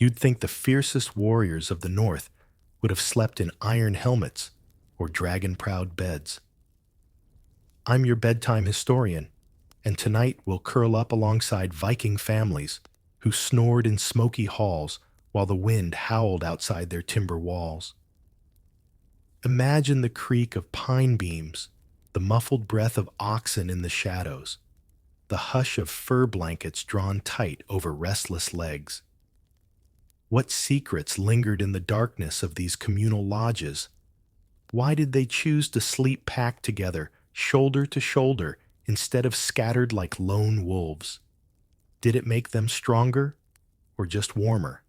You'd think the fiercest warriors of the North would have slept in iron helmets or dragon-proud beds. I'm your bedtime historian, and tonight we'll curl up alongside Viking families who snored in smoky halls while the wind howled outside their timber walls. Imagine the creak of pine beams, the muffled breath of oxen in the shadows, the hush of fur blankets drawn tight over restless legs. What secrets lingered in the darkness of these communal lodges? Why did they choose to sleep packed together, shoulder to shoulder, instead of scattered like lone wolves? Did it make them stronger or just warmer?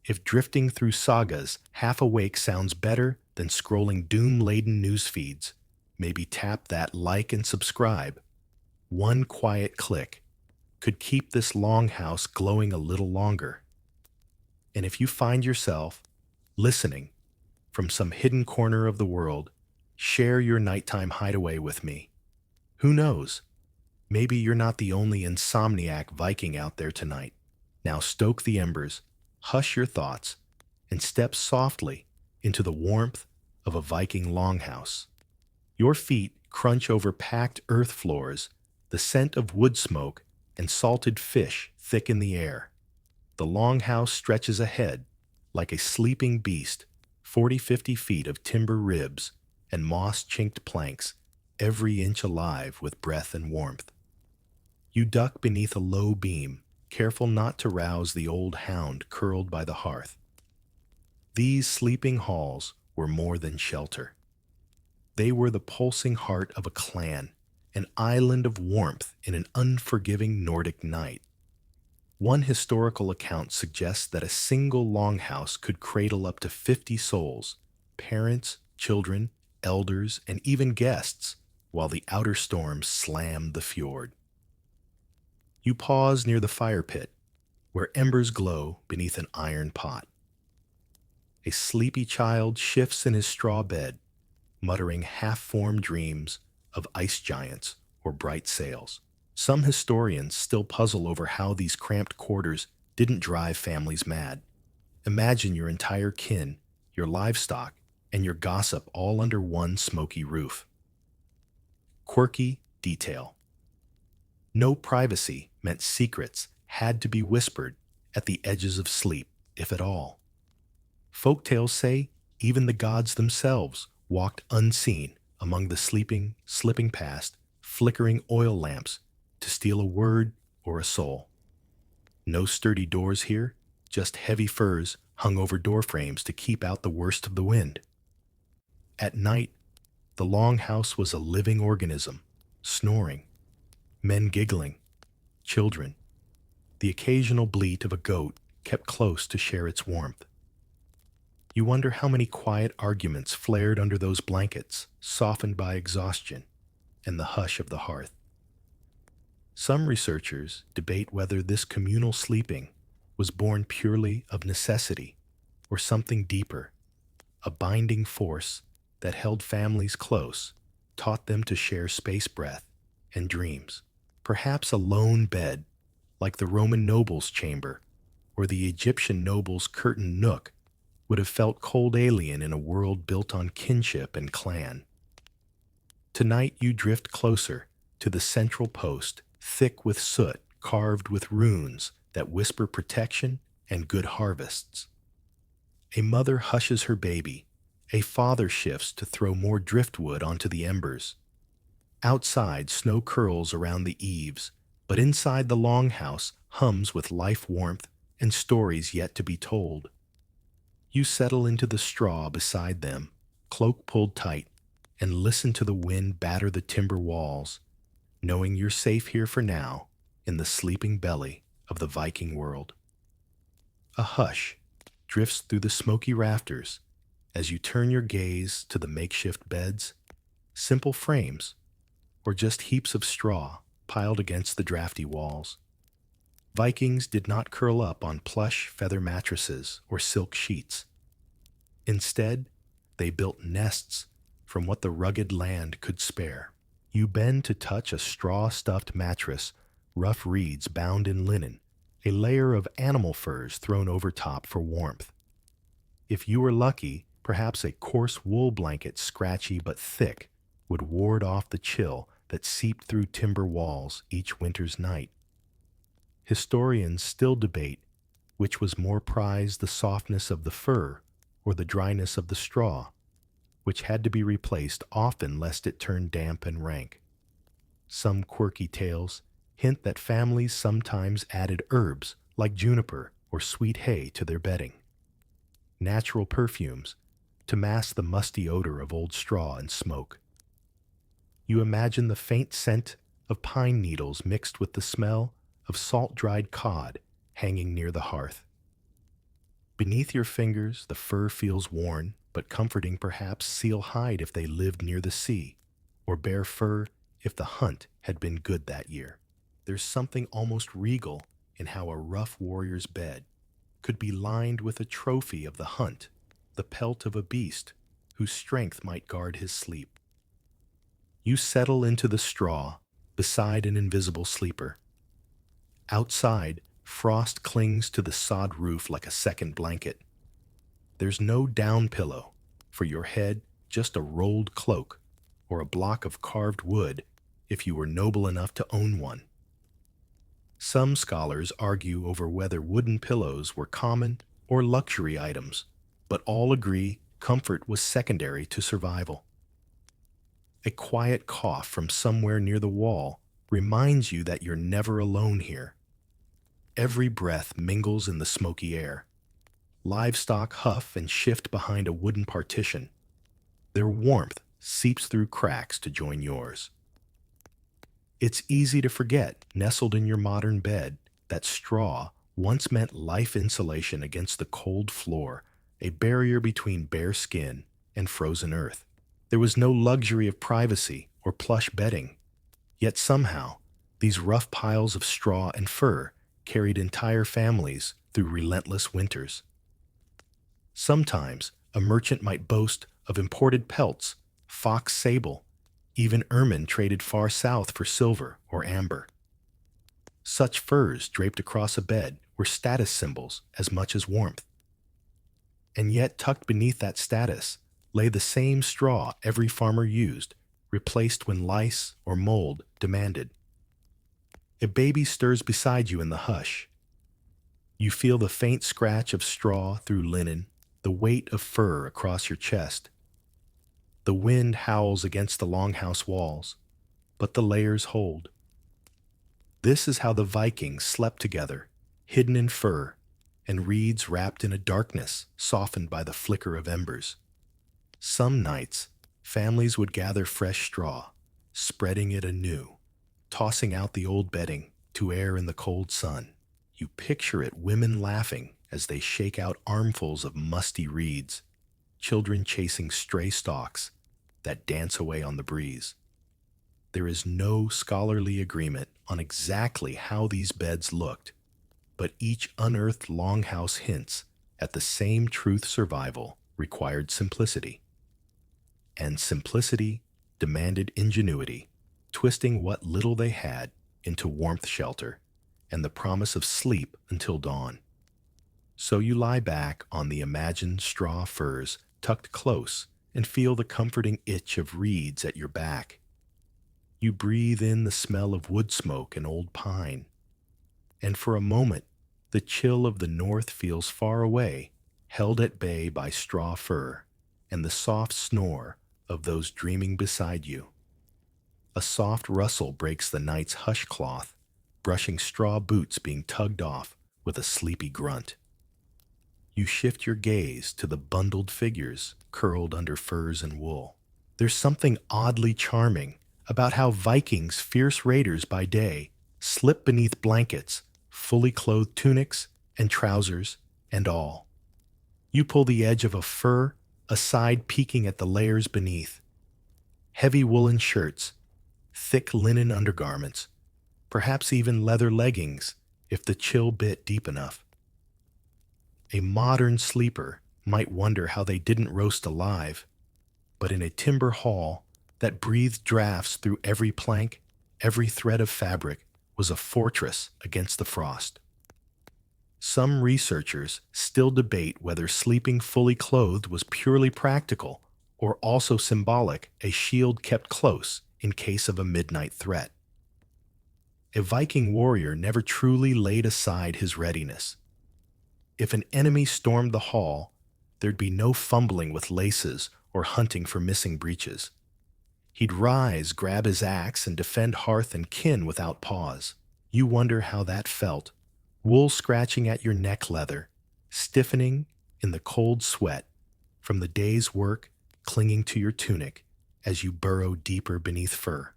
If drifting through sagas half awake sounds better than scrolling doom-laden news feeds, maybe tap that like and subscribe. One quiet click could keep this longhouse glowing a little longer. And if you find yourself listening from some hidden corner of the world, share your nighttime hideaway with me. Who knows? Maybe you're not the only insomniac Viking out there tonight. Now stoke the embers, hush your thoughts, and step softly into the warmth of a Viking longhouse. Your feet crunch over packed earth floors, the scent of wood smoke and salted fish thick in the air. The longhouse stretches ahead like a sleeping beast, 40-50 feet of timber ribs and moss-chinked planks, every inch alive with breath and warmth. You duck beneath a low beam, careful not to rouse the old hound curled by the hearth. These sleeping halls were more than shelter. They were the pulsing heart of a clan, an island of warmth in an unforgiving Nordic night. One historical account suggests that a single longhouse could cradle up to 50 souls, parents, children, elders, and even guests, while the outer storms slammed the fjord. You pause near the fire pit, where embers glow beneath an iron pot. A sleepy child shifts in his straw bed, muttering half-formed dreams of ice giants or bright sails. Some historians still puzzle over how these cramped quarters didn't drive families mad. Imagine your entire kin, your livestock, and your gossip all under one smoky roof. Quirky detail. No privacy meant secrets had to be whispered at the edges of sleep, if at all. Folktales say even the gods themselves walked unseen among the slipping past, flickering oil lamps to steal a word or a soul. No sturdy doors here, just heavy furs hung over door frames to keep out the worst of the wind. At night, the longhouse was a living organism, snoring, men giggling, children. The occasional bleat of a goat kept close to share its warmth. You wonder how many quiet arguments flared under those blankets, softened by exhaustion and the hush of the hearth. Some researchers debate whether this communal sleeping was born purely of necessity or something deeper, a binding force that held families close, taught them to share space breath and dreams. Perhaps a lone bed, like the Roman noble's chamber or the Egyptian noble's curtained nook, would have felt cold alien in a world built on kinship and clan. Tonight you drift closer to the central post, thick with soot carved with runes that whisper protection and good harvests. A mother hushes her baby. A father shifts to throw more driftwood onto the embers. Outside, snow curls around the eaves, but inside the longhouse hums with life warmth and stories yet to be told. You settle into the straw beside them, cloak pulled tight, and listen to the wind batter the timber walls, knowing you're safe here for now in the sleeping belly of the Viking world. A hush drifts through the smoky rafters as you turn your gaze to the makeshift beds, simple frames, or just heaps of straw piled against the drafty walls. Vikings did not curl up on plush feather mattresses or silk sheets. Instead, they built nests from what the rugged land could spare. You bend to touch a straw-stuffed mattress, rough reeds bound in linen, a layer of animal furs thrown over top for warmth. If you were lucky, perhaps a coarse wool blanket, scratchy but thick, would ward off the chill that seeped through timber walls each winter's night. Historians still debate which was more prized, the softness of the fur or the dryness of the straw, which had to be replaced often lest it turn damp and rank. Some quirky tales hint that families sometimes added herbs like juniper or sweet hay to their bedding, natural perfumes to mask the musty odor of old straw and smoke. You imagine the faint scent of pine needles mixed with the smell of salt-dried cod hanging near the hearth. Beneath your fingers, the fur feels worn, but comforting, perhaps seal hide if they lived near the sea, or bear fur if the hunt had been good that year. There's something almost regal in how a rough warrior's bed could be lined with a trophy of the hunt, the pelt of a beast whose strength might guard his sleep. You settle into the straw beside an invisible sleeper. Outside, frost clings to the sod roof like a second blanket. There's no down pillow for your head, just a rolled cloak or a block of carved wood if you were noble enough to own one. Some scholars argue over whether wooden pillows were common or luxury items, but all agree comfort was secondary to survival. A quiet cough from somewhere near the wall reminds you that you're never alone here. Every breath mingles in the smoky air. Livestock huff and shift behind a wooden partition. Their warmth seeps through cracks to join yours. It's easy to forget, nestled in your modern bed, that straw once meant life insulation against the cold floor, a barrier between bare skin and frozen earth. There was no luxury of privacy or plush bedding, yet somehow these rough piles of straw and fur carried entire families through relentless winters. Sometimes a merchant might boast of imported pelts, fox sable, even ermine traded far south for silver or amber. Such furs draped across a bed were status symbols as much as warmth. And yet tucked beneath that status lay the same straw every farmer used, replaced when lice or mold demanded. A baby stirs beside you in the hush. You feel the faint scratch of straw through linen, the weight of fur across your chest. The wind howls against the longhouse walls, but the layers hold. This is how the Vikings slept together, hidden in fur, and reeds wrapped in a darkness softened by the flicker of embers. Some nights, families would gather fresh straw, spreading it anew, tossing out the old bedding to air in the cold sun. You picture it, women laughing as they shake out armfuls of musty reeds, children chasing stray stalks that dance away on the breeze. There is no scholarly agreement on exactly how these beds looked, but each unearthed longhouse hints at the same truth: survival required simplicity. And simplicity demanded ingenuity, twisting what little they had into warmth, shelter, and the promise of sleep until dawn. So you lie back on the imagined straw furs, tucked close, and feel the comforting itch of reeds at your back. You breathe in the smell of wood smoke and old pine, and for a moment, the chill of the north feels far away, held at bay by straw fur and the soft snore of those dreaming beside you. A soft rustle breaks the night's hush cloth, brushing straw boots being tugged off with a sleepy grunt. You shift your gaze to the bundled figures curled under furs and wool. There's something oddly charming about how Vikings, fierce raiders by day, slip beneath blankets, fully clothed tunics and trousers and all. You pull the edge of a fur aside, peeking at the layers beneath. Heavy woolen shirts, thick linen undergarments, perhaps even leather leggings if the chill bit deep enough. A modern sleeper might wonder how they didn't roast alive, but in a timber hall that breathed drafts through every plank, every thread of fabric was a fortress against the frost. Some researchers still debate whether sleeping fully clothed was purely practical or also symbolic, a shield kept close in case of a midnight threat. A Viking warrior never truly laid aside his readiness. If an enemy stormed the hall, there'd be no fumbling with laces or hunting for missing breeches. He'd rise, grab his axe, and defend hearth and kin without pause. You wonder how that felt. Wool scratching at your neck leather, stiffening in the cold sweat from the day's work clinging to your tunic as you burrow deeper beneath fur.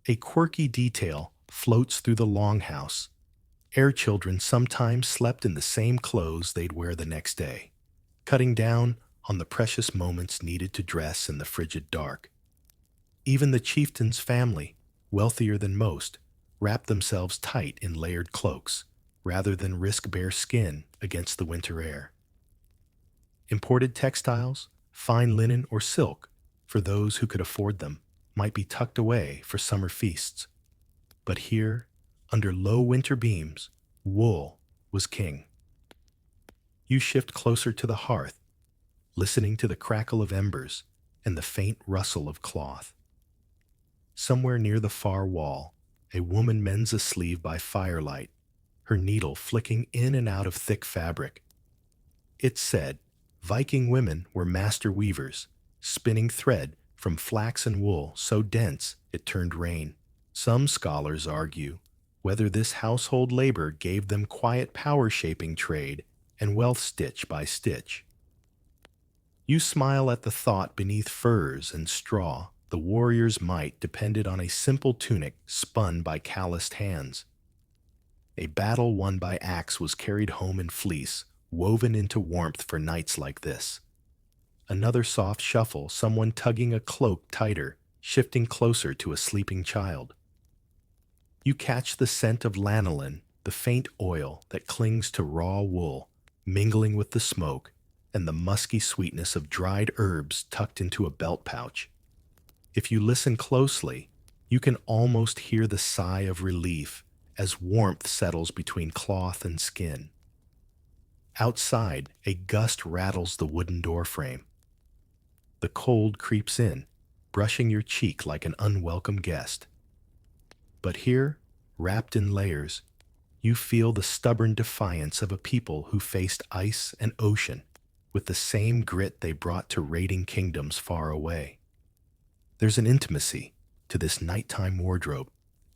A quirky detail floats through the longhouse. Air children sometimes slept in the same clothes they'd wear the next day, cutting down on the precious moments needed to dress in the frigid dark. Even the chieftain's family, wealthier than most, wrapped themselves tight in layered cloaks, rather than risk bare skin against the winter air. Imported textiles, fine linen or silk, for those who could afford them, might be tucked away for summer feasts. But here, under low winter beams, wool was king. You shift closer to the hearth, listening to the crackle of embers and the faint rustle of cloth. Somewhere near the far wall, a woman mends a sleeve by firelight, her needle flicking in and out of thick fabric. It's said Viking women were master weavers, spinning thread from flax and wool so dense it turned rain. Some scholars argue whether this household labor gave them quiet power-shaping trade and wealth stitch by stitch. You smile at the thought beneath furs and straw. The warrior's might depended on a simple tunic spun by calloused hands. A battle won by axe was carried home in fleece, woven into warmth for nights like this. Another soft shuffle, someone tugging a cloak tighter, shifting closer to a sleeping child. You catch the scent of lanolin, the faint oil that clings to raw wool, mingling with the smoke, and the musky sweetness of dried herbs tucked into a belt pouch. If you listen closely, you can almost hear the sigh of relief as warmth settles between cloth and skin. Outside, a gust rattles the wooden doorframe. The cold creeps in, brushing your cheek like an unwelcome guest. But here, wrapped in layers, you feel the stubborn defiance of a people who faced ice and ocean with the same grit they brought to raiding kingdoms far away. There's an intimacy to this nighttime wardrobe,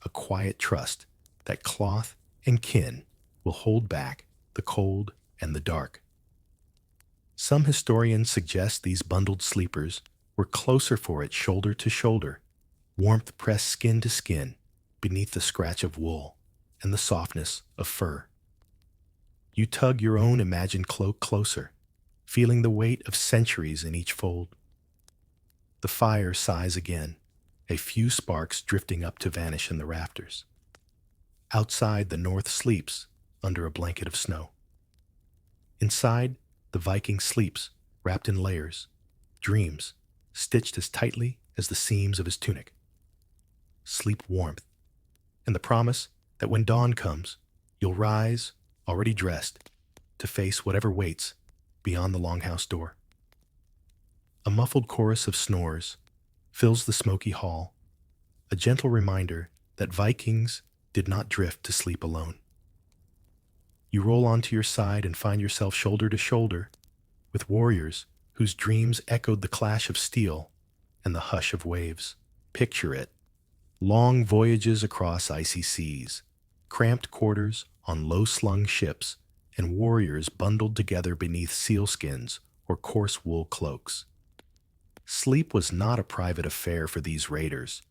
a quiet trust that cloth and kin will hold back the cold and the dark. Some historians suggest these bundled sleepers were closer for it shoulder to shoulder, warmth pressed skin to skin beneath the scratch of wool and the softness of fur. You tug your own imagined cloak closer, feeling the weight of centuries in each fold. The fire sighs again, a few sparks drifting up to vanish in the rafters. Outside, the north sleeps under a blanket of snow. Inside, the Viking sleeps, wrapped in layers, dreams, stitched as tightly as the seams of his tunic. Sleep warmth, and the promise that when dawn comes, you'll rise, already dressed, to face whatever waits beyond the longhouse door. A muffled chorus of snores fills the smoky hall, a gentle reminder that Vikings did not drift to sleep alone. You roll onto your side and find yourself shoulder to shoulder with warriors whose dreams echoed the clash of steel and the hush of waves. Picture it: long voyages across icy seas, cramped quarters on low-slung ships, and warriors bundled together beneath sealskins or coarse wool cloaks. Sleep was not a private affair for these raiders.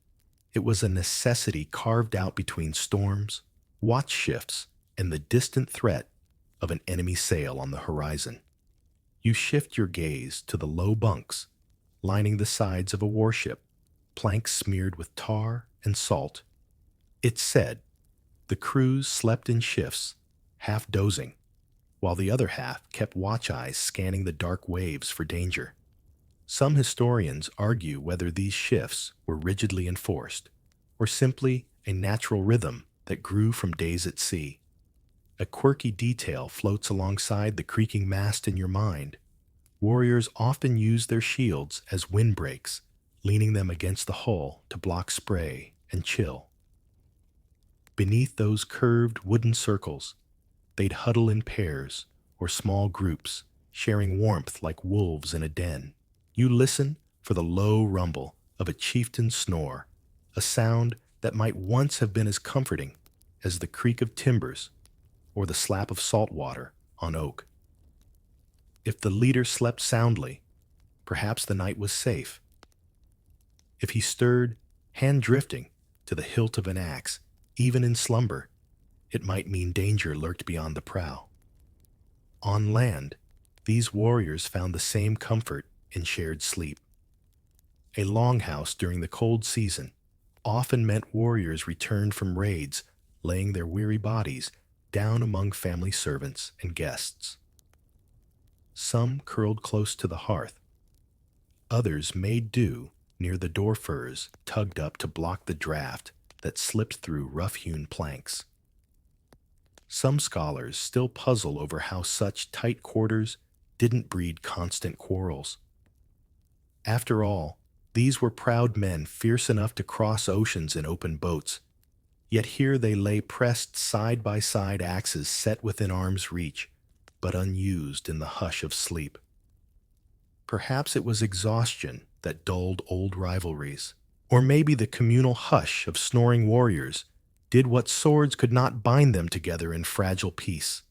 It was a necessity carved out between storms, watch shifts, and the distant threat of an enemy sail on the horizon. You shift your gaze to the low bunks lining the sides of a warship, planks smeared with tar and salt. It's said the crews slept in shifts, half dozing, while the other half kept watch eyes scanning the dark waves for danger. Some historians argue whether these shifts were rigidly enforced, or simply a natural rhythm that grew from days at sea. A quirky detail floats alongside the creaking mast in your mind. Warriors often use their shields as windbreaks, leaning them against the hull to block spray and chill. Beneath those curved wooden circles, they'd huddle in pairs or small groups, sharing warmth like wolves in a den. You listen for the low rumble of a chieftain's snore, a sound that might once have been as comforting as the creak of timbers or the slap of salt water on oak. If the leader slept soundly, perhaps the night was safe. If he stirred, hand drifting, to the hilt of an axe, even in slumber, it might mean danger lurked beyond the prow. On land, these warriors found the same comfort in shared sleep. A longhouse during the cold season often meant warriors returned from raids, laying their weary bodies down among family servants and guests. Some curled close to the hearth. Others made do near the door furs tugged up to block the draft that slipped through rough-hewn planks. Some scholars still puzzle over how such tight quarters didn't breed constant quarrels. After all, these were proud men fierce enough to cross oceans in open boats, yet here they lay pressed side by side, axes set within arm's reach, but unused in the hush of sleep. Perhaps it was exhaustion that dulled old rivalries, or maybe the communal hush of snoring warriors did what swords could not bind them together in fragile peace.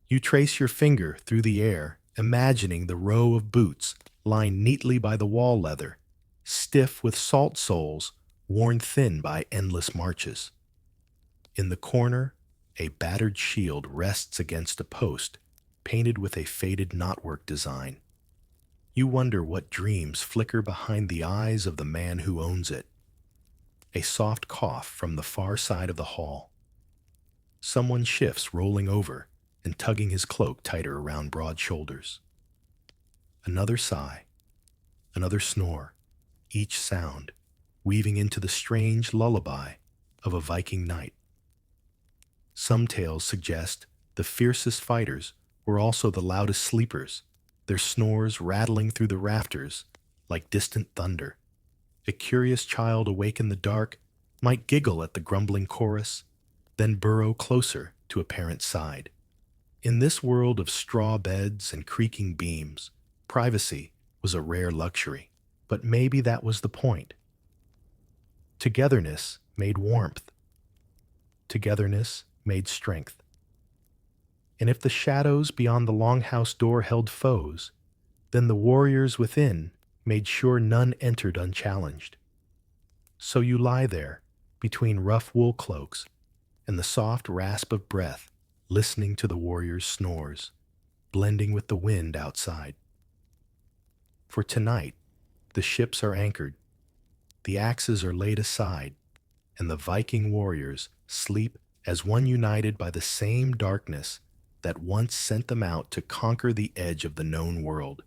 You trace your finger through the air, imagining the row of boots lined neatly by the wall leather, stiff with salt soles worn thin by endless marches. In the corner, a battered shield rests against a post painted with a faded knotwork design. You wonder what dreams flicker behind the eyes of the man who owns it. A soft cough from the far side of the hall. Someone shifts, rolling over and tugging his cloak tighter around broad shoulders. Another sigh, another snore, each sound weaving into the strange lullaby of a Viking night. Some tales suggest the fiercest fighters were also the loudest sleepers, their snores rattling through the rafters like distant thunder. A curious child awake in the dark might giggle at the grumbling chorus, then burrow closer to a parent's side. In this world of straw beds and creaking beams, privacy was a rare luxury, but maybe that was the point. Togetherness made warmth. Togetherness made strength. And if the shadows beyond the longhouse door held foes, then the warriors within made sure none entered unchallenged. So you lie there, between rough wool cloaks and the soft rasp of breath, listening to the warriors' snores, blending with the wind outside. For tonight, the ships are anchored, the axes are laid aside, and the Viking warriors sleep as one united by the same darkness that once sent them out to conquer the edge of the known world.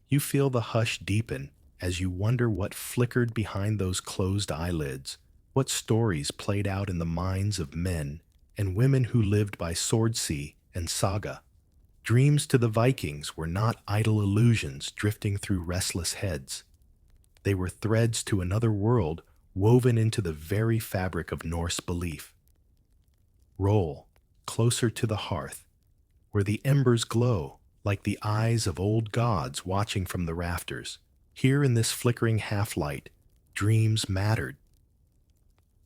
You feel the hush deepen as you wonder what flickered behind those closed eyelids, what stories played out in the minds of men and women who lived by Swordsea and Saga. Dreams to the Vikings were not idle illusions drifting through restless heads. They were threads to another world woven into the very fabric of Norse belief. Roll closer to the hearth, where the embers glow like the eyes of old gods watching from the rafters. Here in this flickering half-light, dreams mattered.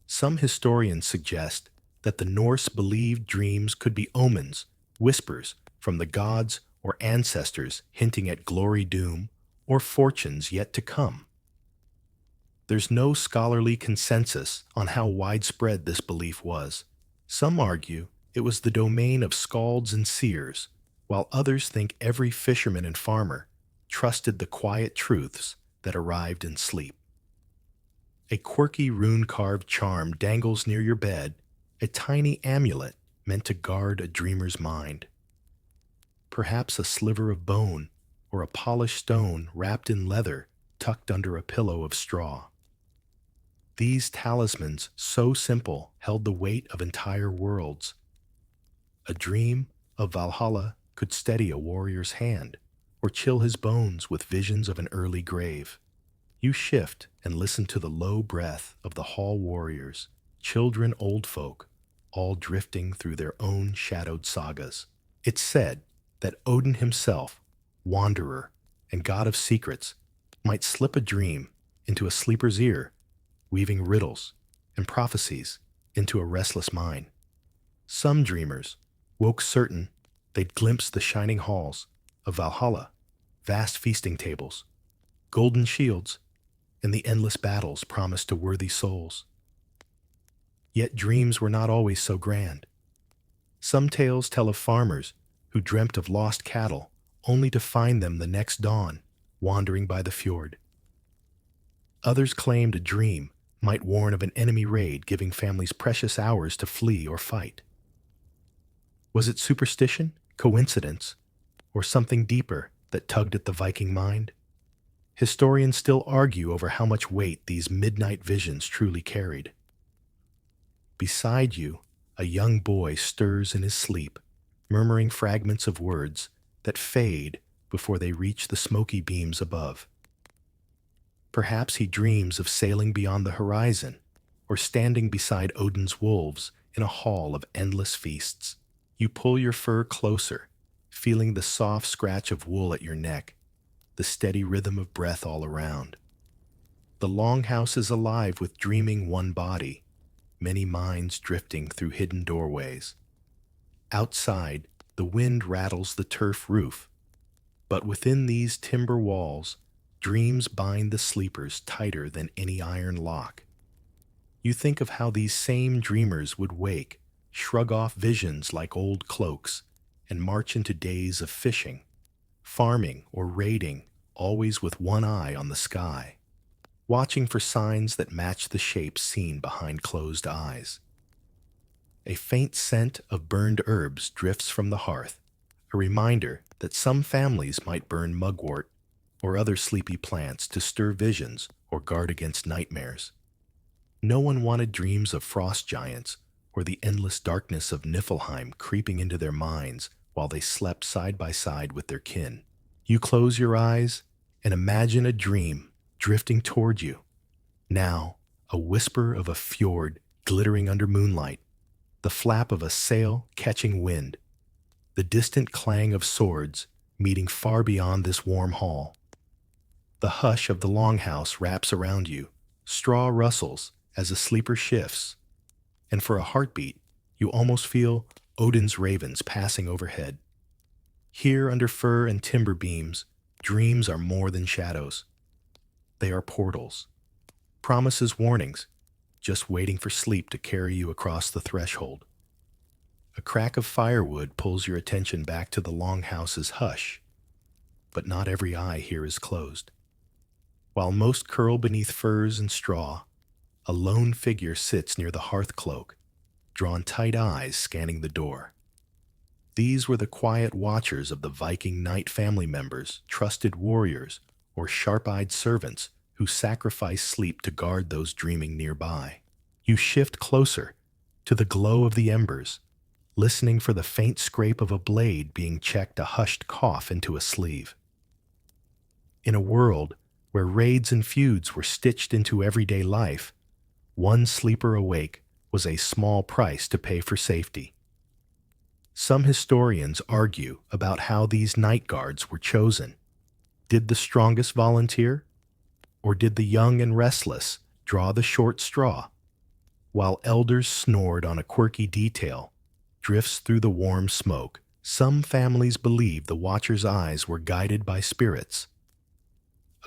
Some historians suggest that the Norse believed dreams could be omens, whispers from the gods or ancestors hinting at glory doom or fortunes yet to come. There's no scholarly consensus on how widespread this belief was. Some argue it was the domain of skalds and seers, while others think every fisherman and farmer trusted the quiet truths that arrived in sleep. A quirky rune-carved charm dangles near your bed, a tiny amulet meant to guard a dreamer's mind. Perhaps a sliver of bone or a polished stone wrapped in leather tucked under a pillow of straw. These talismans, so simple, held the weight of entire worlds. A dream of Valhalla could steady a warrior's hand or chill his bones with visions of an early grave. You shift and listen to the low breath of the hall warriors, children, old folk, all drifting through their own shadowed sagas. It's said that Odin himself, wanderer and god of secrets, might slip a dream into a sleeper's ear, weaving riddles and prophecies into a restless mind. Some dreamers woke certain they'd glimpse the shining halls of Valhalla, vast feasting tables, golden shields, and the endless battles promised to worthy souls. Yet dreams were not always so grand. Some tales tell of farmers who dreamt of lost cattle only to find them the next dawn wandering by the fjord. Others claimed a dream might warn of an enemy raid, giving families precious hours to flee or fight. Was it superstition, coincidence, or something deeper that tugged at the Viking mind? Historians still argue over how much weight these midnight visions truly carried. Beside you, a young boy stirs in his sleep, murmuring fragments of words that fade before they reach the smoky beams above. Perhaps he dreams of sailing beyond the horizon, or standing beside Odin's wolves in a hall of endless feasts. You pull your fur closer, feeling the soft scratch of wool at your neck, the steady rhythm of breath all around. The longhouse is alive with dreaming one body, many minds drifting through hidden doorways. Outside, the wind rattles the turf roof, but within these timber walls, dreams bind the sleepers tighter than any iron lock. You think of how these same dreamers would wake, shrug off visions like old cloaks, and march into days of fishing, farming, or raiding, always with one eye on the sky, watching for signs that match the shapes seen behind closed eyes. A faint scent of burned herbs drifts from the hearth, a reminder that some families might burn mugwort or other sleepy plants to stir visions or guard against nightmares. No one wanted dreams of frost giants or the endless darkness of Niflheim creeping into their minds while they slept side by side with their kin. You close your eyes and imagine a dream drifting toward you. Now, a whisper of a fjord glittering under moonlight, the flap of a sail catching wind, the distant clang of swords meeting far beyond this warm hall. The hush of the longhouse wraps around you, straw rustles as a sleeper shifts, and for a heartbeat, you almost feel Odin's ravens passing overhead. Here under fir and timber beams, dreams are more than shadows. They are portals, promises, warnings, just waiting for sleep to carry you across the threshold. A crack of firewood pulls your attention back to the longhouse's hush, but not every eye here is closed. While most curl beneath furs and straw, a lone figure sits near the hearth cloak, drawn tight eyes scanning the door. These were the quiet watchers of the Viking knight family members, trusted warriors, or sharp-eyed servants who sacrifice sleep to guard those dreaming nearby. You shift closer to the glow of the embers, listening for the faint scrape of a blade being checked, a hushed cough into a sleeve. In a world where raids and feuds were stitched into everyday life, one sleeper awake was a small price to pay for safety. Some historians argue about how these night guards were chosen. Did the strongest volunteer? Or did the young and restless draw the short straw? While elders snored on a quirky detail drifts through the warm smoke, some families believe the watcher's eyes were guided by spirits.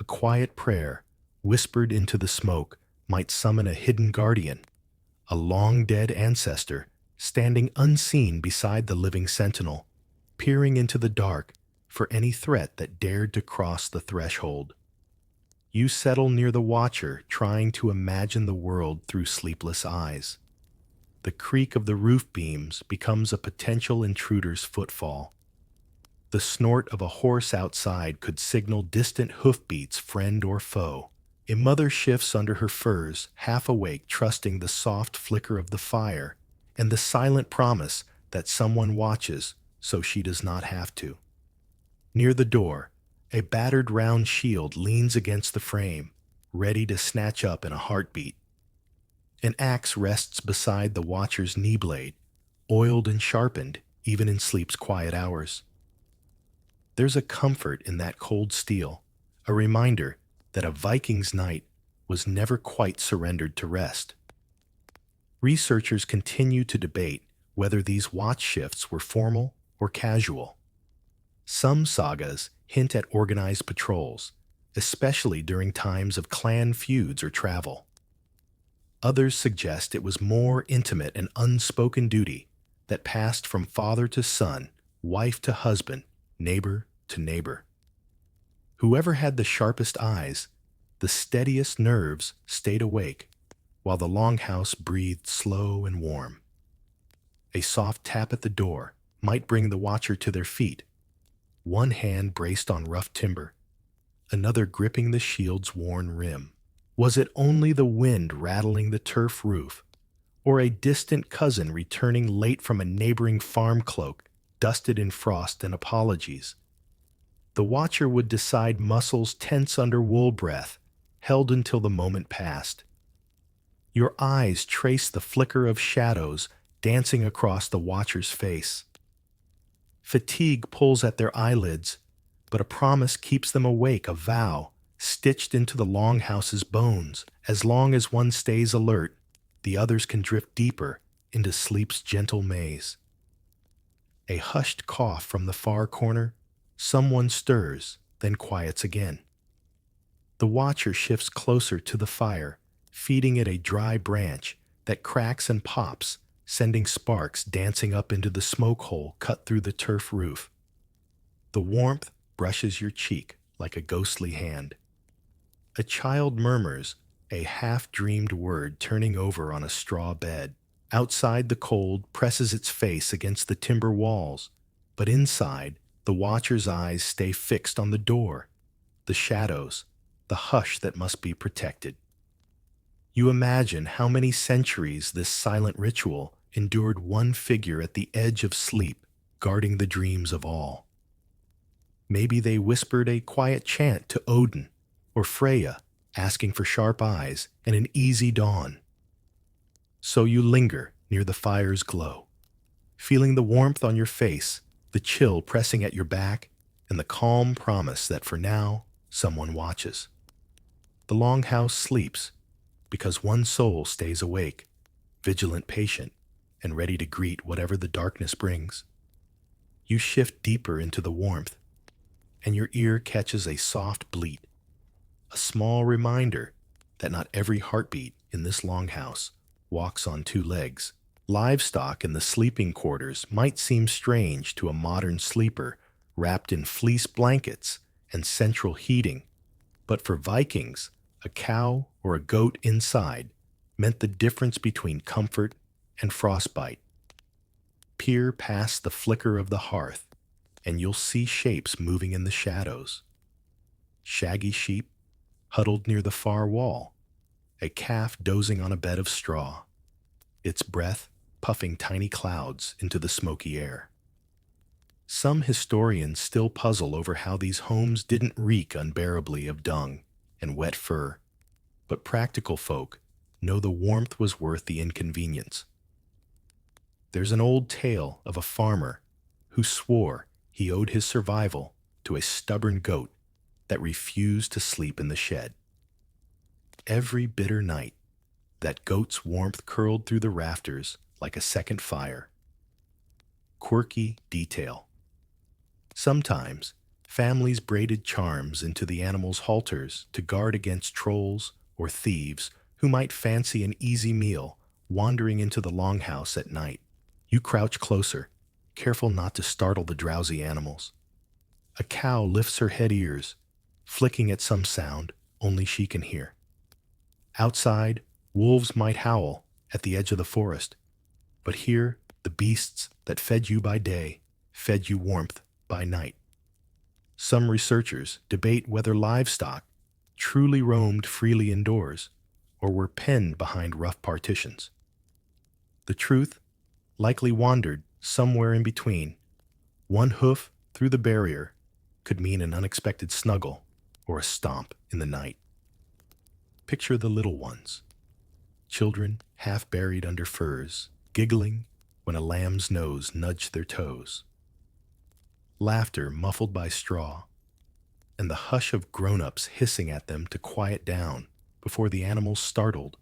A quiet prayer, whispered into the smoke, might summon a hidden guardian, a long-dead ancestor standing unseen beside the living sentinel, peering into the dark for any threat that dared to cross the threshold. You settle near the watcher, trying to imagine the world through sleepless eyes. The creak of the roof beams becomes a potential intruder's footfall. The snort of a horse outside could signal distant hoofbeats, friend or foe. A mother shifts under her furs, half awake, trusting the soft flicker of the fire and the silent promise that someone watches so she does not have to. Near the door, a battered round shield leans against the frame, ready to snatch up in a heartbeat. An axe rests beside the watcher's knee blade, oiled and sharpened even in sleep's quiet hours. There's a comfort in that cold steel, a reminder that a Viking's night was never quite surrendered to rest. Researchers continue to debate whether these watch shifts were formal or casual. Some sagas hint at organized patrols, especially during times of clan feuds or travel. Others suggest it was more intimate and unspoken duty that passed from father to son, wife to husband, neighbor to neighbor. Whoever had the sharpest eyes, the steadiest nerves stayed awake, while the longhouse breathed slow and warm. A soft tap at the door might bring the watcher to their feet, one hand braced on rough timber, another gripping the shield's worn rim. Was it only the wind rattling the turf roof, or a distant cousin returning late from a neighboring farm cloak, dusted in frost and apologies? The watcher would decide, muscles tense under wool breath, held until the moment passed. Your eyes trace the flicker of shadows dancing across the watcher's face. Fatigue pulls at their eyelids, but a promise keeps them awake, a vow stitched into the longhouse's bones. As long as one stays alert, the others can drift deeper into sleep's gentle maze. A hushed cough from the far corner, someone stirs, then quiets again. The watcher shifts closer to the fire, feeding it a dry branch that cracks and pops, sending sparks dancing up into the smoke hole cut through the turf roof. The warmth brushes your cheek like a ghostly hand. A child murmurs, a half-dreamed word turning over on a straw bed. Outside, the cold presses its face against the timber walls, but inside, the watcher's eyes stay fixed on the door, the shadows, the hush that must be protected. You imagine how many centuries this silent ritual endured one figure at the edge of sleep, guarding the dreams of all. Maybe they whispered a quiet chant to Odin or Freya, asking for sharp eyes and an easy dawn. So you linger near the fire's glow, feeling the warmth on your face, the chill pressing at your back, and the calm promise that for now, someone watches. The longhouse sleeps because one soul stays awake, vigilant, patient, and ready to greet whatever the darkness brings. You shift deeper into the warmth, and your ear catches a soft bleat, a small reminder that not every heartbeat in this longhouse walks on two legs. Livestock in the sleeping quarters might seem strange to a modern sleeper wrapped in fleece blankets and central heating, but for Vikings, a cow or a goat inside meant the difference between comfort and frostbite. Peer past the flicker of the hearth, and you'll see shapes moving in the shadows. Shaggy sheep huddled near the far wall, a calf dozing on a bed of straw, its breath puffing tiny clouds into the smoky air. Some historians still puzzle over how these homes didn't reek unbearably of dung and wet fur, but practical folk know the warmth was worth the inconvenience. There's an old tale of a farmer who swore he owed his survival to a stubborn goat that refused to sleep in the shed. Every bitter night, that goat's warmth curled through the rafters like a second fire. Quirky detail. Sometimes, families braided charms into the animal's halters to guard against trolls or thieves who might fancy an easy meal wandering into the longhouse at night. You crouch closer, careful not to startle the drowsy animals. A cow lifts her head ears, flicking at some sound only she can hear. Outside, wolves might howl at the edge of the forest, but here the beasts that fed you by day fed you warmth by night. Some researchers debate whether livestock truly roamed freely indoors or were penned behind rough partitions. The truth likely wandered Somewhere in between, one hoof through the barrier could mean an unexpected snuggle or a stomp in the night. Picture the little ones, children half buried under furs, giggling when a lamb's nose nudged their toes. Laughter muffled by straw, and the hush of grown-ups hissing at them to quiet down before the animals startled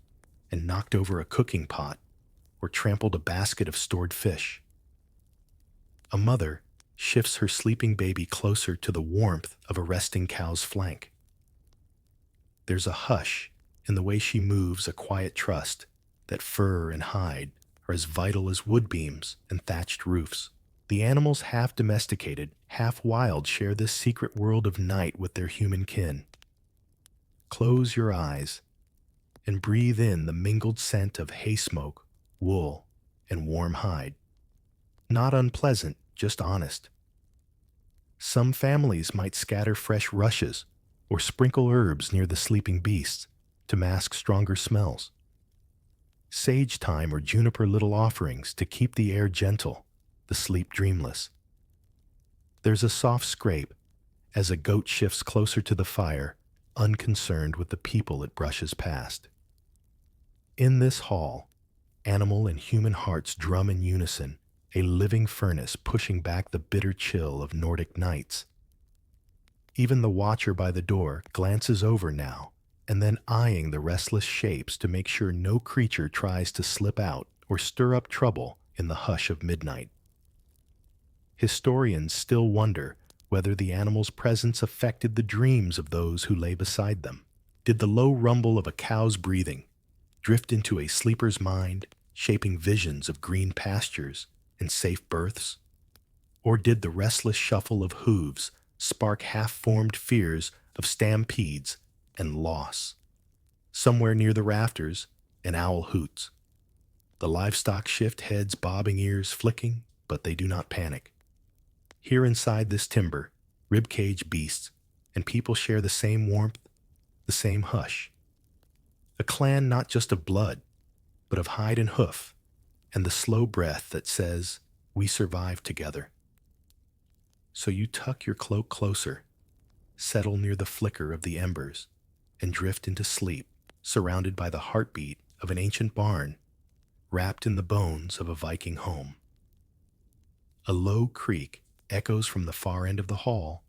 and knocked over a cooking pot or trampled a basket of stored fish. A mother shifts her sleeping baby closer to the warmth of a resting cow's flank. There's a hush in the way she moves, a quiet trust that fur and hide are as vital as wood beams and thatched roofs. The animals, half domesticated, half wild, share this secret world of night with their human kin. Close your eyes and breathe in the mingled scent of hay smoke, wool, and warm hide. Not unpleasant, just honest. Some families might scatter fresh rushes or sprinkle herbs near the sleeping beasts to mask stronger smells. Sage thyme or juniper little offerings to keep the air gentle, the sleep dreamless. There's a soft scrape as a goat shifts closer to the fire, unconcerned with the people it brushes past. In this hall, animal and human hearts drum in unison, a living furnace pushing back the bitter chill of Nordic nights. Even the watcher by the door glances over now and then eyeing the restless shapes to make sure no creature tries to slip out or stir up trouble in the hush of midnight. Historians still wonder whether the animal's presence affected the dreams of those who lay beside them. Did the low rumble of a cow's breathing drift into a sleeper's mind, shaping visions of green pastures and safe berths? Or did the restless shuffle of hooves spark half-formed fears of stampedes and loss? Somewhere near the rafters, an owl hoots. The livestock shift heads, bobbing ears flicking, but they do not panic. Here inside this timber, ribcage beasts and people share the same warmth, the same hush. A clan not just of blood, but of hide and hoof, and the slow breath that says, "We survive together." So you tuck your cloak closer, settle near the flicker of the embers, and drift into sleep, surrounded by the heartbeat of an ancient barn, wrapped in the bones of a Viking home. A low creak echoes from the far end of the hall,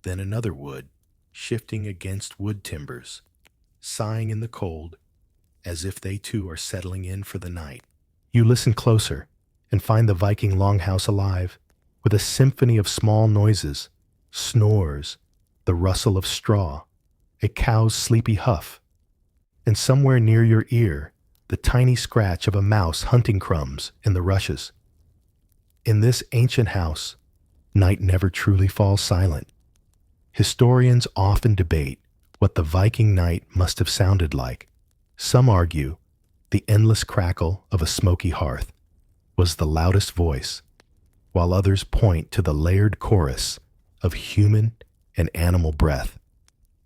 then another wood, shifting against wood timbers, sighing in the cold, as if they too are settling in for the night. You listen closer and find the Viking longhouse alive, with a symphony of small noises, snores, the rustle of straw, a cow's sleepy huff, and somewhere near your ear, the tiny scratch of a mouse hunting crumbs in the rushes. In this ancient house, night never truly falls silent. Historians often debate what the Viking night must have sounded like. Some argue the endless crackle of a smoky hearth was the loudest voice, while others point to the layered chorus of human and animal breath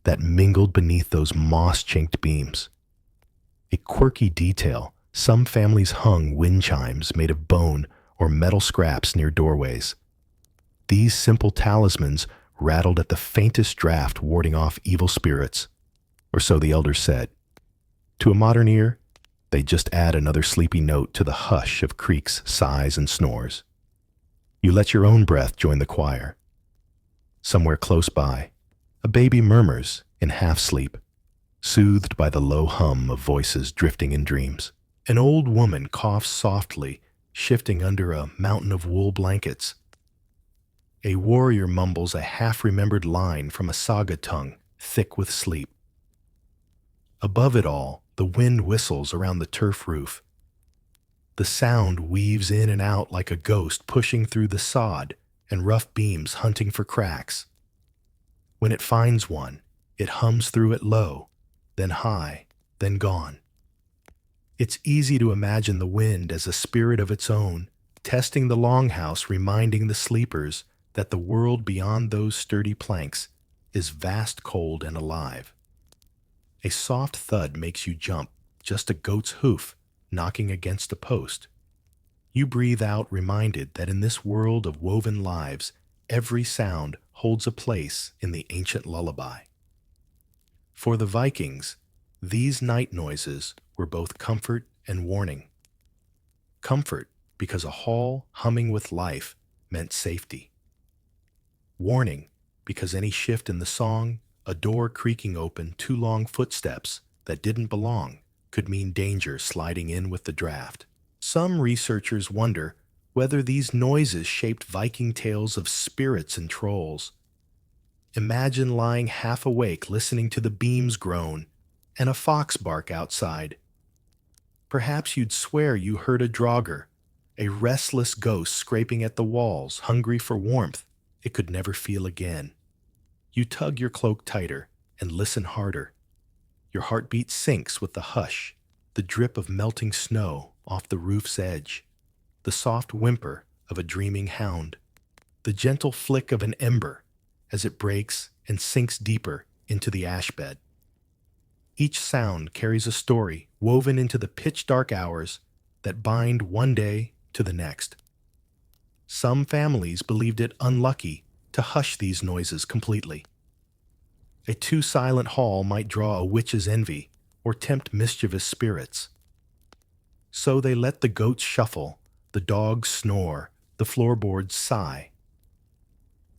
that mingled beneath those moss-chinked beams. A quirky detail, some families hung wind chimes made of bone or metal scraps near doorways. These simple talismans rattled at the faintest draft, warding off evil spirits, or so the elders said. To a modern ear, they just add another sleepy note to the hush of creaks, sighs, and snores. You let your own breath join the choir. Somewhere close by, a baby murmurs in half-sleep, soothed by the low hum of voices drifting in dreams. An old woman coughs softly, shifting under a mountain of wool blankets. A warrior mumbles a half-remembered line from a saga tongue, thick with sleep. Above it all, the wind whistles around the turf roof. The sound weaves in and out like a ghost pushing through the sod and rough beams hunting for cracks. When it finds one, it hums through it low, then high, then gone. It's easy to imagine the wind as a spirit of its own, testing the longhouse, reminding the sleepers that the world beyond those sturdy planks is vast, cold, and alive. A soft thud makes you jump, just a goat's hoof knocking against a post. You breathe out, reminded that in this world of woven lives, every sound holds a place in the ancient lullaby. For the Vikings, these night noises were both comfort and warning. Comfort, because a hall humming with life meant safety. Warning, because any shift in the song, a door creaking open, two long footsteps that didn't belong, could mean danger sliding in with the draft. Some researchers wonder whether these noises shaped Viking tales of spirits and trolls. Imagine lying half awake listening to the beams groan and a fox bark outside. Perhaps you'd swear you heard a draugr, a restless ghost scraping at the walls, hungry for warmth it could never feel again. You tug your cloak tighter and listen harder. Your heartbeat sinks with the hush, the drip of melting snow off the roof's edge, the soft whimper of a dreaming hound, the gentle flick of an ember as it breaks and sinks deeper into the ash bed. Each sound carries a story woven into the pitch-dark hours that bind one day to the next. Some families believed it unlucky to hush these noises completely. A too silent hall might draw a witch's envy or tempt mischievous spirits. So they let the goats shuffle, the dogs snore, the floorboards sigh.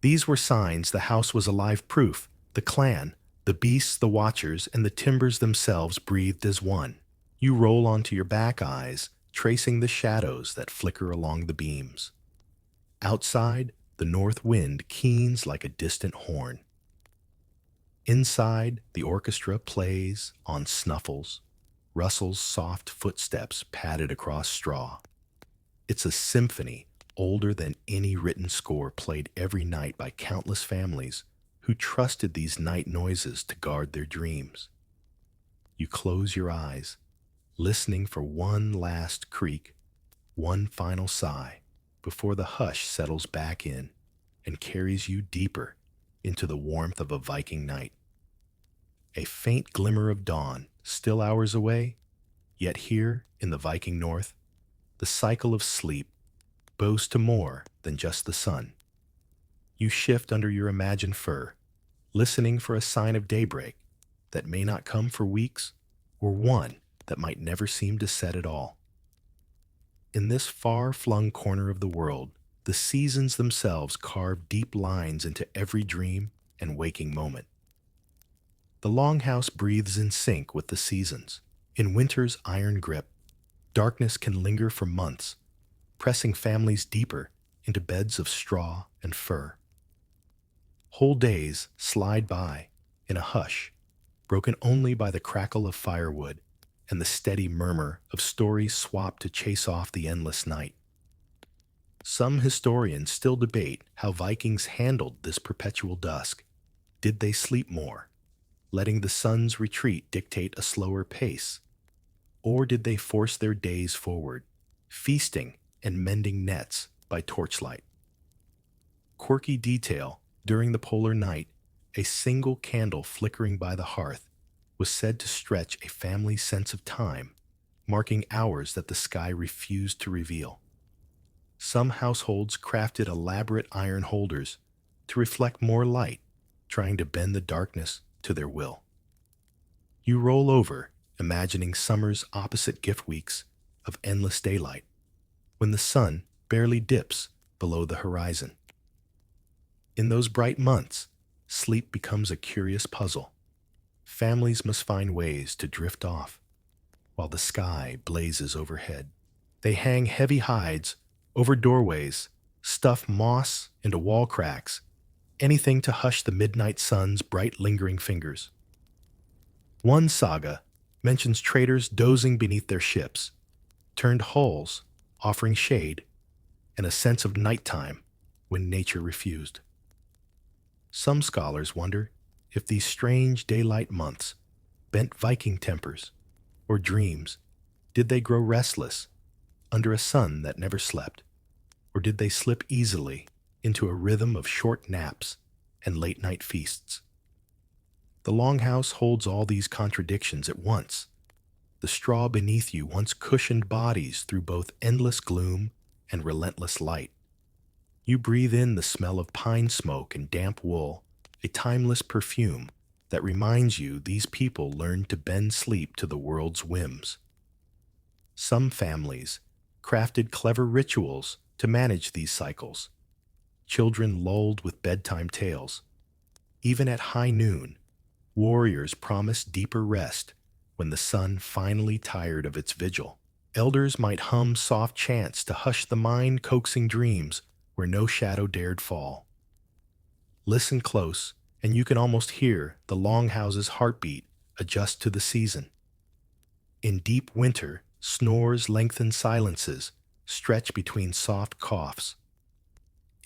These were signs the house was alive, proof the clan, the beasts, the watchers, and the timbers themselves breathed as one. You roll onto your back, eyes tracing the shadows that flicker along the beams. Outside, the north wind keens like a distant horn. Inside, the orchestra plays on snuffles, Russell's soft footsteps padded across straw. It's a symphony older than any written score, played every night by countless families who trusted these night noises to guard their dreams. You close your eyes, listening for one last creak, one final sigh, before the hush settles back in and carries you deeper into the warmth of a Viking night. A faint glimmer of dawn, still hours away, yet here in the Viking North, the cycle of sleep bows to more than just the sun. You shift under your imagined fur, listening for a sign of daybreak that may not come for weeks, or one that might never seem to set at all. In this far-flung corner of the world, the seasons themselves carve deep lines into every dream and waking moment. The longhouse breathes in sync with the seasons. In winter's iron grip, darkness can linger for months, pressing families deeper into beds of straw and fur. Whole days slide by in a hush, broken only by the crackle of firewood and the steady murmur of stories swapped to chase off the endless night. Some historians still debate how Vikings handled this perpetual dusk. Did they sleep more, letting the sun's retreat dictate a slower pace? Or did they force their days forward, feasting and mending nets by torchlight? Quirky detail, during the polar night, a single candle flickering by the hearth was said to stretch a family's sense of time, marking hours that the sky refused to reveal. Some households crafted elaborate iron holders to reflect more light, trying to bend the darkness to their will. You roll over, imagining summer's opposite gift weeks of endless daylight, when the sun barely dips below the horizon. In those bright months, sleep becomes a curious puzzle. Families must find ways to drift off while the sky blazes overhead. They hang heavy hides over doorways, stuff moss into wall cracks, anything to hush the midnight sun's bright lingering fingers. One saga mentions traders dozing beneath their ships, turned hulls offering shade, and a sense of nighttime when nature refused. Some scholars wonder if these strange daylight months bent Viking tempers or dreams. Did they grow restless under a sun that never slept, or did they slip easily into a rhythm of short naps and late-night feasts? The longhouse holds all these contradictions at once. The straw beneath you once cushioned bodies through both endless gloom and relentless light. You breathe in the smell of pine smoke and damp wool, a timeless perfume that reminds you these people learned to bend sleep to the world's whims. Some families crafted clever rituals to manage these cycles. Children lulled with bedtime tales. Even at high noon, warriors promised deeper rest when the sun finally tired of its vigil. Elders might hum soft chants to hush the mind-coaxing dreams where no shadow dared fall. Listen close, and you can almost hear the longhouses' heartbeat adjust to the season. In deep winter, snores lengthen silences, stretch between soft coughs.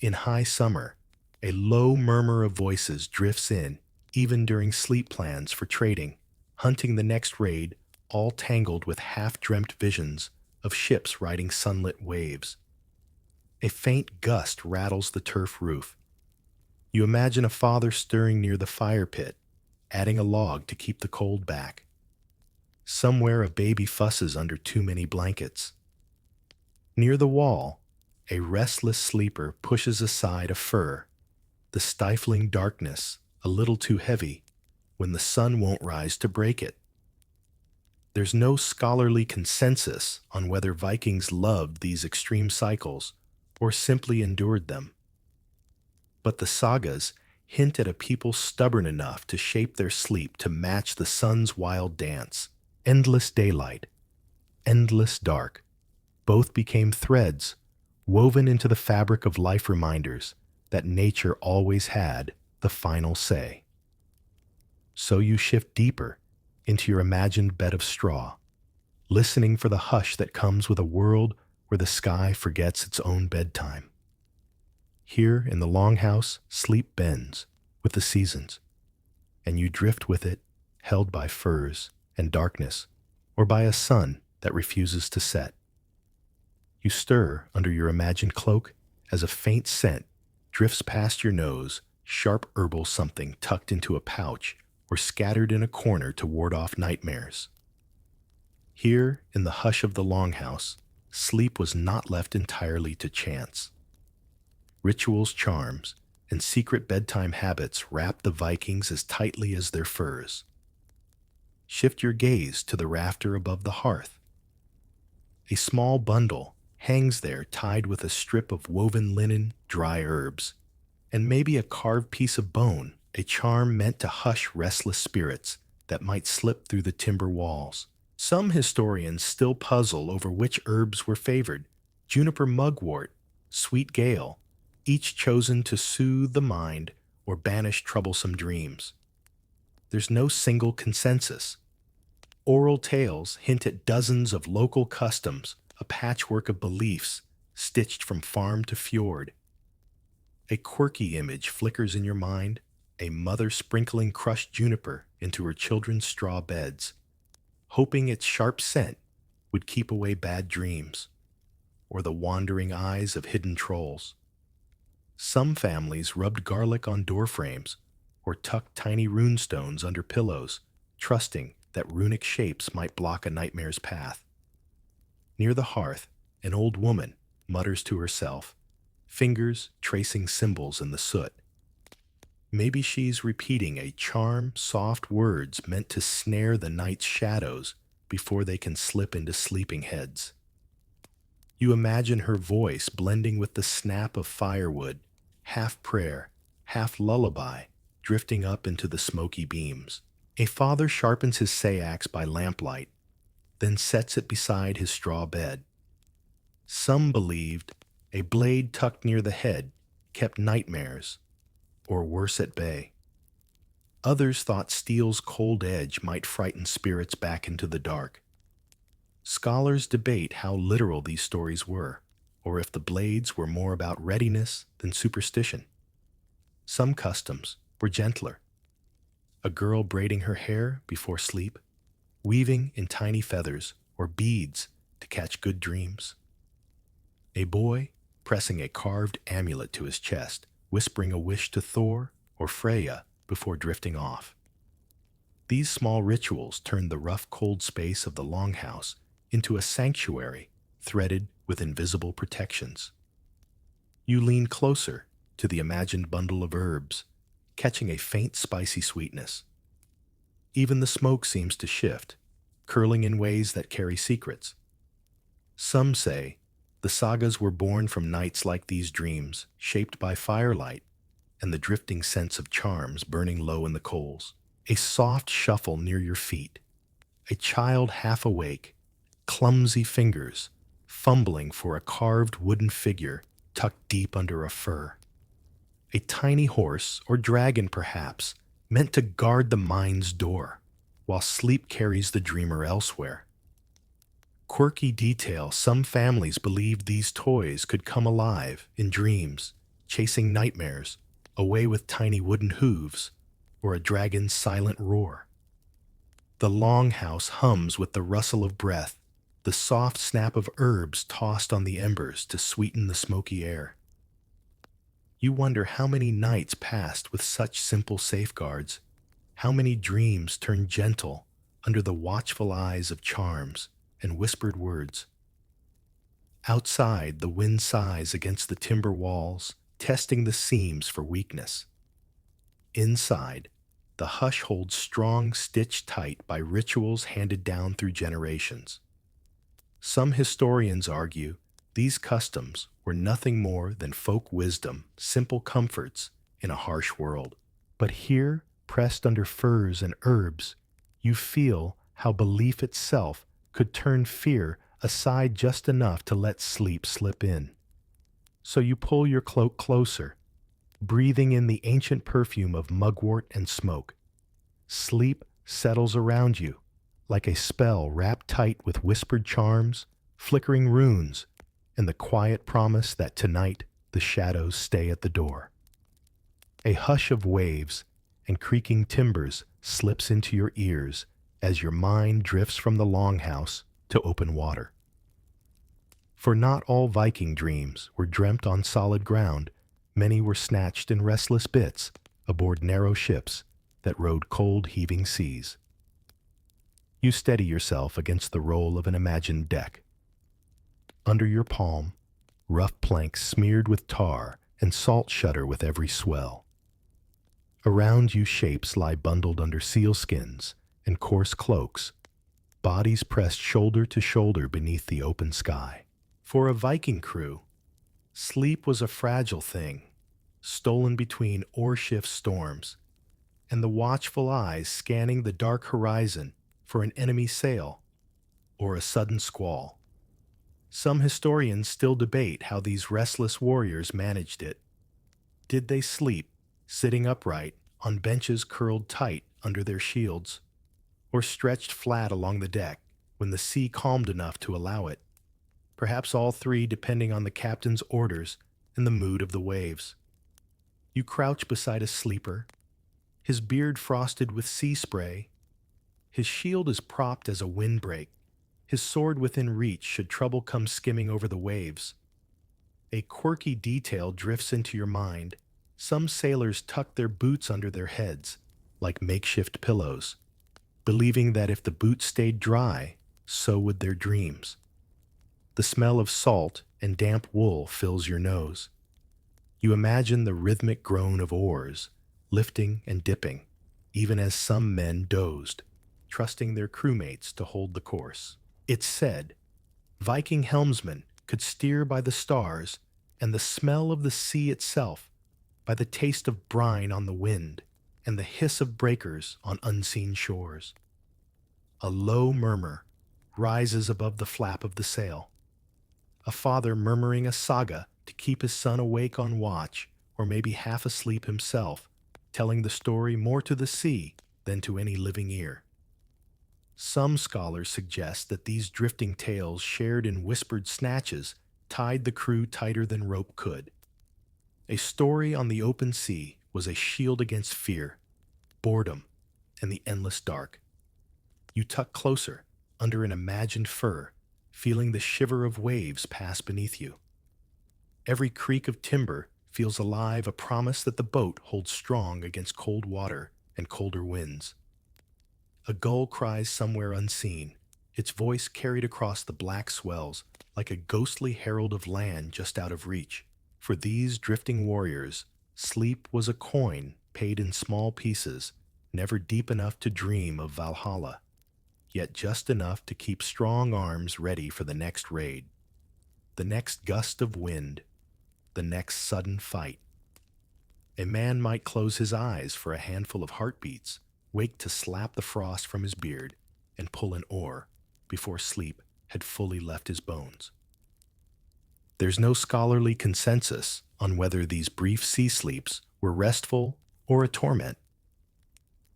In high summer, a low murmur of voices drifts in, even during sleep plans for trading, hunting the next raid, all tangled with half-dreamt visions of ships riding sunlit waves. A faint gust rattles the turf roof. You imagine a father stirring near the fire pit, adding a log to keep the cold back. Somewhere a baby fusses under too many blankets. Near the wall, a restless sleeper pushes aside a fur, the stifling darkness a little too heavy when the sun won't rise to break it. There's no scholarly consensus on whether Vikings loved these extreme cycles or simply endured them. But the sagas hint at a people stubborn enough to shape their sleep to match the sun's wild dance. Endless daylight, endless dark, both became threads woven into the fabric of life, reminders that nature always had the final say. So you shift deeper into your imagined bed of straw, listening for the hush that comes with a world where the sky forgets its own bedtime. Here in the longhouse, sleep bends with the seasons, and you drift with it, held by furs and darkness, or by a sun that refuses to set. You stir under your imagined cloak as a faint scent drifts past your nose, sharp herbal something tucked into a pouch or scattered in a corner to ward off nightmares. Here, in the hush of the longhouse, sleep was not left entirely to chance. Rituals, charms, and secret bedtime habits wrapped the Vikings as tightly as their furs. Shift your gaze to the rafter above the hearth. A small bundle hangs there tied with a strip of woven linen, dry herbs, and maybe a carved piece of bone, a charm meant to hush restless spirits that might slip through the timber walls. Some historians still puzzle over which herbs were favored: juniper mugwort, sweet gale, each chosen to soothe the mind or banish troublesome dreams. There's no single consensus. Oral tales hint at dozens of local customs, a patchwork of beliefs stitched from farm to fjord. A quirky image flickers in your mind, a mother sprinkling crushed juniper into her children's straw beds, hoping its sharp scent would keep away bad dreams, or the wandering eyes of hidden trolls. Some families rubbed garlic on doorframes or tucked tiny runestones under pillows, trusting that runic shapes might block a nightmare's path. Near the hearth, an old woman mutters to herself, fingers tracing symbols in the soot. Maybe she's repeating a charm, soft words meant to snare the night's shadows before they can slip into sleeping heads. You imagine her voice blending with the snap of firewood, half prayer, half lullaby, drifting up into the smoky beams. A father sharpens his say-axe by lamplight, then sets it beside his straw bed. Some believed a blade tucked near the head kept nightmares, or worse, at bay. Others thought steel's cold edge might frighten spirits back into the dark. Scholars debate how literal these stories were, or if the blades were more about readiness than superstition. Some customs were gentler. A girl braiding her hair before sleep, weaving in tiny feathers or beads to catch good dreams. A boy pressing a carved amulet to his chest, whispering a wish to Thor or Freya before drifting off. These small rituals turned the rough, cold space of the longhouse into a sanctuary threaded with invisible protections. You lean closer to the imagined bundle of herbs, catching a faint spicy sweetness. Even the smoke seems to shift, curling in ways that carry secrets. Some say the sagas were born from nights like these dreams, shaped by firelight and the drifting sense of charms burning low in the coals. A soft shuffle near your feet, a child half awake, clumsy fingers fumbling for a carved wooden figure tucked deep under a fur. A tiny horse or dragon, perhaps, meant to guard the mind's door, while sleep carries the dreamer elsewhere. Quirky detail: some families believed these toys could come alive in dreams, chasing nightmares, away with tiny wooden hooves or a dragon's silent roar. The longhouse hums with the rustle of breath, the soft snap of herbs tossed on the embers to sweeten the smoky air. You wonder how many nights passed with such simple safeguards, how many dreams turned gentle under the watchful eyes of charms and whispered words. Outside, the wind sighs against the timber walls, testing the seams for weakness. Inside, the hush holds strong, stitched tight by rituals handed down through generations. Some historians argue these customs were nothing more than folk wisdom, simple comforts in a harsh world. But here, pressed under furs and herbs, you feel how belief itself could turn fear aside just enough to let sleep slip in. So you pull your cloak closer, breathing in the ancient perfume of mugwort and smoke. Sleep settles around you, like a spell wrapped tight with whispered charms, flickering runes, and the quiet promise that tonight the shadows stay at the door. A hush of waves and creaking timbers slips into your ears as your mind drifts from the longhouse to open water. For not all Viking dreams were dreamt on solid ground. Many were snatched in restless bits aboard narrow ships that rode cold, heaving seas. You steady yourself against the roll of an imagined deck. Under your palm, rough planks smeared with tar and salt shudder with every swell. Around you, shapes lie bundled under sealskins and coarse cloaks, bodies pressed shoulder to shoulder beneath the open sky. For a Viking crew, sleep was a fragile thing, stolen between oar-shift storms, and the watchful eyes scanning the dark horizon for an enemy sail or a sudden squall. Some historians still debate how these restless warriors managed it. Did they sleep, sitting upright, on benches curled tight under their shields, or stretched flat along the deck when the sea calmed enough to allow it? Perhaps all three, depending on the captain's orders and the mood of the waves. You crouch beside a sleeper, his beard frosted with sea spray. His shield is propped as a windbreak, his sword within reach should trouble come skimming over the waves. A quirky detail drifts into your mind. Some sailors tuck their boots under their heads, like makeshift pillows, believing that if the boots stayed dry, so would their dreams. The smell of salt and damp wool fills your nose. You imagine the rhythmic groan of oars, lifting and dipping, even as some men dozed, trusting their crewmates to hold the course. It's said Viking helmsmen could steer by the stars and the smell of the sea itself, by the taste of brine on the wind and the hiss of breakers on unseen shores. A low murmur rises above the flap of the sail. A father murmuring a saga to keep his son awake on watch, or maybe half asleep himself, telling the story more to the sea than to any living ear. Some scholars suggest that these drifting tales, shared in whispered snatches, tied the crew tighter than rope could. A story on the open sea was a shield against fear, boredom, and the endless dark. You tuck closer, under an imagined fur, feeling the shiver of waves pass beneath you. Every creak of timber feels alive, a promise that the boat holds strong against cold water and colder winds. A gull cries somewhere unseen, its voice carried across the black swells like a ghostly herald of land just out of reach. For these drifting warriors, sleep was a coin paid in small pieces, never deep enough to dream of Valhalla, yet just enough to keep strong arms ready for the next raid, the next gust of wind, the next sudden fight. A man might close his eyes for a handful of heartbeats, wake to slap the frost from his beard, and pull an oar before sleep had fully left his bones. There's no scholarly consensus on whether these brief sea sleeps were restful or a torment.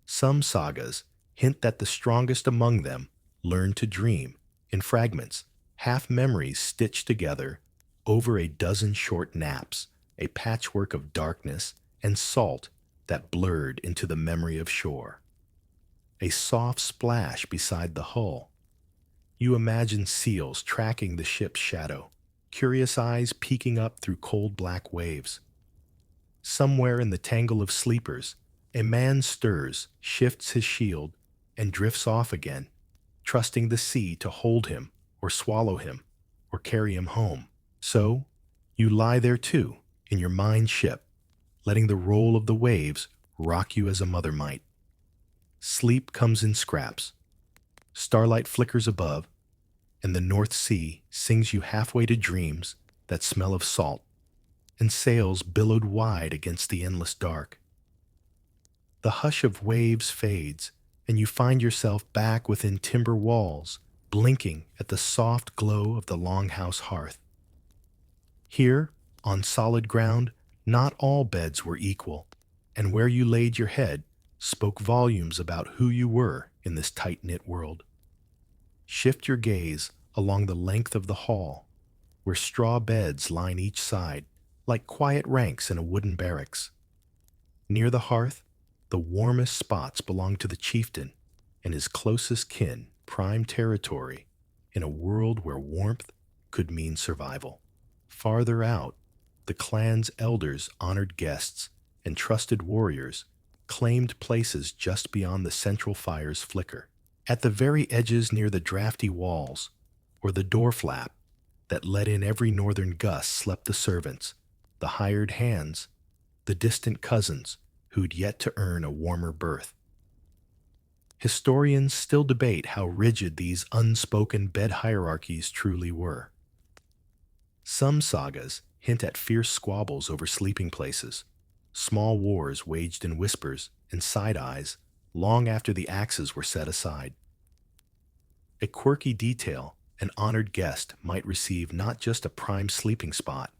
Some sagas hint that the strongest among them learned to dream in fragments, half memories stitched together over a dozen short naps, a patchwork of darkness and salt that blurred into the memory of shore. A soft splash beside the hull. You imagine seals tracking the ship's shadow, curious eyes peeking up through cold black waves. Somewhere in the tangle of sleepers, a man stirs, shifts his shield, and drifts off again, trusting the sea to hold him, or swallow him, or carry him home. So, you lie there too, in your mind ship, letting the roll of the waves rock you as a mother might. Sleep comes in scraps. Starlight flickers above, and the North Sea sings you halfway to dreams that smell of salt, and sails billowed wide against the endless dark. The hush of waves fades, and you find yourself back within timber walls, blinking at the soft glow of the longhouse hearth. Here, on solid ground, not all beds were equal, and where you laid your head spoke volumes about who you were in this tight-knit world. Shift your gaze along the length of the hall, where straw beds line each side, like quiet ranks in a wooden barracks. Near the hearth, the warmest spots belong to the chieftain and his closest kin, prime territory, in a world where warmth could mean survival. Farther out, the clan's elders honored guests, and trusted warriors claimed places just beyond the central fire's flicker. At the very edges near the drafty walls, or the door flap that let in every northern gust, slept the servants, the hired hands, the distant cousins who'd yet to earn a warmer berth. Historians still debate how rigid these unspoken bed hierarchies truly were. Some sagas hint at fierce squabbles over sleeping places, small wars waged in whispers and side-eyes long after the axes were set aside. A quirky detail, an honored guest might receive not just a prime sleeping spot,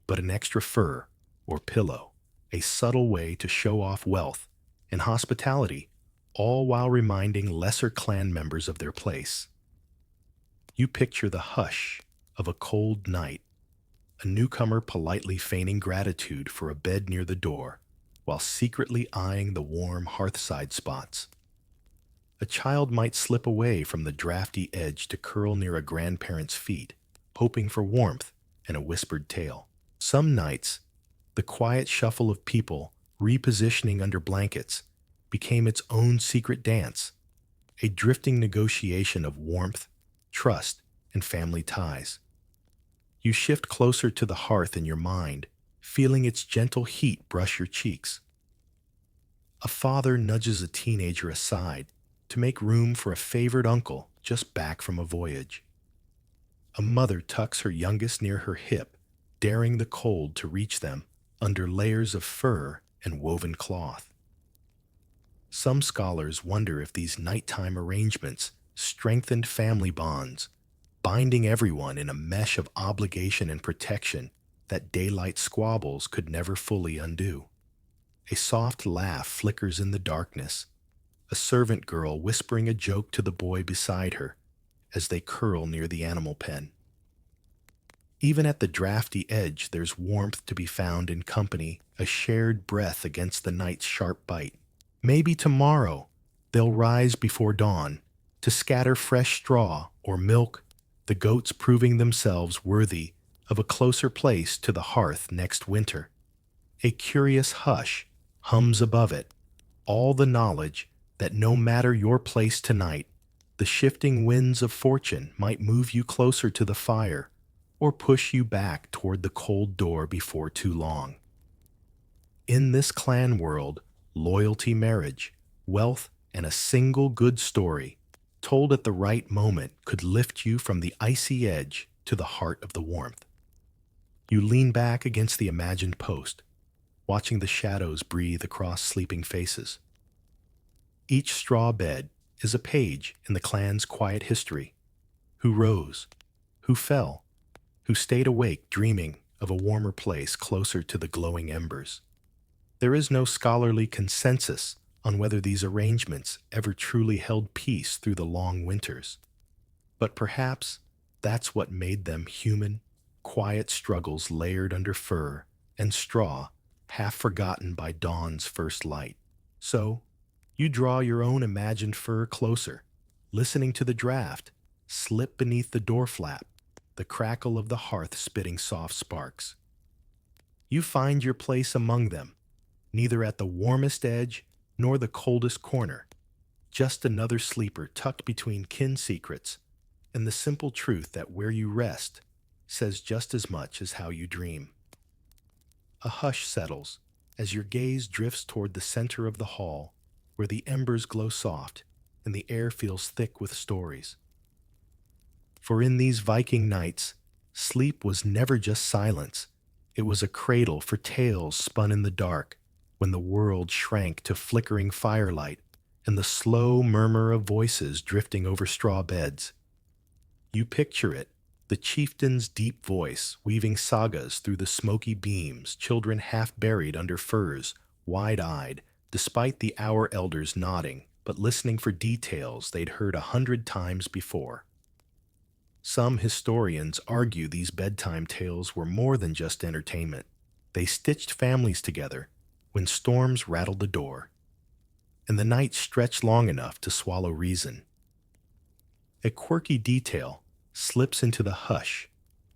but an extra fur or pillow, a subtle way to show off wealth and hospitality, all while reminding lesser clan members of their place. You picture the hush of a cold night, a newcomer politely feigning gratitude for a bed near the door, while secretly eyeing the warm hearthside spots. A child might slip away from the drafty edge to curl near a grandparent's feet, hoping for warmth and a whispered tale. Some nights, the quiet shuffle of people repositioning under blankets became its own secret dance, a drifting negotiation of warmth, trust, and family ties. You shift closer to the hearth in your mind, feeling its gentle heat brush your cheeks. A father nudges a teenager aside to make room for a favored uncle just back from a voyage. A mother tucks her youngest near her hip, daring the cold to reach them under layers of fur and woven cloth. Some scholars wonder if these nighttime arrangements strengthened family bonds, binding everyone in a mesh of obligation and protection that daylight squabbles could never fully undo. A soft laugh flickers in the darkness, a servant girl whispering a joke to the boy beside her as they curl near the animal pen. Even at the drafty edge, there's warmth to be found in company, a shared breath against the night's sharp bite. Maybe tomorrow they'll rise before dawn to scatter fresh straw or milk, the goats proving themselves worthy of a closer place to the hearth next winter. A curious hush hums above it, all the knowledge that no matter your place tonight, The shifting winds of fortune might move you closer to the fire or push you back toward the cold door before too long. In this clan world, loyalty, marriage, wealth, and a single good story, told at the right moment, could lift you from the icy edge to the heart of the warmth. You lean back against the imagined post, watching the shadows breathe across sleeping faces. Each straw bed is a page in the clan's quiet history. Who rose, who fell, who stayed awake dreaming of a warmer place closer to the glowing embers. There is no scholarly consensus on whether these arrangements ever truly held peace through the long winters. But perhaps that's what made them human, quiet struggles layered under fur and straw, half forgotten by dawn's first light. So, you draw your own imagined fur closer, listening to the draft slip beneath the door flap, the crackle of the hearth spitting soft sparks. You find your place among them, neither at the warmest edge nor the coldest corner, just another sleeper tucked between kin secrets and the simple truth that where you rest says just as much as how you dream. A hush settles as your gaze drifts toward the center of the hall, where the embers glow soft and the air feels thick with stories. For in these Viking nights, sleep was never just silence. It was a cradle for tales spun in the dark, when the world shrank to flickering firelight and the slow murmur of voices drifting over straw beds. You picture it, the chieftain's deep voice weaving sagas through the smoky beams, children half buried under furs, wide-eyed, despite the hour elders nodding, but listening for details they'd heard 100 times before. Some historians argue these bedtime tales were more than just entertainment. They stitched families together when storms rattled the door, and the night stretched long enough to swallow reason. A quirky detail slips into the hush.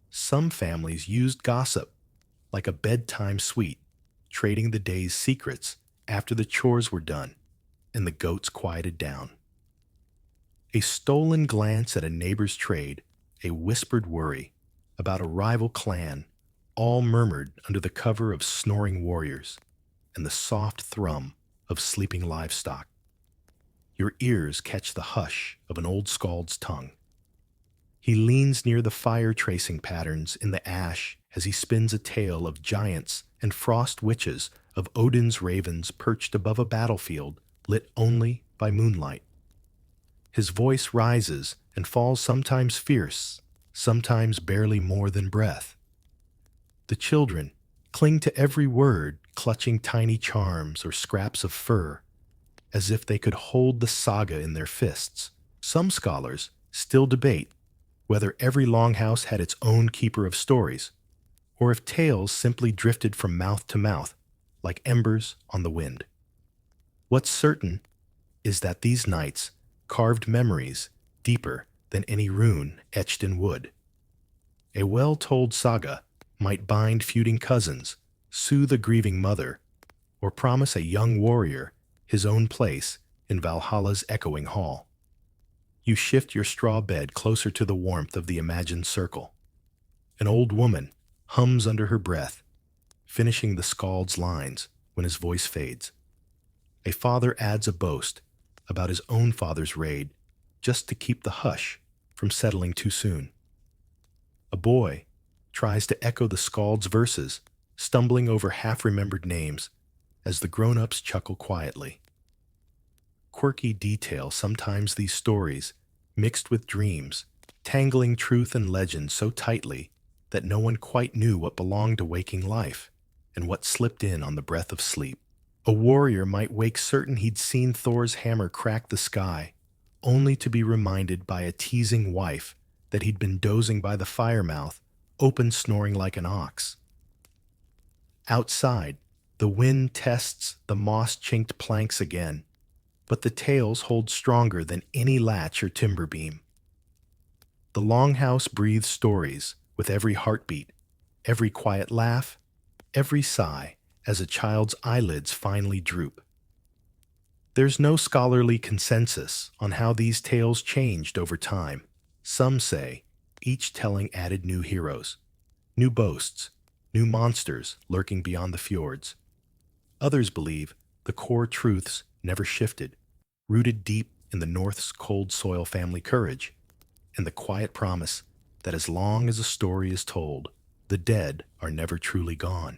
Some families used gossip, like a bedtime suite, trading the day's secrets after the chores were done and the goats quieted down. A stolen glance at a neighbor's trade, a whispered worry about a rival clan, all murmured under the cover of snoring warriors and the soft thrum of sleeping livestock. Your ears catch the hush of an old skald's tongue. He leans near the fire tracing patterns in the ash as he spins a tale of giants and frost witches, of Odin's ravens perched above a battlefield lit only by moonlight. His voice rises and falls, sometimes fierce, sometimes barely more than breath. The children cling to every word, clutching tiny charms or scraps of fur, as if they could hold the saga in their fists. Some scholars still debate whether every longhouse had its own keeper of stories, or if tales simply drifted from mouth to mouth, like embers on the wind. What's certain is that these nights carved memories deeper than any rune etched in wood. A well-told saga might bind feuding cousins, soothe a grieving mother, or promise a young warrior his own place in Valhalla's echoing hall. You shift your straw bed closer to the warmth of the imagined circle. An old woman hums under her breath, finishing the skald's lines when his voice fades. A father adds a boast about his own father's raid just to keep the hush from settling too soon. A boy tries to echo the skald's verses, stumbling over half-remembered names as the grown-ups chuckle quietly. Quirky detail, sometimes these stories, mixed with dreams, tangling truth and legend so tightly that no one quite knew what belonged to waking life and what slipped in on the breath of sleep. A warrior might wake certain he'd seen Thor's hammer crack the sky, only to be reminded by a teasing wife that he'd been dozing by the fire mouth, open snoring like an ox. Outside, the wind tests the moss-chinked planks again, but the tales hold stronger than any latch or timber beam. The longhouse breathes stories with every heartbeat, every quiet laugh, every sigh as a child's eyelids finally droop. There's no scholarly consensus on how these tales changed over time. Some say each telling added new heroes, new boasts, new monsters lurking beyond the fjords. Others believe the core truths never shifted, rooted deep in the North's cold soil family courage and the quiet promise that as long as a story is told, the dead are never truly gone.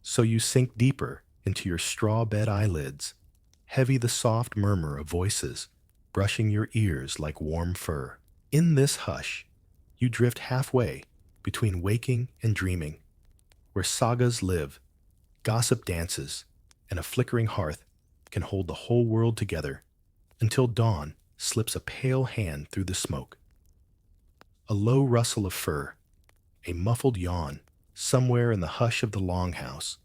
So you sink deeper into your straw bed eyelids, heavy the soft murmur of voices brushing your ears like warm fur. In this hush, you drift halfway between waking and dreaming, where sagas live, gossip dances, and a flickering hearth can hold the whole world together until dawn slips a pale hand through the smoke. A low rustle of fur, a muffled yawn, somewhere in the hush of the longhouse.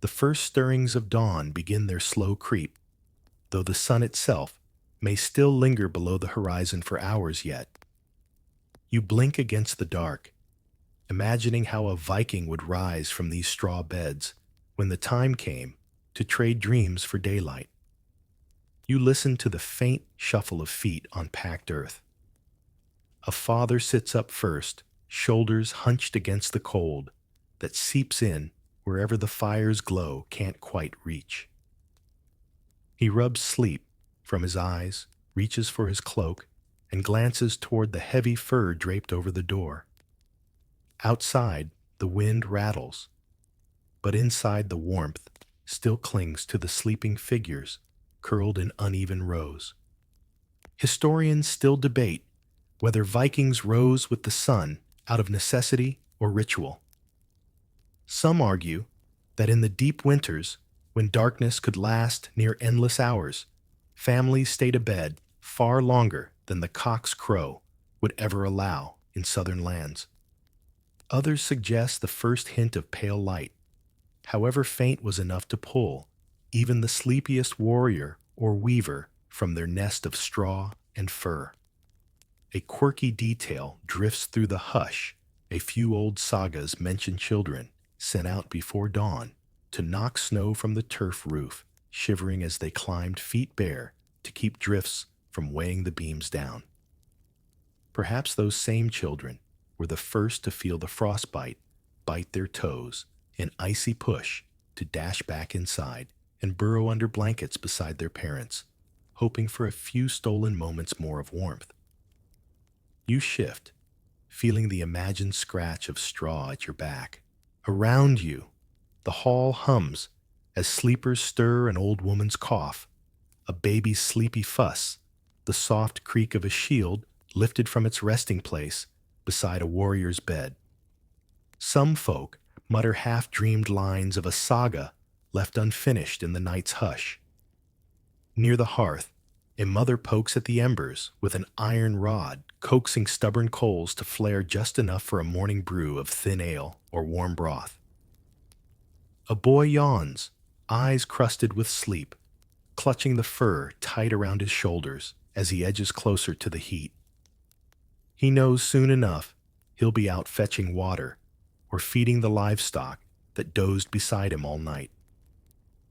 The first stirrings of dawn begin their slow creep, though the sun itself may still linger below the horizon for hours yet. You blink against the dark, imagining how a Viking would rise from these straw beds when the time came to trade dreams for daylight. You listen to the faint shuffle of feet on packed earth. A father sits up first, shoulders hunched against the cold that seeps in wherever the fire's glow can't quite reach. He rubs sleep from his eyes, reaches for his cloak, and glances toward the heavy fur draped over the door. Outside, the wind rattles, but inside the warmth still clings to the sleeping figures curled in uneven rows. Historians still debate whether Vikings rose with the sun out of necessity or ritual. Some argue that in the deep winters, when darkness could last near endless hours, families stayed abed far longer than the cock's crow would ever allow in southern lands. Others suggest the first hint of pale light, however faint, was enough to pull even the sleepiest warrior or weaver from their nest of straw and fur. A quirky detail drifts through the hush. A few old sagas mention children sent out before dawn to knock snow from the turf roof, shivering as they climbed feet bare to keep drifts from weighing the beams down. Perhaps those same children were the first to feel the frostbite bite their toes, an icy push to dash back inside and burrow under blankets beside their parents, hoping for a few stolen moments more of warmth. You shift, feeling the imagined scratch of straw at your back. Around you, the hall hums as sleepers stir an old woman's cough, a baby's sleepy fuss, the soft creak of a shield lifted from its resting place beside a warrior's bed. Some folk mutter half-dreamed lines of a saga left unfinished in the night's hush. Near the hearth, a mother pokes at the embers with an iron rod, coaxing stubborn coals to flare just enough for a morning brew of thin ale or warm broth. A boy yawns, eyes crusted with sleep, clutching the fur tight around his shoulders as he edges closer to the heat. He knows soon enough he'll be out fetching water or feeding the livestock that dozed beside him all night.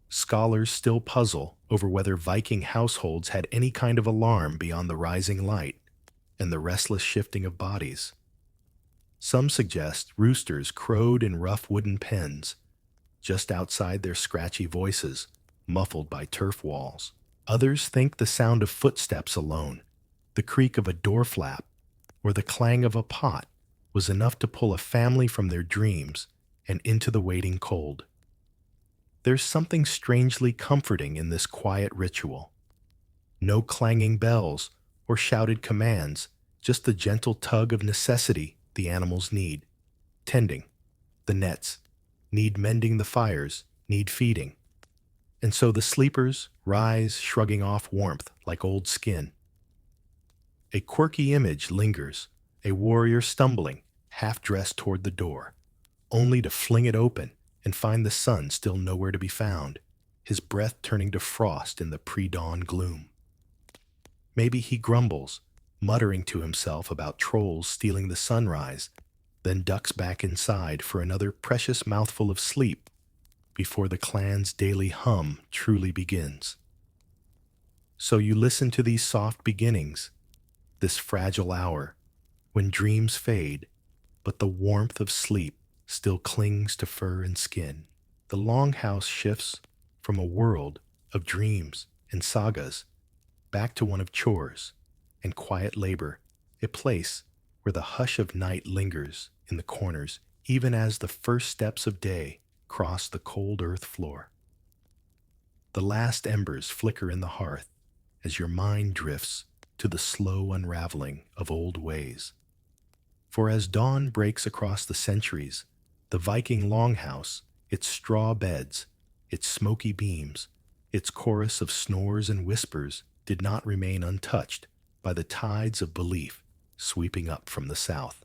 Scholars still puzzle over whether Viking households had any kind of alarm beyond the rising light and the restless shifting of bodies. Some suggest roosters crowed in rough wooden pens, just outside their scratchy voices, muffled by turf walls. Others think the sound of footsteps alone, the creak of a door flap, or the clang of a pot was enough to pull a family from their dreams and into the waiting cold. There's something strangely comforting in this quiet ritual. No clanging bells or shouted commands, just the gentle tug of necessity the animals need. Tending, the nets, need mending the fires, need feeding. And so the sleepers rise, shrugging off warmth like old skin. A quirky image lingers, a warrior stumbling, half-dressed toward the door, only to fling it open and find the sun still nowhere to be found, his breath turning to frost in the pre-dawn gloom. Maybe he grumbles, muttering to himself about trolls stealing the sunrise, then ducks back inside for another precious mouthful of sleep before the clan's daily hum truly begins. So you listen to these soft beginnings, this fragile hour, when dreams fade, but the warmth of sleep still clings to fur and skin. The longhouse shifts from a world of dreams and sagas back to one of chores and quiet labor, a place where the hush of night lingers in the corners even as the first steps of day cross the cold earth floor. The last embers flicker in the hearth as your mind drifts to the slow unraveling of old ways. For as dawn breaks across the centuries, the Viking longhouse, its straw beds, its smoky beams, its chorus of snores and whispers did not remain untouched by the tides of belief sweeping up from the south.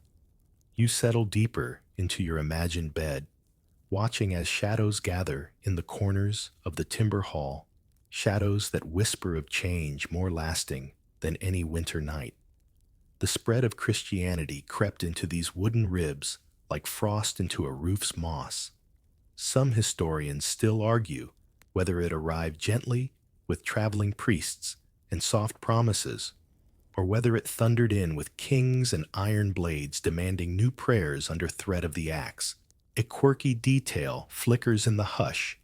You settle deeper into your imagined bed, watching as shadows gather in the corners of the timber hall, shadows that whisper of change more lasting than any winter night. The spread of Christianity crept into these wooden ribs like frost into a roof's moss. Some historians still argue whether it arrived gently with traveling priests and soft promises, or whether it thundered in with kings and iron blades demanding new prayers under threat of the axe. A quirky detail flickers in the hush.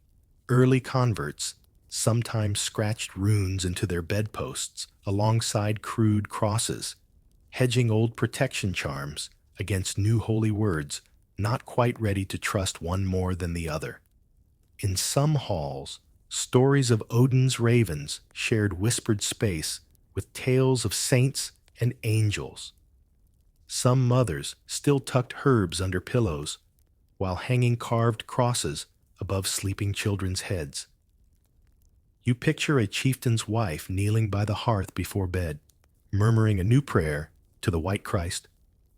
Early converts sometimes scratched runes into their bedposts alongside crude crosses, hedging old protection charms against new holy words, not quite ready to trust one more than the other. In some halls, stories of Odin's ravens shared whispered space with tales of saints and angels. Some mothers still tucked herbs under pillows, while hanging carved crosses above sleeping children's heads. You picture a chieftain's wife kneeling by the hearth before bed, murmuring a new prayer to the white Christ,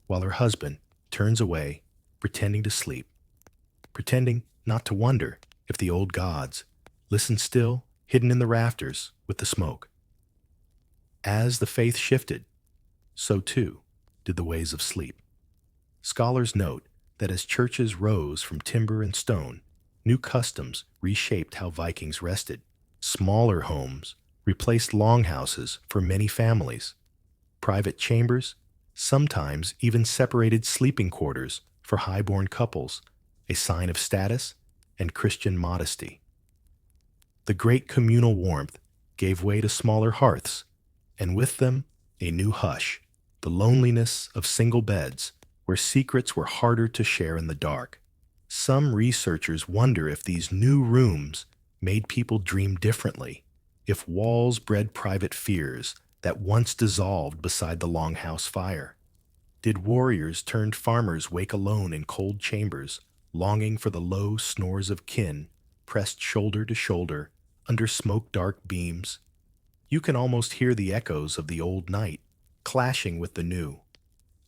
while her husband turns away, pretending to sleep, pretending not to wonder if the old gods listen still, hidden in the rafters with the smoke. As the faith shifted, so too did the ways of sleep. Scholars note that as churches rose from timber and stone, new customs reshaped how Vikings rested. Smaller homes replaced longhouses for many families. Private chambers, sometimes even separated sleeping quarters for high-born couples, a sign of status and Christian modesty. The great communal warmth gave way to smaller hearths, and with them, a new hush, the loneliness of single beds, where secrets were harder to share in the dark. Some researchers wonder if these new rooms made people dream differently, if walls bred private fears that once dissolved beside the longhouse fire. Did warriors turned farmers wake alone in cold chambers, longing for the low snores of kin, pressed shoulder to shoulder under smoke-dark beams? You can almost hear the echoes of the old night, clashing with the new.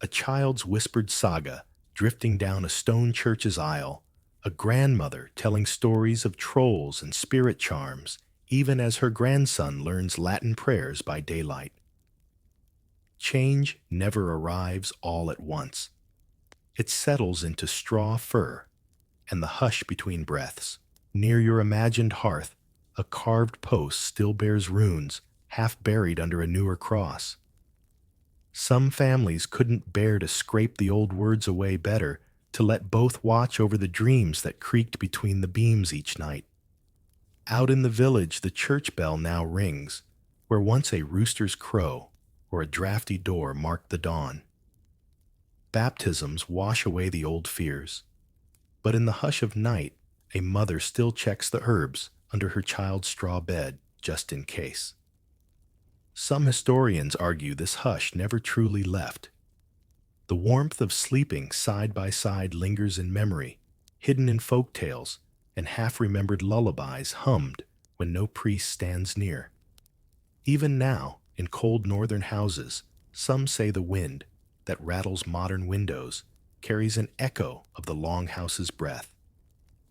A child's whispered saga drifting down a stone church's aisle, a grandmother telling stories of trolls and spirit charms, even as her grandson learns Latin prayers by daylight. Change never arrives all at once. It settles into straw fur and the hush between breaths. Near your imagined hearth, a carved post still bears runes, half buried under a newer cross. Some families couldn't bear to scrape the old words away better to let both watch over the dreams that creaked between the beams each night. Out in the village, the church bell now rings, where once a rooster's crow or a drafty door marked the dawn. Baptisms wash away the old fears, but in the hush of night, a mother still checks the herbs under her child's straw bed just in case. Some historians argue this hush never truly left. The warmth of sleeping side by side lingers in memory, hidden in folk tales and half-remembered lullabies hummed when no priest stands near. Even now, in cold northern houses, some say the wind that rattles modern windows carries an echo of the longhouse's breath,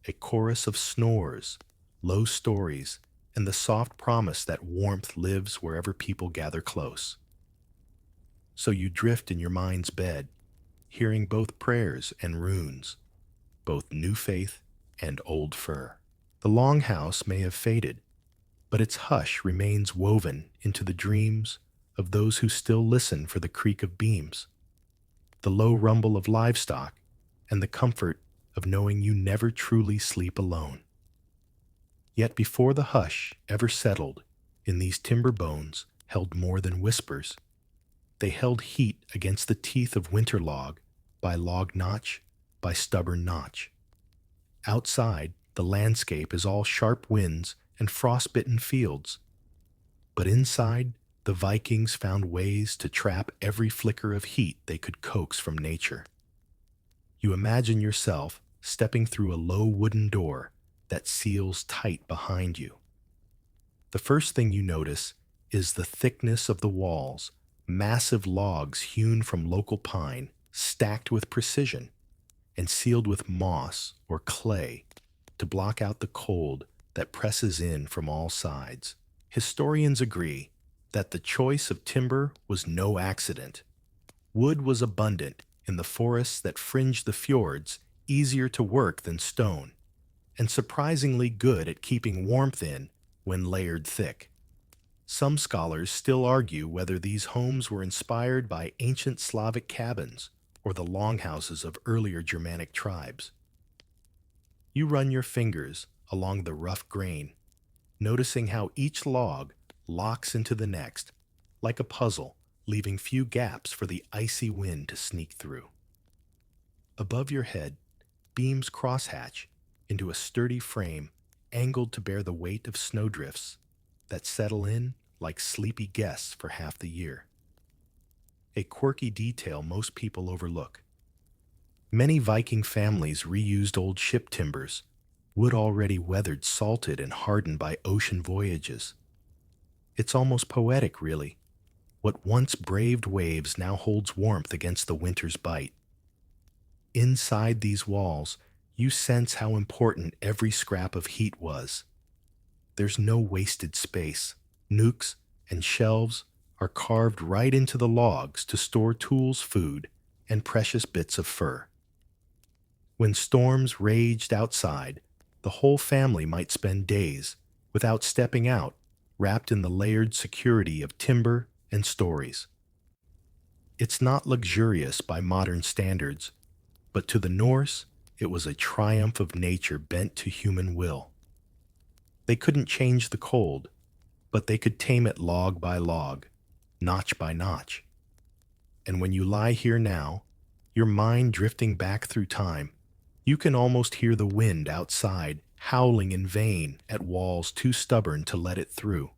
a chorus of snores, low stories, and the soft promise that warmth lives wherever people gather close. So you drift in your mind's bed, hearing both prayers and runes, both new faith and old fur. The longhouse may have faded, but its hush remains woven into the dreams of those who still listen for the creak of beams, the low rumble of livestock, and the comfort of knowing you never truly sleep alone. Yet before the hush ever settled in these timber bones held more than whispers. They held heat against the teeth of winter by log notch, by stubborn notch. Outside, the landscape is all sharp winds and frostbitten fields. But inside, the Vikings found ways to trap every flicker of heat they could coax from nature. You imagine yourself stepping through a low wooden door that seals tight behind you. The first thing you notice is the thickness of the walls, massive logs hewn from local pine, stacked with precision, and sealed with moss or clay to block out the cold that presses in from all sides. Historians agree that the choice of timber was no accident. Wood was abundant in the forests that fringed the fjords, easier to work than stone, and surprisingly good at keeping warmth in when layered thick. Some scholars still argue whether these homes were inspired by ancient Slavic cabins or the longhouses of earlier Germanic tribes. You run your fingers along the rough grain, noticing how each log locks into the next, like a puzzle, leaving few gaps for the icy wind to sneak through. Above your head, beams crosshatch into a sturdy frame angled to bear the weight of snowdrifts that settle in like sleepy guests for half the year. A quirky detail most people overlook. Many Viking families reused old ship timbers, wood already weathered, salted, and hardened by ocean voyages. It's almost poetic, really. What once braved waves now holds warmth against the winter's bite. Inside these walls, you sense how important every scrap of heat was. There's no wasted space. Nooks and shelves are carved right into the logs to store tools, food, and precious bits of fur. When storms raged outside, the whole family might spend days without stepping out, wrapped in the layered security of timber and stories. It's not luxurious by modern standards, but to the Norse, it was a triumph of nature bent to human will. They couldn't change the cold, but they could tame it log by log, notch by notch. And when you lie here now, your mind drifting back through time, you can almost hear the wind outside howling in vain at walls too stubborn to let it through.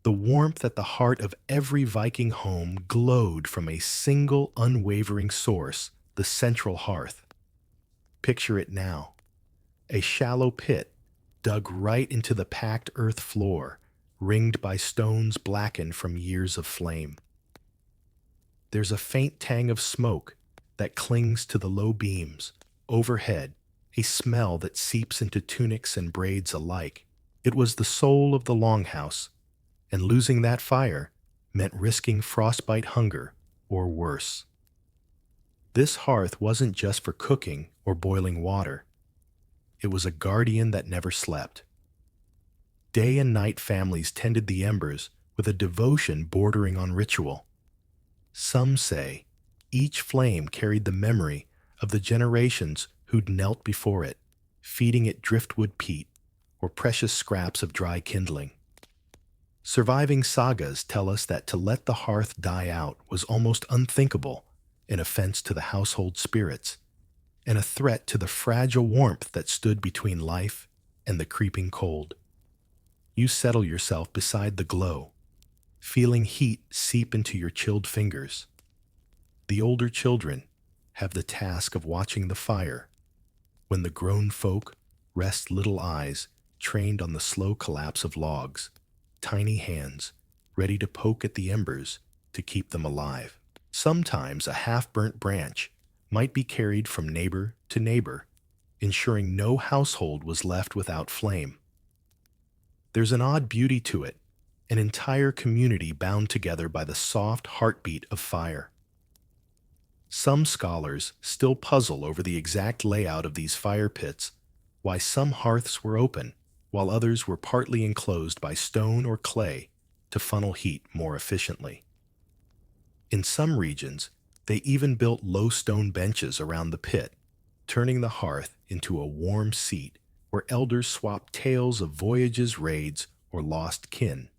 The warmth at the heart of every Viking home glowed from a single unwavering source, the central hearth. Picture it now. A shallow pit dug right into the packed earth floor, ringed by stones blackened from years of flame. There's a faint tang of smoke that clings to the low beams. Overhead, a smell that seeps into tunics and braids alike. It was the soul of the longhouse, and losing that fire meant risking frostbite hunger or worse. This hearth wasn't just for cooking or boiling water. It was a guardian that never slept. Day and night families tended the embers with a devotion bordering on ritual. Some say each flame carried the memory of the generations who'd knelt before it, feeding it driftwood peat or precious scraps of dry kindling. Surviving sagas tell us that to let the hearth die out was almost unthinkable, an offense to the household spirits, and a threat to the fragile warmth that stood between life and the creeping cold. You settle yourself beside the glow, feeling heat seep into your chilled fingers. The older children have the task of watching the fire, when the grown folk rest little eyes trained on the slow collapse of logs, tiny hands ready to poke at the embers to keep them alive. Sometimes a half-burnt branch might be carried from neighbor to neighbor, ensuring no household was left without flame. There's an odd beauty to it, an entire community bound together by the soft heartbeat of fire. Some scholars still puzzle over the exact layout of these fire pits, why some hearths were open while others were partly enclosed by stone or clay to funnel heat more efficiently. In some regions, they even built low stone benches around the pit, turning the hearth into a warm seat where elders swapped tales of voyages, raids, or lost kin.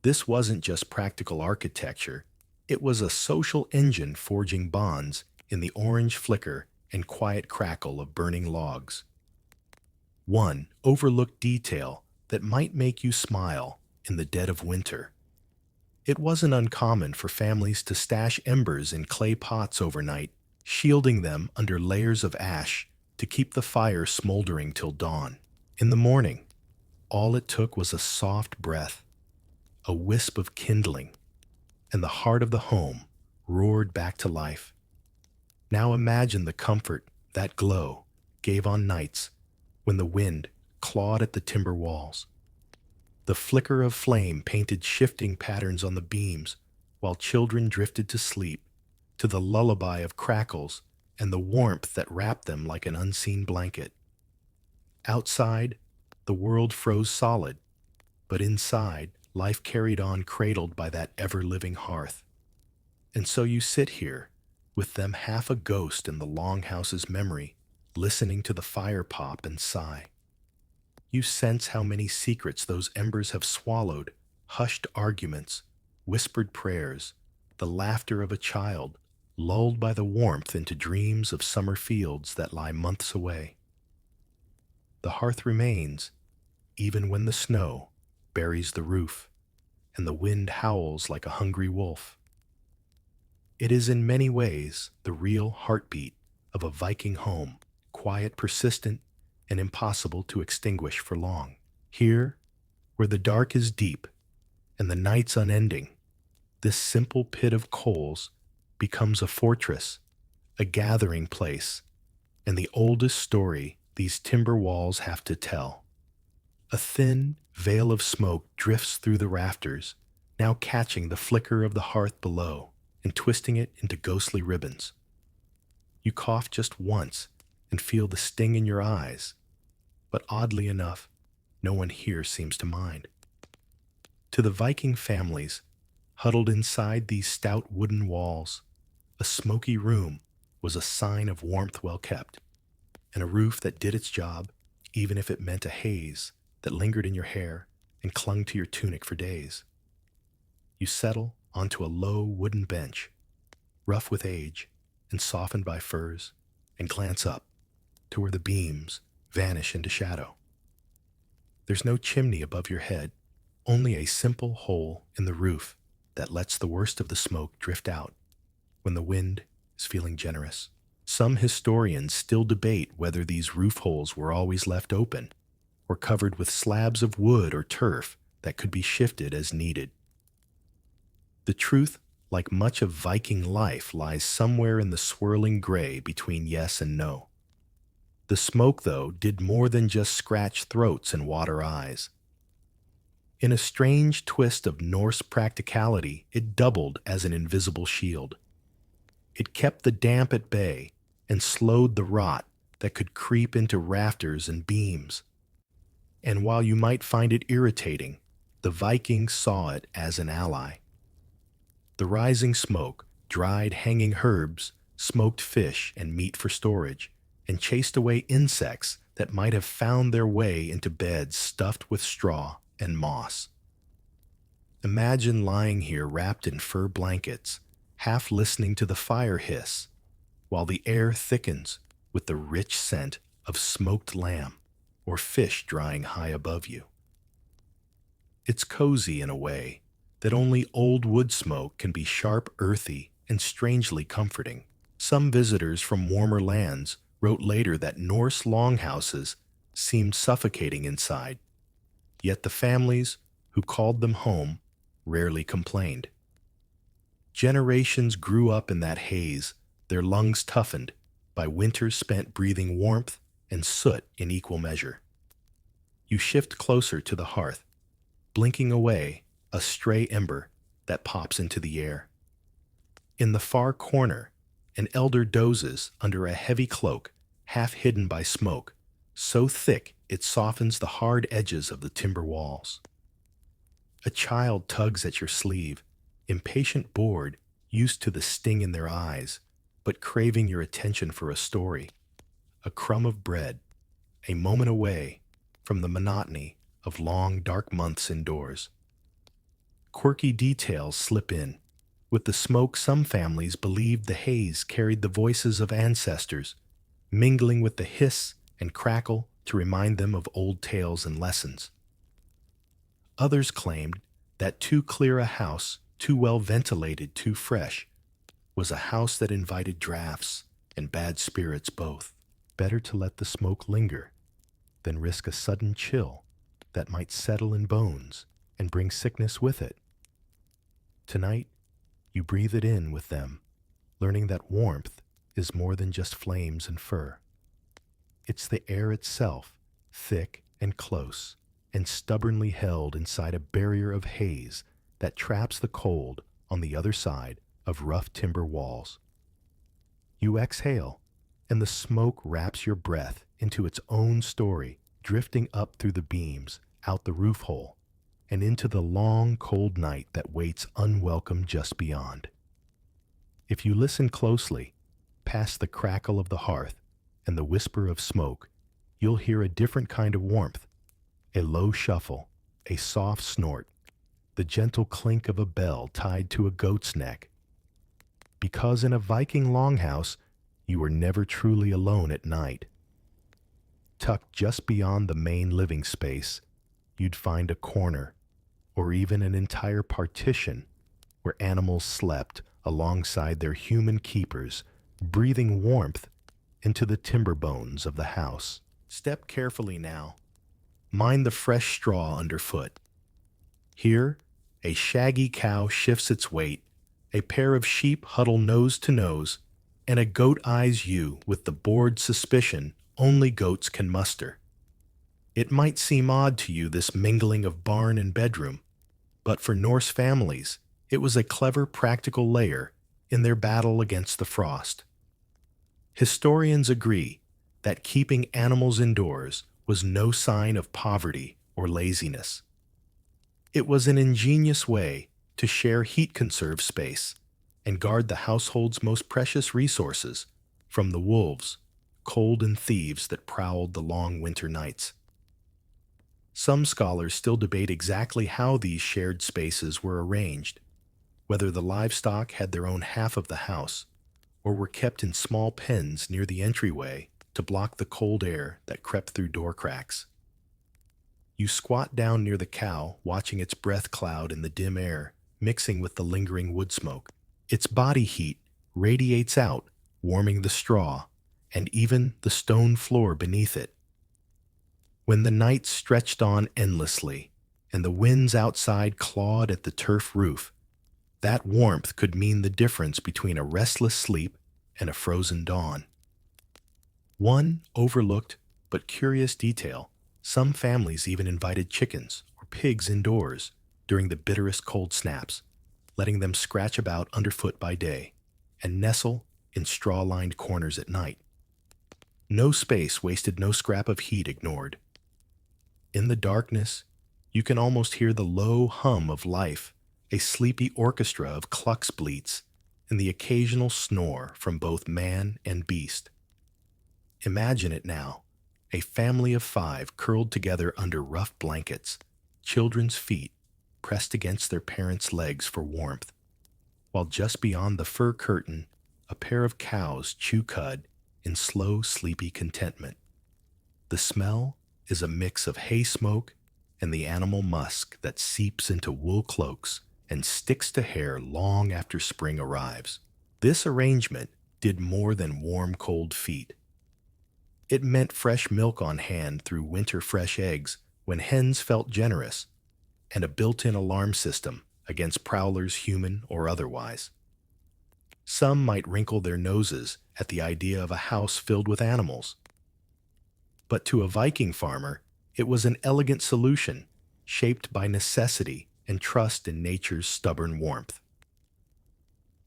This wasn't just practical architecture, it was a social engine forging bonds in the orange flicker and quiet crackle of burning logs. One overlooked detail that might make you smile in the dead of winter. It wasn't uncommon for families to stash embers in clay pots overnight, shielding them under layers of ash to keep the fire smoldering till dawn. In the morning, all it took was a soft breath, a wisp of kindling, and the heart of the home roared back to life. Now imagine the comfort that glow gave on nights when the wind clawed at the timber walls. The flicker of flame painted shifting patterns on the beams while children drifted to sleep, to the lullaby of crackles and the warmth that wrapped them like an unseen blanket. Outside, the world froze solid, but inside, life carried on cradled by that ever-living hearth. And so you sit here, with them half a ghost in the longhouse's memory, listening to the fire pop and sigh. You sense how many secrets those embers have swallowed, hushed arguments, whispered prayers, the laughter of a child, lulled by the warmth into dreams of summer fields that lie months away. The hearth remains, even when the snow buries the roof and the wind howls like a hungry wolf. It is in many ways the real heartbeat of a Viking home, quiet, persistent, and impossible to extinguish for long. Here, where the dark is deep and the nights unending, this simple pit of coals becomes a fortress, a gathering place, and the oldest story these timber walls have to tell. A thin veil of smoke drifts through the rafters, now catching the flicker of the hearth below and twisting it into ghostly ribbons. You cough just once and feel the sting in your eyes, but oddly enough, no one here seems to mind. To the Viking families, huddled inside these stout wooden walls, a smoky room was a sign of warmth well kept, and a roof that did its job, even if it meant a haze that lingered in your hair and clung to your tunic for days. You settle onto a low wooden bench, rough with age and softened by furs, and glance up to where the beams vanish into shadow. There's no chimney above your head, only a simple hole in the roof that lets the worst of the smoke drift out when the wind is feeling generous. Some historians still debate whether these roof holes were always left open or covered with slabs of wood or turf that could be shifted as needed. The truth, like much of Viking life, lies somewhere in the swirling gray between yes and no. The smoke, though, did more than just scratch throats and water eyes. In a strange twist of Norse practicality, it doubled as an invisible shield. It kept the damp at bay and slowed the rot that could creep into rafters and beams. And while you might find it irritating, the Vikings saw it as an ally. The rising smoke dried hanging herbs, smoked fish and meat for storage, and chased away insects that might have found their way into beds stuffed with straw and moss. Imagine lying here wrapped in fur blankets, half listening to the fire hiss, while the air thickens with the rich scent of smoked lamb or fish drying high above you. It's cozy in a way that only old wood smoke can be, sharp, earthy, and strangely comforting. Some visitors from warmer lands wrote later that Norse longhouses seemed suffocating inside, yet the families who called them home rarely complained. Generations grew up in that haze, their lungs toughened by winters spent breathing warmth and soot in equal measure. You shift closer to the hearth, blinking away a stray ember that pops into the air. In the far corner, an elder dozes under a heavy cloak, half hidden by smoke, so thick it softens the hard edges of the timber walls. A child tugs at your sleeve, impatient, bored, used to the sting in their eyes, but craving your attention for a story, a crumb of bread, a moment away from the monotony of long, dark months indoors. Quirky details slip in. With the smoke, some families believed the haze carried the voices of ancestors, mingling with the hiss and crackle to remind them of old tales and lessons. Others claimed that too clear a house, too well ventilated, too fresh, was a house that invited drafts and bad spirits both. Better to let the smoke linger than risk a sudden chill that might settle in bones and bring sickness with it. Tonight, you breathe it in with them, learning that warmth is more than just flames and fur. It's the air itself, thick and close, and stubbornly held inside a barrier of haze that traps the cold on the other side of rough timber walls. You exhale, and the smoke wraps your breath into its own story, drifting up through the beams, out the roof hole, and into the long, cold night that waits unwelcome just beyond. If you listen closely, past the crackle of the hearth and the whisper of smoke, you'll hear a different kind of warmth, a low shuffle, a soft snort, the gentle clink of a bell tied to a goat's neck. Because in a Viking longhouse, you were never truly alone at night. Tucked just beyond the main living space, you'd find a corner, or even an entire partition, where animals slept alongside their human keepers, breathing warmth into the timber bones of the house. Step carefully now. Mind the fresh straw underfoot. Here, a shaggy cow shifts its weight, a pair of sheep huddle nose to nose, and a goat eyes you with the bored suspicion only goats can muster. It might seem odd to you, this mingling of barn and bedroom, but for Norse families, it was a clever practical layer in their battle against the frost. Historians agree that keeping animals indoors was no sign of poverty or laziness. It was an ingenious way to share heat-conserved space and guard the household's most precious resources from the wolves, cold, and thieves that prowled the long winter nights. Some scholars still debate exactly how these shared spaces were arranged, whether the livestock had their own half of the house or were kept in small pens near the entryway to block the cold air that crept through door cracks. You squat down near the cow, watching its breath cloud in the dim air, mixing with the lingering wood smoke. Its body heat radiates out, warming the straw and even the stone floor beneath it. When the night stretched on endlessly and the winds outside clawed at the turf roof, that warmth could mean the difference between a restless sleep and a frozen dawn. One overlooked but curious detail: some families even invited chickens or pigs indoors during the bitterest cold snaps, letting them scratch about underfoot by day and nestle in straw-lined corners at night. No space wasted, no scrap of heat ignored. In the darkness, you can almost hear the low hum of life, a sleepy orchestra of clucks bleats, and the occasional snore from both man and beast. Imagine it now, a family of 5 curled together under rough blankets, children's feet pressed against their parents' legs for warmth, while just beyond the fur curtain, a pair of cows chew cud in slow, sleepy contentment. The smell is a mix of hay smoke and the animal musk that seeps into wool cloaks and sticks to hair long after spring arrives. This arrangement did more than warm cold feet. It meant fresh milk on hand through winter fresh eggs when hens felt generous, and a built-in alarm system against prowlers, human or otherwise. Some might wrinkle their noses at the idea of a house filled with animals. But to a Viking farmer, it was an elegant solution, shaped by necessity and trust in nature's stubborn warmth.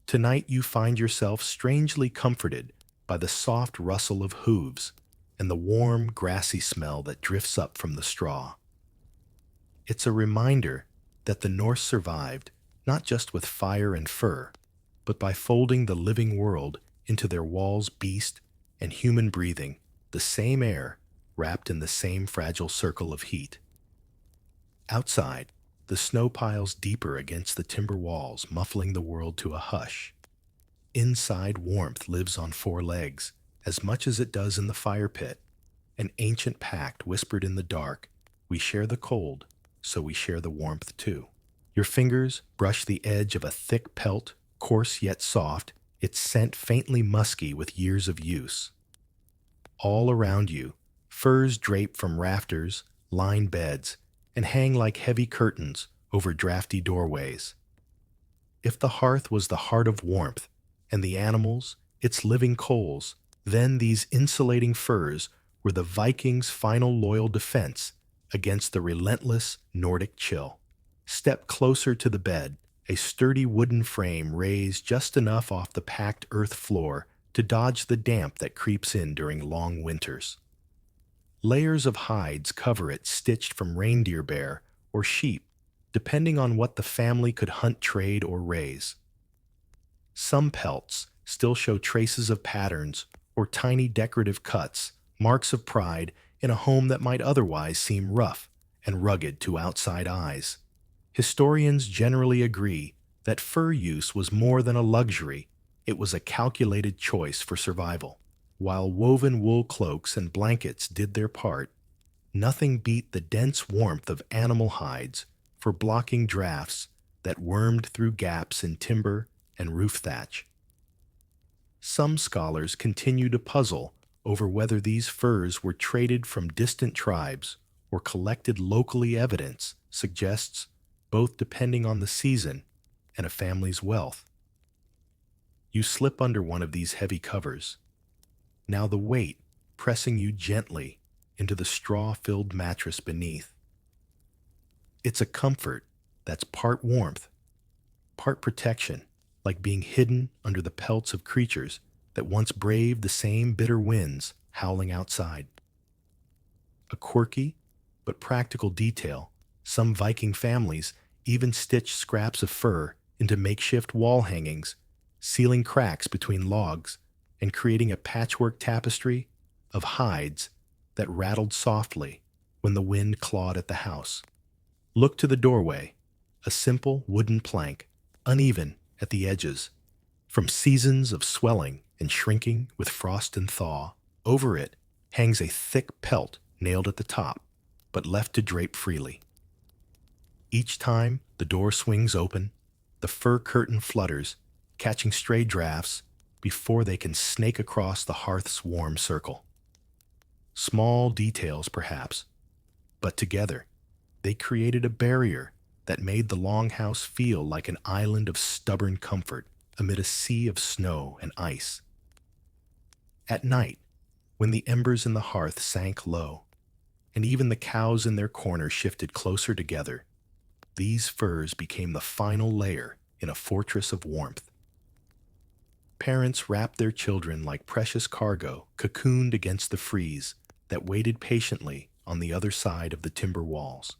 Tonight you find yourself strangely comforted by the soft rustle of hooves and the warm, grassy smell that drifts up from the straw. It's a reminder that the Norse survived not just with fire and fur, but by folding the living world into their walls, beast and human breathing, the same air wrapped in the same fragile circle of heat. Outside, the snow piles deeper against the timber walls, muffling the world to a hush. Inside, warmth lives on four legs, as much as it does in the fire pit. An ancient pact whispered in the dark, we share the cold, so we share the warmth too. Your fingers brush the edge of a thick pelt, coarse yet soft, its scent faintly musky with years of use. All around you, furs drape from rafters, line beds, and hang like heavy curtains over drafty doorways. If the hearth was the heart of warmth, and the animals, its living coals, then these insulating furs were the Vikings' final loyal defense against the relentless Nordic chill. Step closer to the bed, a sturdy wooden frame raised just enough off the packed earth floor to dodge the damp that creeps in during long winters. Layers of hides cover it, stitched from reindeer bear or sheep, depending on what the family could hunt, trade, or raise. Some pelts still show traces of patterns or tiny decorative cuts, marks of pride in a home that might otherwise seem rough and rugged to outside eyes. Historians generally agree that fur use was more than a luxury, it was a calculated choice for survival. While woven wool cloaks and blankets did their part, nothing beat the dense warmth of animal hides for blocking drafts that wormed through gaps in timber and roof thatch. Some scholars continue to puzzle over whether these furs were traded from distant tribes or collected locally. Evidence suggests both, depending on the season and a family's wealth. You slip under one of these heavy covers, now the weight pressing you gently into the straw-filled mattress beneath. It's a comfort that's part warmth, part protection, like being hidden under the pelts of creatures that once braved the same bitter winds howling outside. A quirky but practical detail, some Viking families even stitched scraps of fur into makeshift wall hangings, sealing cracks between logs and creating a patchwork tapestry of hides that rattled softly when the wind clawed at the house. Look to the doorway, a simple wooden plank, uneven at the edges, from seasons of swelling and shrinking with frost and thaw. Over it hangs a thick pelt nailed at the top, but left to drape freely. Each time the door swings open, the fur curtain flutters, catching stray drafts before they can snake across the hearth's warm circle. Small details, perhaps, but together they created a barrier that made the longhouse feel like an island of stubborn comfort amid a sea of snow and ice. At night, when the embers in the hearth sank low, and even the cows in their corner shifted closer together, these furs became the final layer in a fortress of warmth. Parents wrapped their children like precious cargo, cocooned against the freeze that waited patiently on the other side of the timber walls.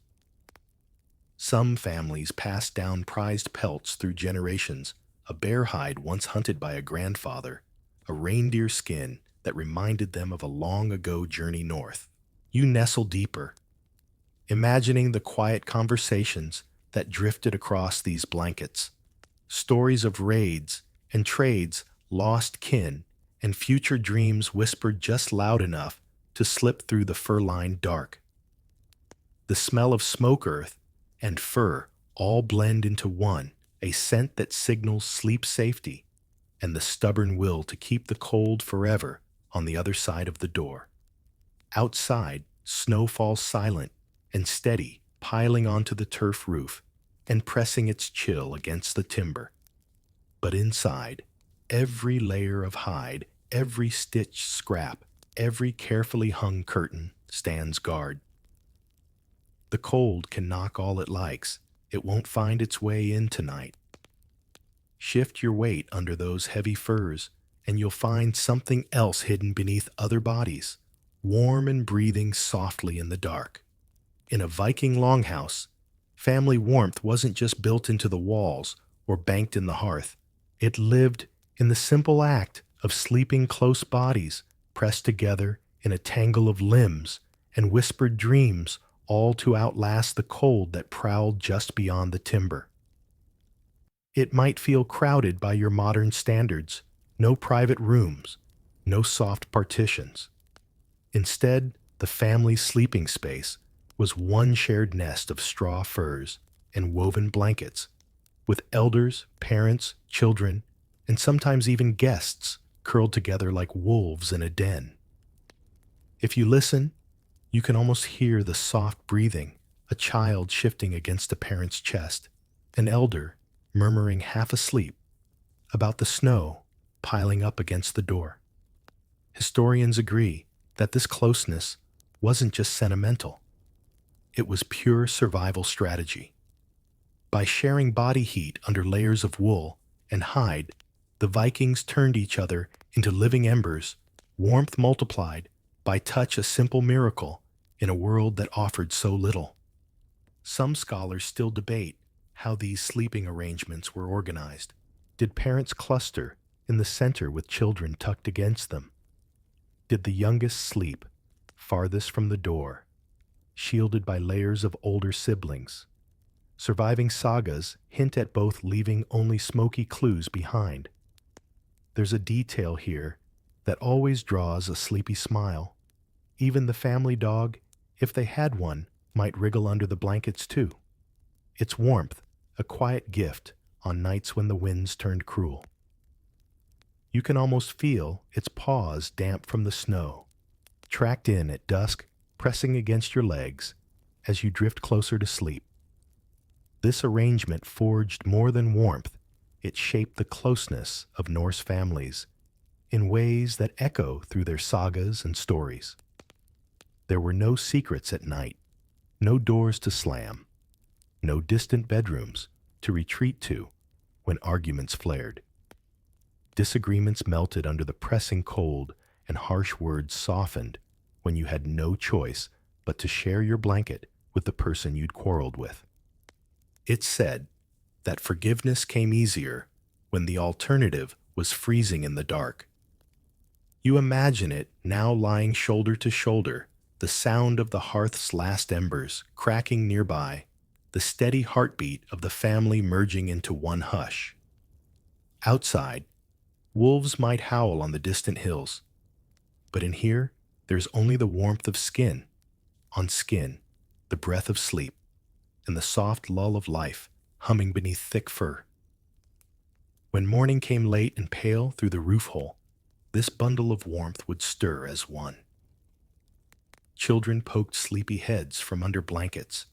Some families passed down prized pelts through generations, a bear hide once hunted by a grandfather, a reindeer skin that reminded them of a long-ago journey north. You nestle deeper, imagining the quiet conversations that drifted across these blankets, stories of raids and trades, lost kin, and future dreams whispered just loud enough to slip through the fur-lined dark. The smell of smoke earth and fur all blend into one, a scent that signals sleep safety and the stubborn will to keep the cold forever on the other side of the door. Outside, snow falls silent and steady, piling onto the turf roof and pressing its chill against the timber. But inside, every layer of hide, every stitched scrap, every carefully hung curtain stands guard. The cold can knock all it likes. It won't find its way in tonight. Shift your weight under those heavy furs, and you'll find something else hidden beneath other bodies, warm and breathing softly in the dark. In a Viking longhouse, family warmth wasn't just built into the walls or banked in the hearth. It lived in the simple act of sleeping close bodies pressed together in a tangle of limbs and whispered dreams, all to outlast the cold that prowled just beyond the timber. It might feel crowded by your modern standards, no private rooms, no soft partitions. Instead, the family's sleeping space was one shared nest of straw furs and woven blankets, with elders, parents, children, and sometimes even guests curled together like wolves in a den. If you listen, you can almost hear the soft breathing, a child shifting against a parent's chest, an elder murmuring half asleep about the snow piling up against the door. Historians agree that this closeness wasn't just sentimental, it was pure survival strategy. By sharing body heat under layers of wool and hide, the Vikings turned each other into living embers, warmth multiplied by touch, a simple miracle in a world that offered so little. Some scholars still debate how these sleeping arrangements were organized. Did parents cluster in the center with children tucked against them? Did the youngest sleep farthest from the door, shielded by layers of older siblings? Surviving sagas hint at both, leaving only smoky clues behind. There's a detail here that always draws a sleepy smile. Even the family dog, if they had one, might wriggle under the blankets too. Its warmth, a quiet gift on nights when the winds turned cruel. You can almost feel its paws damp from the snow, tracked in at dusk, pressing against your legs as you drift closer to sleep. This arrangement forged more than warmth, it shaped the closeness of Norse families in ways that echo through their sagas and stories. There were no secrets at night, no doors to slam, no distant bedrooms to retreat to when arguments flared. Disagreements melted under the pressing cold, and harsh words softened when you had no choice but to share your blanket with the person you'd quarreled with. It's said that forgiveness came easier when the alternative was freezing in the dark. You imagine it now, lying shoulder to shoulder, the sound of the hearth's last embers cracking nearby, the steady heartbeat of the family merging into one hush. Outside, wolves might howl on the distant hills, but in here, there's only the warmth of skin on skin, the breath of sleep, and the soft lull of life humming beneath thick fur. When morning came late and pale through the roof hole, this bundle of warmth would stir as one. Children poked sleepy heads from under blankets.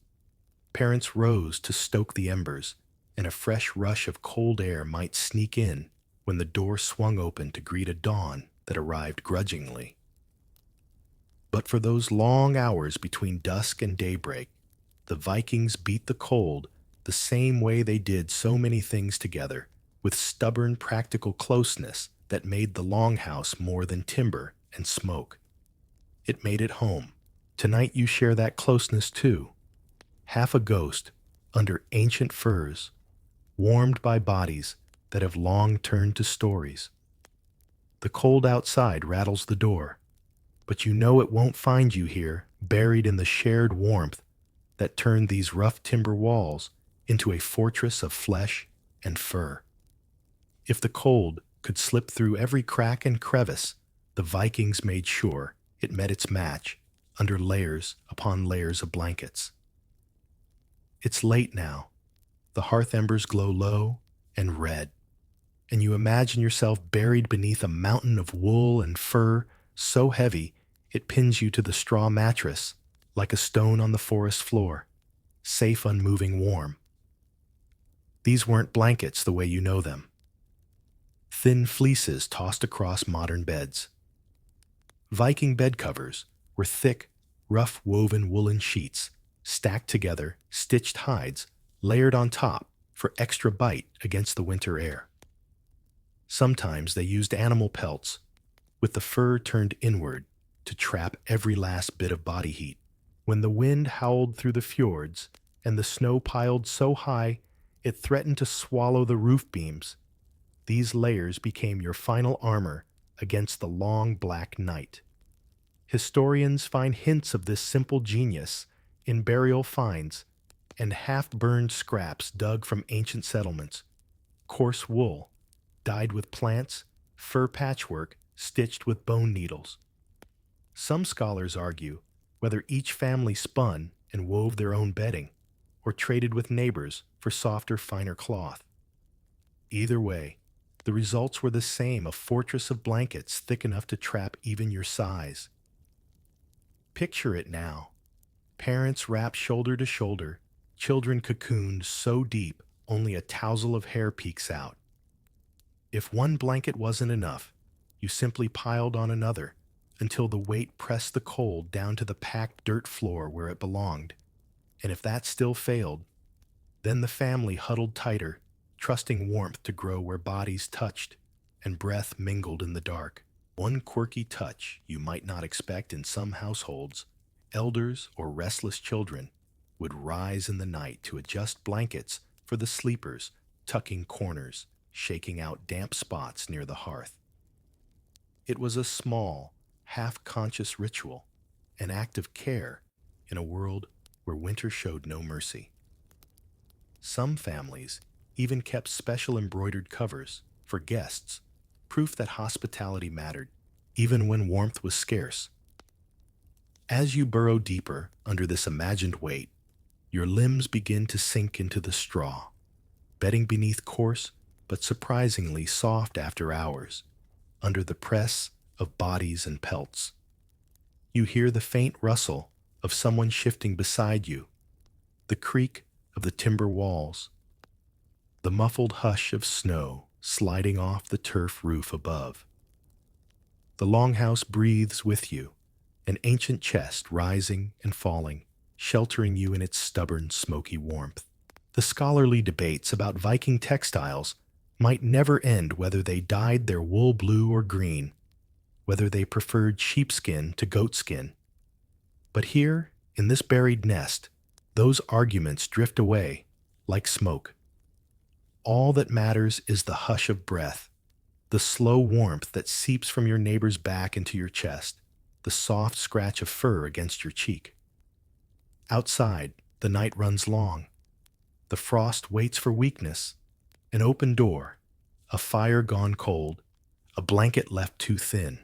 Parents rose to stoke the embers, and a fresh rush of cold air might sneak in when the door swung open to greet a dawn that arrived grudgingly. But for those long hours between dusk and daybreak, the Vikings beat the cold the same way they did so many things together, with stubborn practical closeness that made the longhouse more than timber and smoke. It made it home. Tonight you share that closeness too. Half a ghost, under ancient furs, warmed by bodies that have long turned to stories. The cold outside rattles the door, but you know it won't find you here, buried in the shared warmth that turned these rough timber walls into a fortress of flesh and fur. If the cold could slip through every crack and crevice, the Vikings made sure it met its match under layers upon layers of blankets. It's late now. The hearth embers glow low and red, and you imagine yourself buried beneath a mountain of wool and fur so heavy it pins you to the straw mattress like a stone on the forest floor, safe, unmoving, warm. These weren't blankets the way you know them. Thin fleeces tossed across modern beds. Viking bed covers were thick, rough woven woolen sheets, stacked together, stitched hides, layered on top for extra bite against the winter air. Sometimes they used animal pelts, with the fur turned inward to trap every last bit of body heat. When the wind howled through the fjords and the snow piled so high it threatened to swallow the roof beams, these layers became your final armor against the long black night. Historians find hints of this simple genius in burial finds and half-burned scraps dug from ancient settlements, coarse wool, dyed with plants, fur patchwork stitched with bone needles. Some scholars argue whether each family spun and wove their own bedding or traded with neighbors for softer, finer cloth. Either way, the results were the same, a fortress of blankets thick enough to trap even your size. Picture it now. Parents wrapped shoulder to shoulder, children cocooned so deep only a tousle of hair peeks out. If one blanket wasn't enough, you simply piled on another until the weight pressed the cold down to the packed dirt floor where it belonged. And if that still failed, then the family huddled tighter, trusting warmth to grow where bodies touched and breath mingled in the dark. One quirky touch you might not expect in some households, elders or restless children would rise in the night to adjust blankets for the sleepers, tucking corners, shaking out damp spots near the hearth. It was a small, half-conscious ritual, an act of care in a world where winter showed no mercy. Some families even kept special embroidered covers for guests, proof that hospitality mattered, even when warmth was scarce. As you burrow deeper under this imagined weight, your limbs begin to sink into the straw, bedding beneath coarse but surprisingly soft after hours, under the press of bodies and pelts. You hear the faint rustle of someone shifting beside you, the creak of the timber walls, the muffled hush of snow sliding off the turf roof above. The longhouse breathes with you, an ancient chest rising and falling, sheltering you in its stubborn, smoky warmth. The scholarly debates about Viking textiles might never end, whether they dyed their wool blue or green, whether they preferred sheepskin to goatskin. But here, in this buried nest, those arguments drift away like smoke. All that matters is the hush of breath, the slow warmth that seeps from your neighbor's back into your chest, the soft scratch of fur against your cheek. Outside, the night runs long. The frost waits for weakness, an open door, a fire gone cold, a blanket left too thin.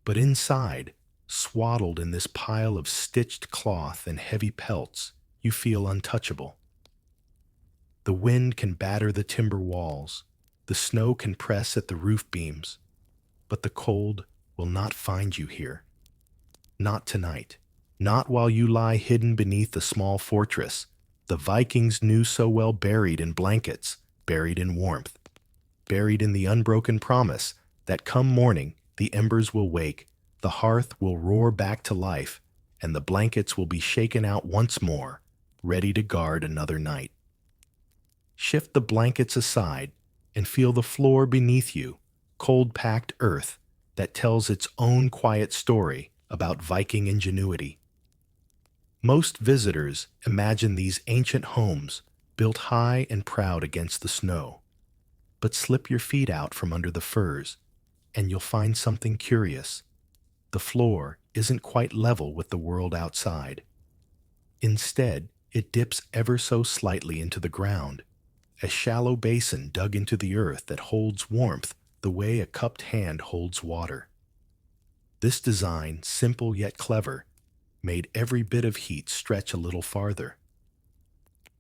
But inside, swaddled in this pile of stitched cloth and heavy pelts, you feel untouchable. The wind can batter the timber walls, the snow can press at the roof beams, but the cold will not find you here. Not tonight. Not while you lie hidden beneath the small fortress the Vikings knew so well, buried in blankets, buried in warmth, buried in the unbroken promise that come morning the embers will wake, the hearth will roar back to life, and the blankets will be shaken out once more, ready to guard another night. Shift the blankets aside and feel the floor beneath you, cold-packed earth that tells its own quiet story about Viking ingenuity. Most visitors imagine these ancient homes built high and proud against the snow. But slip your feet out from under the furs, and you'll find something curious. The floor isn't quite level with the world outside. Instead, it dips ever so slightly into the ground, a shallow basin dug into the earth that holds warmth the way a cupped hand holds water. This design, simple yet clever, made every bit of heat stretch a little farther.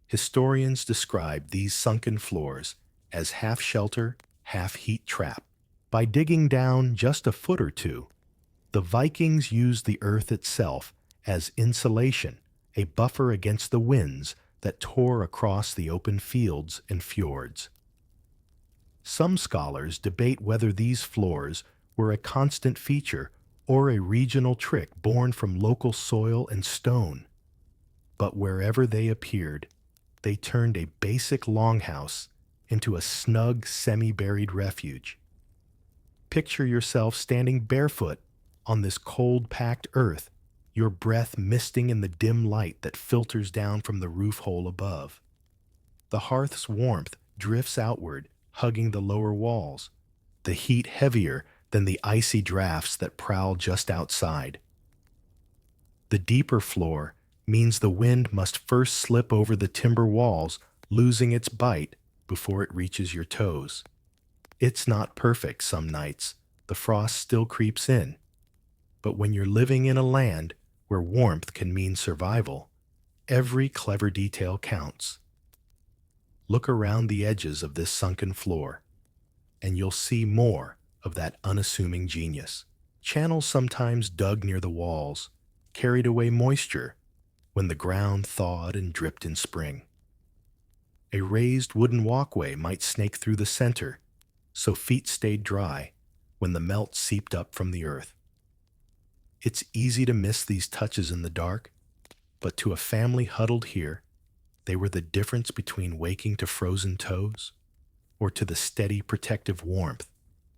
Historians describe these sunken floors as half shelter, half heat trap. By digging down just a foot or two, the Vikings used the earth itself as insulation, a buffer against the winds that tore across the open fields and fjords. Some scholars debate whether these floors were a constant feature or a regional trick born from local soil and stone. But wherever they appeared, they turned a basic longhouse into a snug, semi-buried refuge. Picture yourself standing barefoot On this cold-packed earth, your breath misting in the dim light that filters down from the roof hole above. The hearth's warmth drifts outward, hugging the lower walls, the heat heavier than the icy drafts that prowl just outside. The deeper floor means the wind must first slip over the timber walls, losing its bite before it reaches your toes. It's not perfect some nights. The frost still creeps in. But when you're living in a land where warmth can mean survival, every clever detail counts. Look around the edges of this sunken floor, and you'll see more of that unassuming genius. Channels sometimes dug near the walls carried away moisture when the ground thawed and dripped in spring. A raised wooden walkway might snake through the center, so feet stayed dry when the melt seeped up from the earth. It's easy to miss these touches in the dark, but to a family huddled here, they were the difference between waking to frozen toes or to the steady protective warmth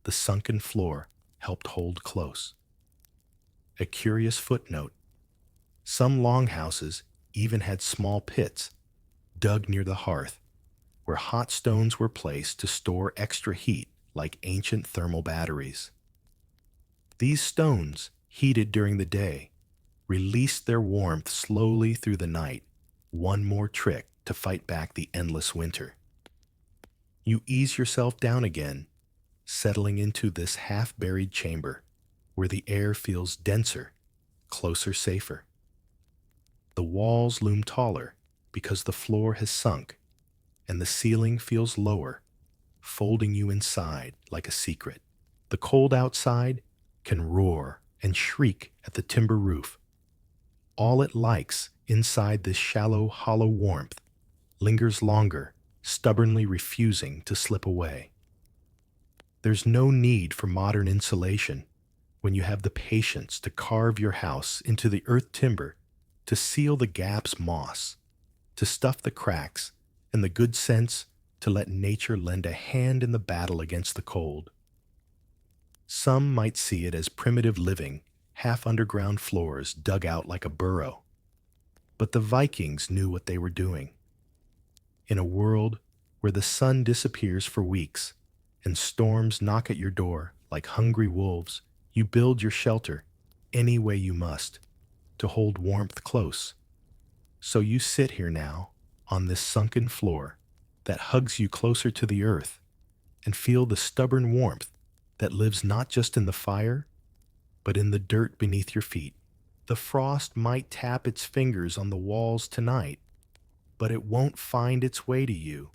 the sunken floor helped hold close. A curious footnote: some longhouses even had small pits dug near the hearth where hot stones were placed to store extra heat like ancient thermal batteries. These stones, heated during the day, released their warmth slowly through the night, one more trick to fight back the endless winter. You ease yourself down again, settling into this half-buried chamber where the air feels denser, closer, safer. The walls loom taller because the floor has sunk, and the ceiling feels lower, folding you inside like a secret. The cold outside can roar and shriek at the timber roof. All it likes inside this shallow, hollow warmth lingers longer, stubbornly refusing to slip away. There's no need for modern insulation when you have the patience to carve your house into the earth timber, to seal the gaps moss, to stuff the cracks, and the good sense to let nature lend a hand in the battle against the cold. Some might see it as primitive living, half underground floors dug out like a burrow. But the Vikings knew what they were doing. In a world where the sun disappears for weeks and storms knock at your door like hungry wolves, you build your shelter any way you must to hold warmth close. So you sit here now on this sunken floor that hugs you closer to the earth and feel the stubborn warmth that lives not just in the fire, but in the dirt beneath your feet. The frost might tap its fingers on the walls tonight, but it won't find its way to you,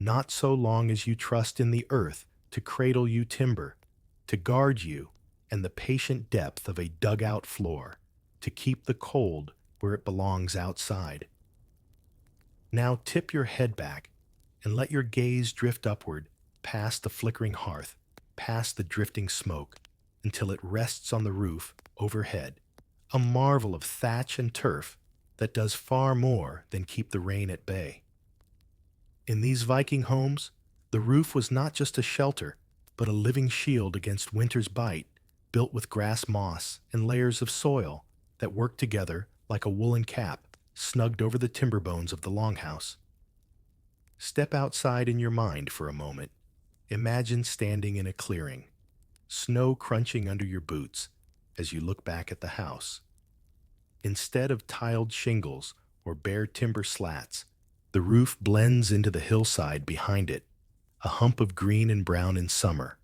not so long as you trust in the earth to cradle you timber, to guard you, and the patient depth of a dugout floor to keep the cold where it belongs outside. Now tip your head back and let your gaze drift upward past the flickering hearth, past the drifting smoke, until it rests on the roof overhead, a marvel of thatch and turf that does far more than keep the rain at bay. In these Viking homes, the roof was not just a shelter, but a living shield against winter's bite, built with grass moss and layers of soil that worked together like a woolen cap snugged over the timber bones of the longhouse. Step outside in your mind for a moment. Imagine standing in a clearing, snow crunching under your boots as you look back at the house. Instead of tiled shingles or bare timber slats, the roof blends into the hillside behind it, a hump of green and brown in summer,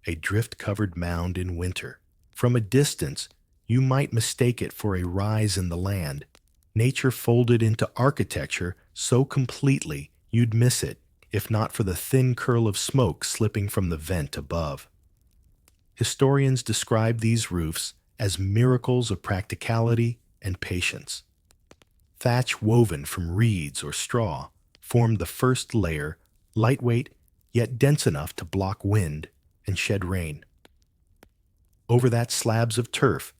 a drift-covered mound in winter. From a distance, you might mistake it for a rise in the land. Nature folded into architecture so completely you'd miss it, if not for the thin curl of smoke slipping from the vent above. Historians describe these roofs as miracles of practicality and patience. Thatch woven from reeds or straw formed the first layer, lightweight yet dense enough to block wind and shed rain. Over that slabs of turf,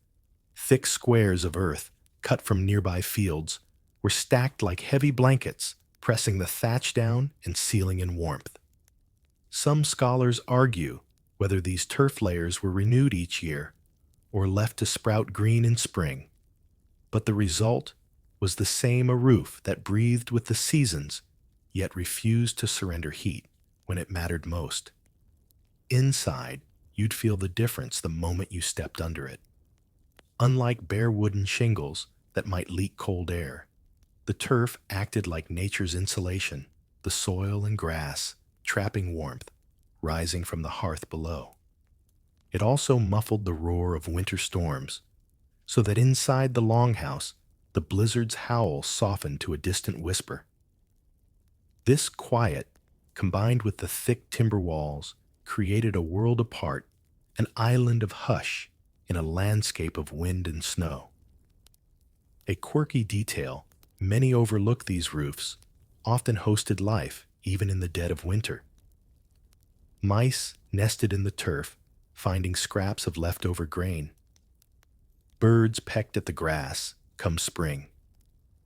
thick squares of earth cut from nearby fields were stacked like heavy blankets, pressing the thatch down and sealing in warmth. Some scholars argue whether these turf layers were renewed each year, or left to sprout green in spring. But the result was the same: a roof that breathed with the seasons, yet refused to surrender heat when it mattered most. Inside, you'd feel the difference the moment you stepped under it. Unlike bare wooden shingles that might leak cold air, the turf acted like nature's insulation, the soil and grass trapping warmth rising from the hearth below. It also muffled the roar of winter storms, so that inside the longhouse, the blizzard's howl softened to a distant whisper. This quiet, combined with the thick timber walls, created a world apart, an island of hush in a landscape of wind and snow. A quirky detail: many overlook these roofs, often hosted life even in the dead of winter. Mice nested in the turf, finding scraps of leftover grain. Birds pecked at the grass come spring.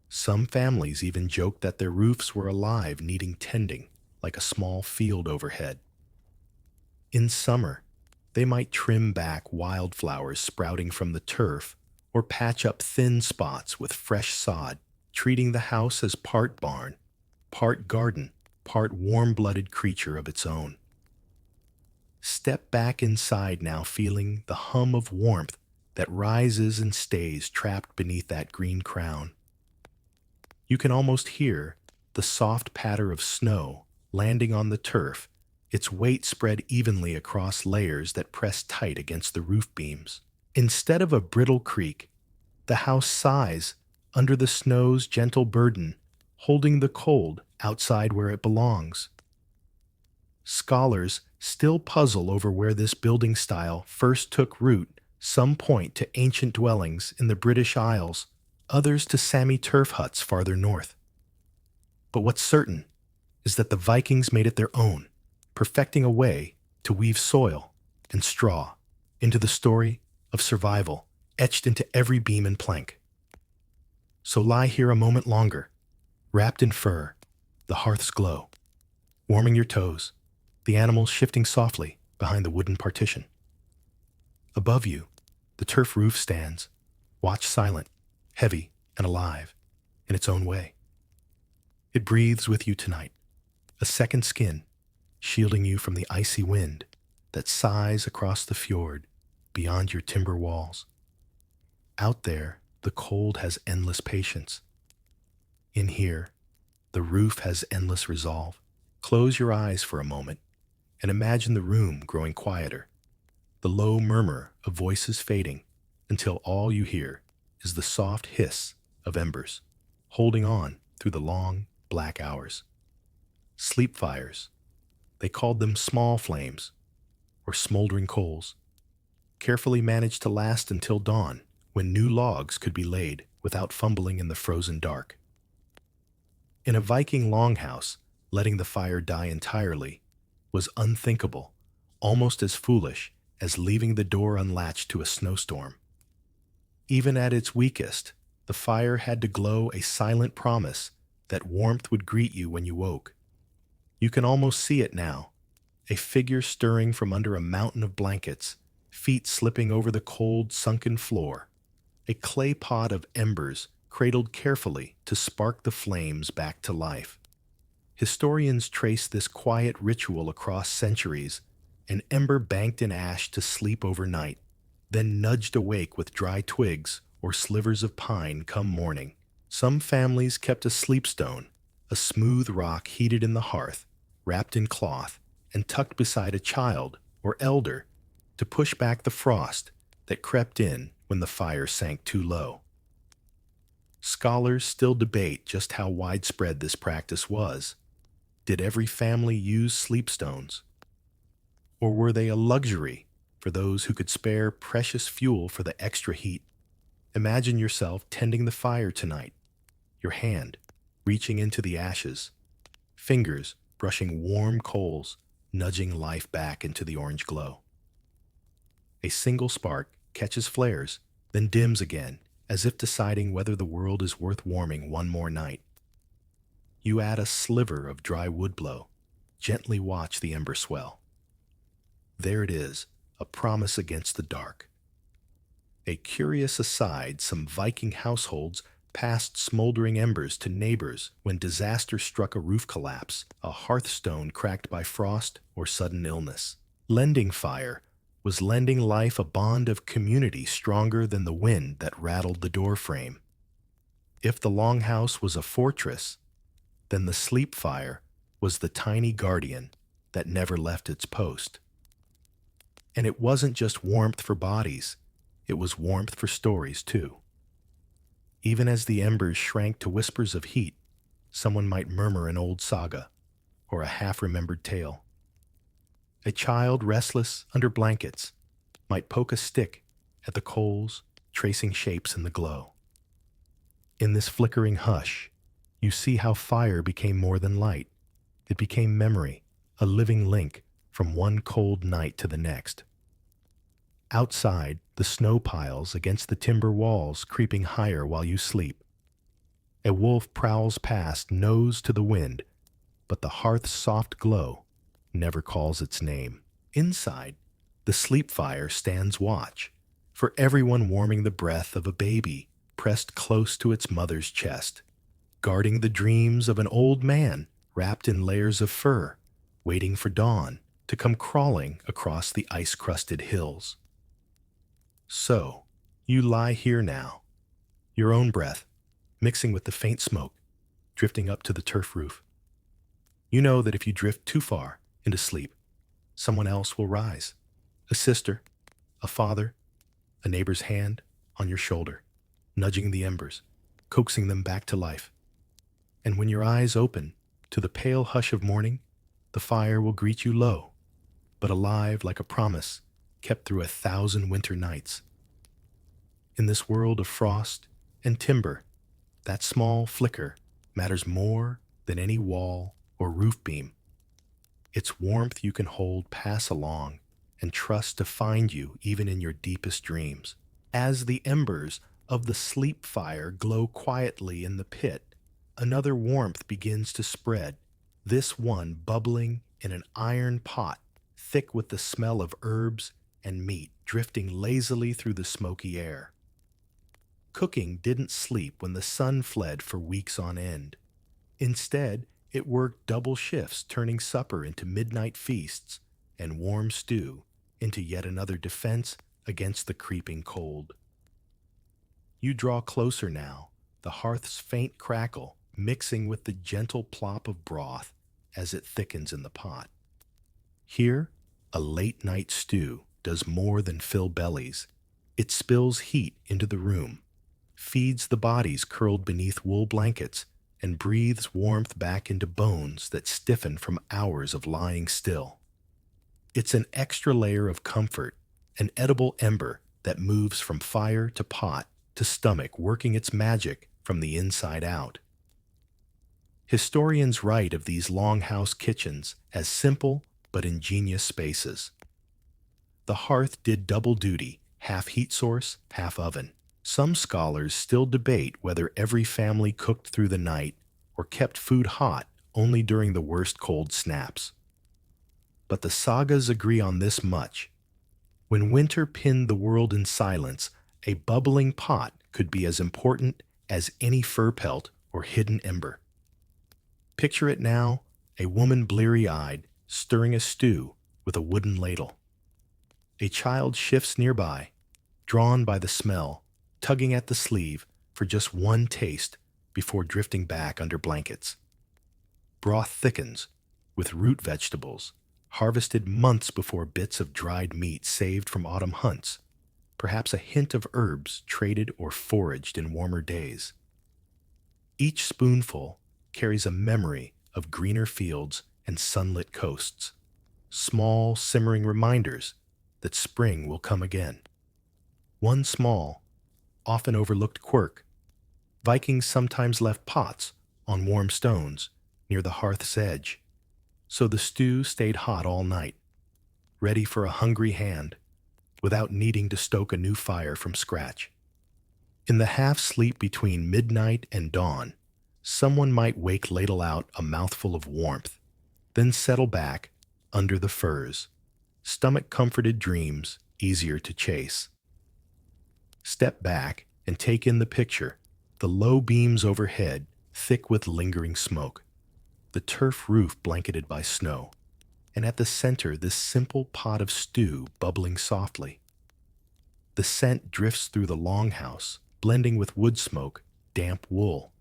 Some families even joked that their roofs were alive, needing tending, like a small field overhead. In summer, they might trim back wildflowers sprouting from the turf or patch up thin spots with fresh sod, treating the house as part barn, part garden, part warm-blooded creature of its own. Step back inside now, feeling the hum of warmth that rises and stays trapped beneath that green crown. You can almost hear the soft patter of snow landing on the turf, its weight spread evenly across layers that press tight against the roof beams. Instead of a brittle creak, the house sighs under the snow's gentle burden, holding the cold outside where it belongs. Scholars still puzzle over where this building style first took root. Some point to ancient dwellings in the British Isles, others to Sami turf huts farther north. But what's certain is that the Vikings made it their own, perfecting a way to weave soil and straw into the story of survival etched into every beam and plank. So lie here a moment longer, wrapped in fur, the hearth's glow, warming your toes, the animals shifting softly behind the wooden partition. Above you, the turf roof stands, watch silent, heavy, and alive in its own way. It breathes with you tonight, a second skin, shielding you from the icy wind that sighs across the fjord beyond your timber walls. Out there, the cold has endless patience. In here, the roof has endless resolve. Close your eyes for a moment and imagine the room growing quieter, the low murmur of voices fading until all you hear is the soft hiss of embers, holding on through the long, black hours. Sleep fires. They called them small flames, or smoldering coals, carefully managed to last until dawn, when new logs could be laid without fumbling in the frozen dark. In a Viking longhouse, letting the fire die entirely was unthinkable, almost as foolish as leaving the door unlatched to a snowstorm. Even at its weakest, the fire had to glow a silent promise that warmth would greet you when you woke. You can almost see it now, a figure stirring from under a mountain of blankets, feet slipping over the cold, sunken floor, a clay pot of embers cradled carefully to spark the flames back to life. Historians trace this quiet ritual across centuries: an ember banked in ash to sleep overnight, then nudged awake with dry twigs or slivers of pine come morning. Some families kept a sleepstone, a smooth rock heated in the hearth, wrapped in cloth, and tucked beside a child or elder to push back the frost that crept in when the fire sank too low. Scholars still debate just how widespread this practice was. Did every family use sleepstones? Or were they a luxury for those who could spare precious fuel for the extra heat? Imagine yourself tending the fire tonight, your hand reaching into the ashes, fingers brushing warm coals, nudging life back into the orange glow. A single spark catches flares, then dims again, as if deciding whether the world is worth warming one more night. You add a sliver of dry wood blow, gently watch the ember swell. There it is, a promise against the dark. A curious aside, some Viking households passed smoldering embers to neighbors when disaster struck: a roof collapse, a hearthstone cracked by frost, or sudden illness. Lending fire was lending life, a bond of community stronger than the wind that rattled the doorframe. If the longhouse was a fortress, then the sleep fire was the tiny guardian that never left its post. And it wasn't just warmth for bodies, it was warmth for stories too. Even as the embers shrank to whispers of heat, someone might murmur an old saga or a half-remembered tale. A child restless under blankets might poke a stick at the coals, tracing shapes in the glow. In this flickering hush, you see how fire became more than light. It became memory, a living link from one cold night to the next. Outside, the snow piles against the timber walls, creeping higher while you sleep. A wolf prowls past, nose to the wind, but the hearth's soft glow never calls its name. Inside, the sleep fire stands watch, for everyone, warming the breath of a baby pressed close to its mother's chest, guarding the dreams of an old man wrapped in layers of fur, waiting for dawn to come crawling across the ice-crusted hills. So, you lie here now, your own breath mixing with the faint smoke drifting up to the turf roof. You know that if you drift too far into sleep, someone else will rise. A sister, a father, a neighbor's hand on your shoulder, nudging the embers, coaxing them back to life. And when your eyes open to the pale hush of morning, the fire will greet you low, but alive like a promise kept through 1,000 winter nights. In this world of frost and timber, that small flicker matters more than any wall or roof beam. It's warmth you can hold, pass along, and trust to find you even in your deepest dreams. As the embers of the sleep fire glow quietly in the pit, another warmth begins to spread, this one bubbling in an iron pot, thick with the smell of herbs and meat drifting lazily through the smoky air. Cooking didn't sleep when the sun fled for weeks on end. Instead, it worked double shifts, turning supper into midnight feasts and warm stew into yet another defense against the creeping cold. You draw closer now, the hearth's faint crackle mixing with the gentle plop of broth as it thickens in the pot. Here, a late-night stew does more than fill bellies. It spills heat into the room, feeds the bodies curled beneath wool blankets, and breathes warmth back into bones that stiffen from hours of lying still. It's an extra layer of comfort, an edible ember that moves from fire to pot to stomach, working its magic from the inside out. Historians write of these longhouse kitchens as simple but ingenious spaces. The hearth did double duty, half heat source, half oven. Some scholars still debate whether every family cooked through the night or kept food hot only during the worst cold snaps. But the sagas agree on this much. When winter pinned the world in silence, a bubbling pot could be as important as any fur pelt or hidden ember. Picture it now, a woman bleary-eyed, stirring a stew with a wooden ladle. A child shifts nearby, drawn by the smell, tugging at the sleeve for just one taste before drifting back under blankets. Broth thickens with root vegetables, harvested months before, bits of dried meat saved from autumn hunts, perhaps a hint of herbs traded or foraged in warmer days. Each spoonful carries a memory of greener fields and sunlit coasts, small simmering reminders that spring will come again. One small, often overlooked quirk: Vikings sometimes left pots on warm stones near the hearth's edge, so the stew stayed hot all night, ready for a hungry hand, without needing to stoke a new fire from scratch. In the half-sleep between midnight and dawn, someone might wake, ladle out a mouthful of warmth, then settle back under the furs, stomach-comforted dreams easier to chase. Step back and take in the picture. The low beams overhead, thick with lingering smoke. The turf roof blanketed by snow. And at the center, this simple pot of stew bubbling softly. The scent drifts through the longhouse, blending with wood smoke, damp wool,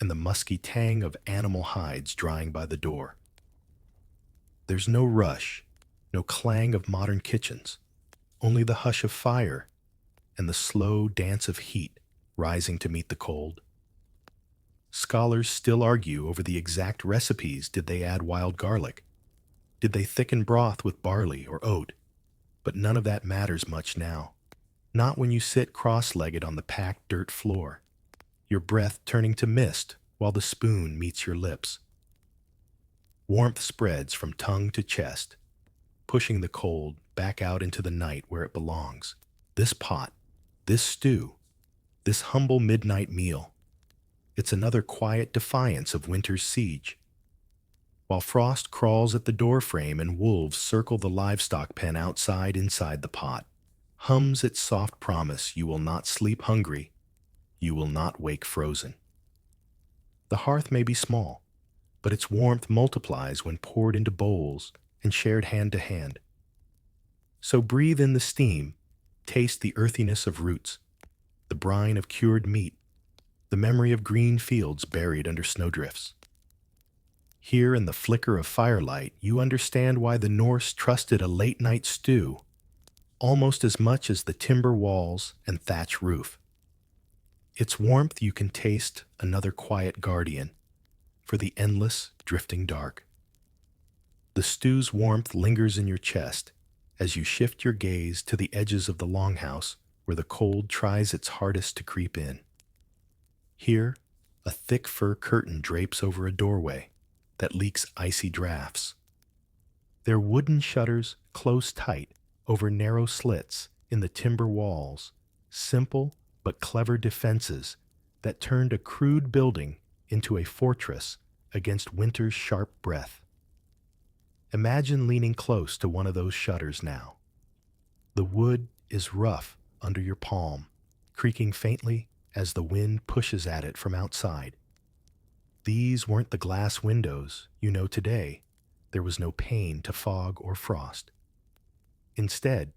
and the musky tang of animal hides drying by the door. There's no rush, no clang of modern kitchens, only the hush of fire and the slow dance of heat rising to meet the cold. Scholars still argue over the exact recipes. Did they add wild garlic? Did they thicken broth with barley or oat? But none of that matters much now. Not when you sit cross-legged on the packed dirt floor, your breath turning to mist while the spoon meets your lips. Warmth spreads from tongue to chest, pushing the cold back out into the night where it belongs. This pot, this stew, this humble midnight meal, it's another quiet defiance of winter's siege. While frost crawls at the doorframe and wolves circle the livestock pen inside the pot, hums its soft promise you will not sleep hungry, you will not wake frozen. The hearth may be small, but its warmth multiplies when poured into bowls and shared hand to hand. So breathe in the steam, taste the earthiness of roots, the brine of cured meat, the memory of green fields buried under snowdrifts. Here in the flicker of firelight, you understand why the Norse trusted a late-night stew almost as much as the timber walls and thatch roof. Its warmth you can taste, another quiet guardian for the endless, drifting dark. The stew's warmth lingers in your chest as you shift your gaze to the edges of the longhouse where the cold tries its hardest to creep in. Here, a thick fur curtain drapes over a doorway that leaks icy drafts. Their wooden shutters close tight over narrow slits in the timber walls, simple but clever defenses that turned a crude building into a fortress against winter's sharp breath. Imagine leaning close to one of those shutters now. The wood is rough under your palm, creaking faintly as the wind pushes at it from outside. These weren't the glass windows you know today. There was no pane to fog or frost. Instead,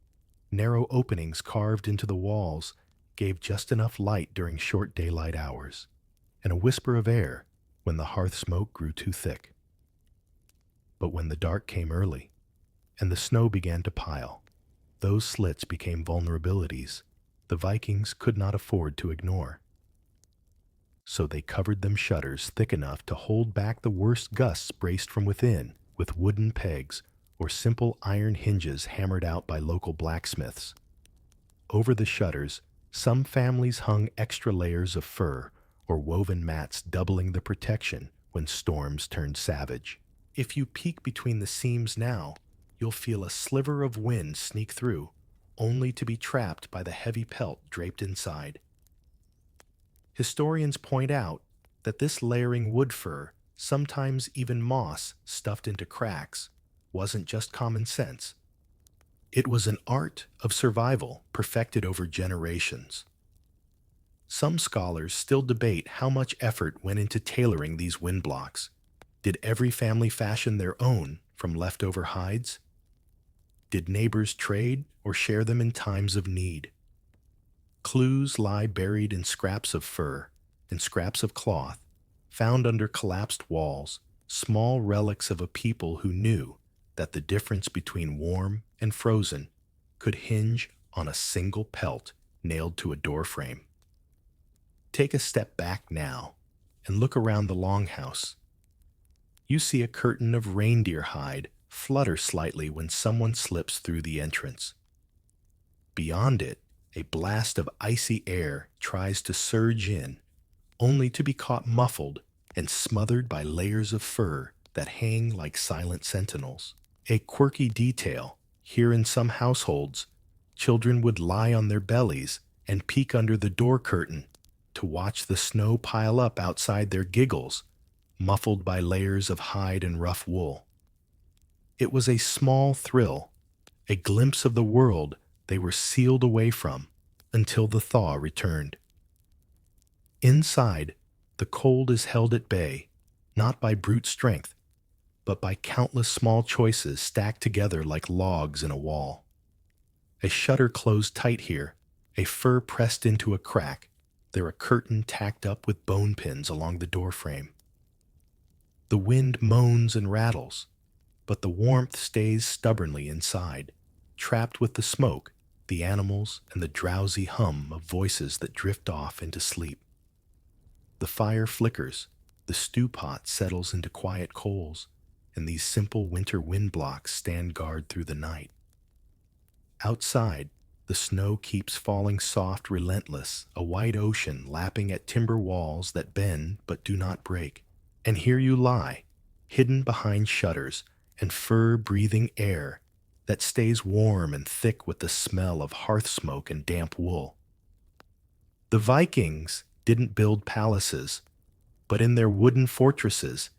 narrow openings carved into the walls gave just enough light during short daylight hours, and a whisper of air when the hearth smoke grew too thick. But when the dark came early, and the snow began to pile, those slits became vulnerabilities the Vikings could not afford to ignore. So they covered them shutters thick enough to hold back the worst gusts braced from within with wooden pegs or simple iron hinges hammered out by local blacksmiths. Over the shutters, some families hung extra layers of fur or woven mats doubling the protection when storms turned savage. If you peek between the seams now, you'll feel a sliver of wind sneak through, only to be trapped by the heavy pelt draped inside. Historians point out that this layering wood fur, sometimes even moss stuffed into cracks, wasn't just common sense. It was an art of survival perfected over generations. Some scholars still debate how much effort went into tailoring these windblocks. Did every family fashion their own from leftover hides? Did neighbors trade or share them in times of need? Clues lie buried in scraps of fur and scraps of cloth, found under collapsed walls, small relics of a people who knew that the difference between warm and frozen could hinge on a single pelt nailed to a doorframe. Take a step back now and look around the longhouse. You see a curtain of reindeer hide flutter slightly when someone slips through the entrance. Beyond it, a blast of icy air tries to surge in, only to be caught muffled and smothered by layers of fur that hang like silent sentinels. A quirky detail, here in some households, children would lie on their bellies and peek under the door curtain to watch the snow pile up outside their giggles, muffled by layers of hide and rough wool. It was a small thrill, a glimpse of the world they were sealed away from, until the thaw returned. Inside, the cold is held at bay, not by brute strength, but by countless small choices stacked together like logs in a wall. A shutter closed tight here, a fur pressed into a crack, there a curtain tacked up with bone pins along the doorframe. The wind moans and rattles, but the warmth stays stubbornly inside, trapped with the smoke, the animals, and the drowsy hum of voices that drift off into sleep. The fire flickers, the stew pot settles into quiet coals, and these simple winter wind blocks stand guard through the night. Outside, the snow keeps falling soft, relentless, a white ocean lapping at timber walls that bend but do not break. And here you lie, hidden behind shutters and fur-breathing air that stays warm and thick with the smell of hearth smoke and damp wool. The Vikings didn't build palaces, but in their wooden fortresses,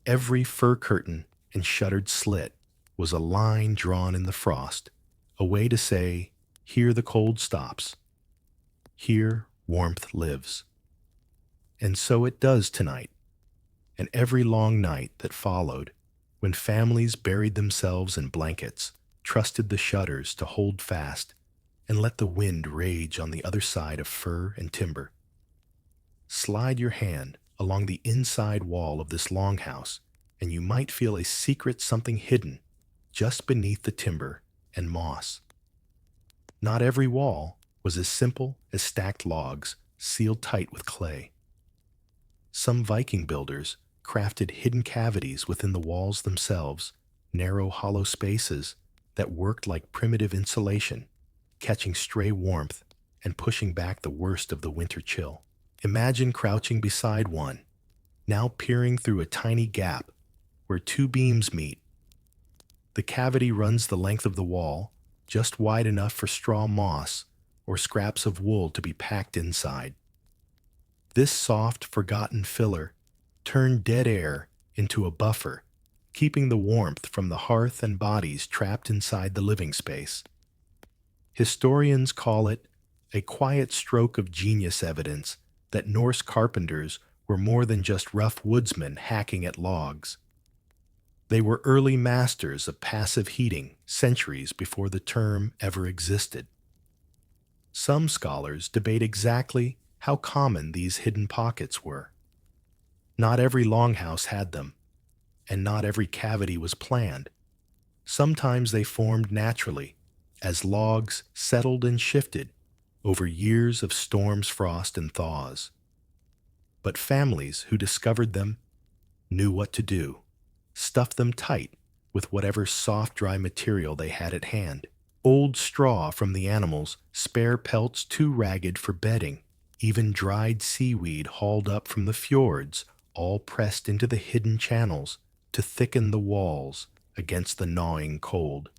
every fur curtain and shuttered slit was a line drawn in the frost, a way to say, here the cold stops, here warmth lives. And so it does tonight, and every long night that followed, when families buried themselves in blankets, trusted the shutters to hold fast, and let the wind rage on the other side of fur and timber. Slide your hand along the inside wall of this longhouse, and you might feel a secret something hidden just beneath the timber and moss. Not every wall was as simple as stacked logs sealed tight with clay. Some Viking builders crafted hidden cavities within the walls themselves, narrow hollow spaces that worked like primitive insulation, catching stray warmth and pushing back the worst of the winter chill. Imagine crouching beside one, now peering through a tiny gap where two beams meet. The cavity runs the length of the wall, just wide enough for straw moss or scraps of wool to be packed inside. This soft, forgotten filler turned dead air into a buffer, keeping the warmth from the hearth and bodies trapped inside the living space. Historians call it a quiet stroke of genius, evidence that Norse carpenters were more than just rough woodsmen hacking at logs. They were early masters of passive heating centuries before the term ever existed. Some scholars debate exactly how common these hidden pockets were. Not every longhouse had them, and not every cavity was planned. Sometimes they formed naturally, as logs settled and shifted over years of storms, frost, and thaws. But families who discovered them knew what to do, stuffed them tight with whatever soft, dry material they had at hand. Old straw from the animals, spare pelts too ragged for bedding, even dried seaweed hauled up from the fjords, all pressed into the hidden channels to thicken the walls against the gnawing cold.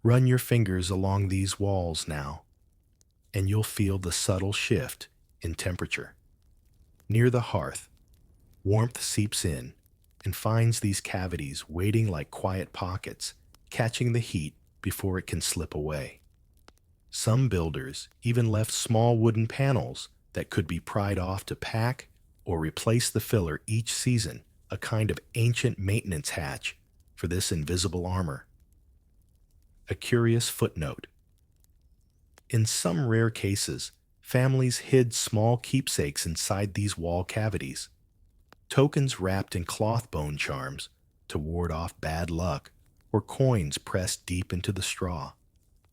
Run your fingers along these walls now, and you'll feel the subtle shift in temperature. Near the hearth, warmth seeps in and finds these cavities waiting like quiet pockets, catching the heat before it can slip away. Some builders even left small wooden panels that could be pried off to pack or replace the filler each season, a kind of ancient maintenance hatch for this invisible armor. A curious footnote. In some rare cases, families hid small keepsakes inside these wall cavities, tokens wrapped in cloth bone charms to ward off bad luck, or coins pressed deep into the straw.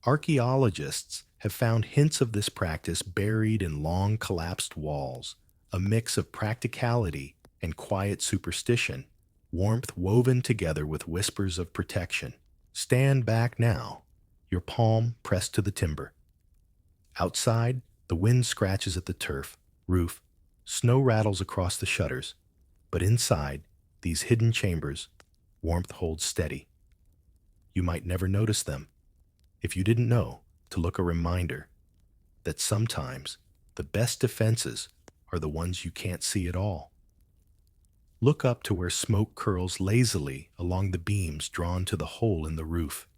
Archaeologists have found hints of this practice buried in long collapsed walls, a mix of practicality and quiet superstition, warmth woven together with whispers of protection. Stand back now, your palm pressed to the timber. Outside, the wind scratches at the turf, roof, snow rattles across the shutters, but inside these hidden chambers, warmth holds steady. You might never notice them, if you didn't know, to look a reminder that sometimes the best defenses are the ones you can't see at all. Look up to where smoke curls lazily along the beams drawn to the hole in the roof.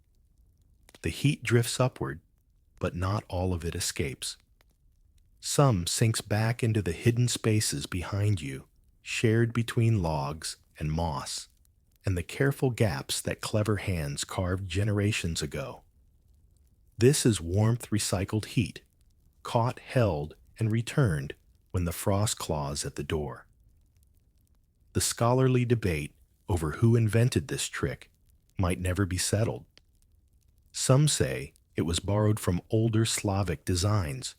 The heat drifts upward, but not all of it escapes. Some sinks back into the hidden spaces behind you, shared between logs and moss, and the careful gaps that clever hands carved generations ago. This is warmth recycled heat, caught, held, and returned when the frost claws at the door. The scholarly debate over who invented this trick might never be settled. Some say it was borrowed from older Slavic designs.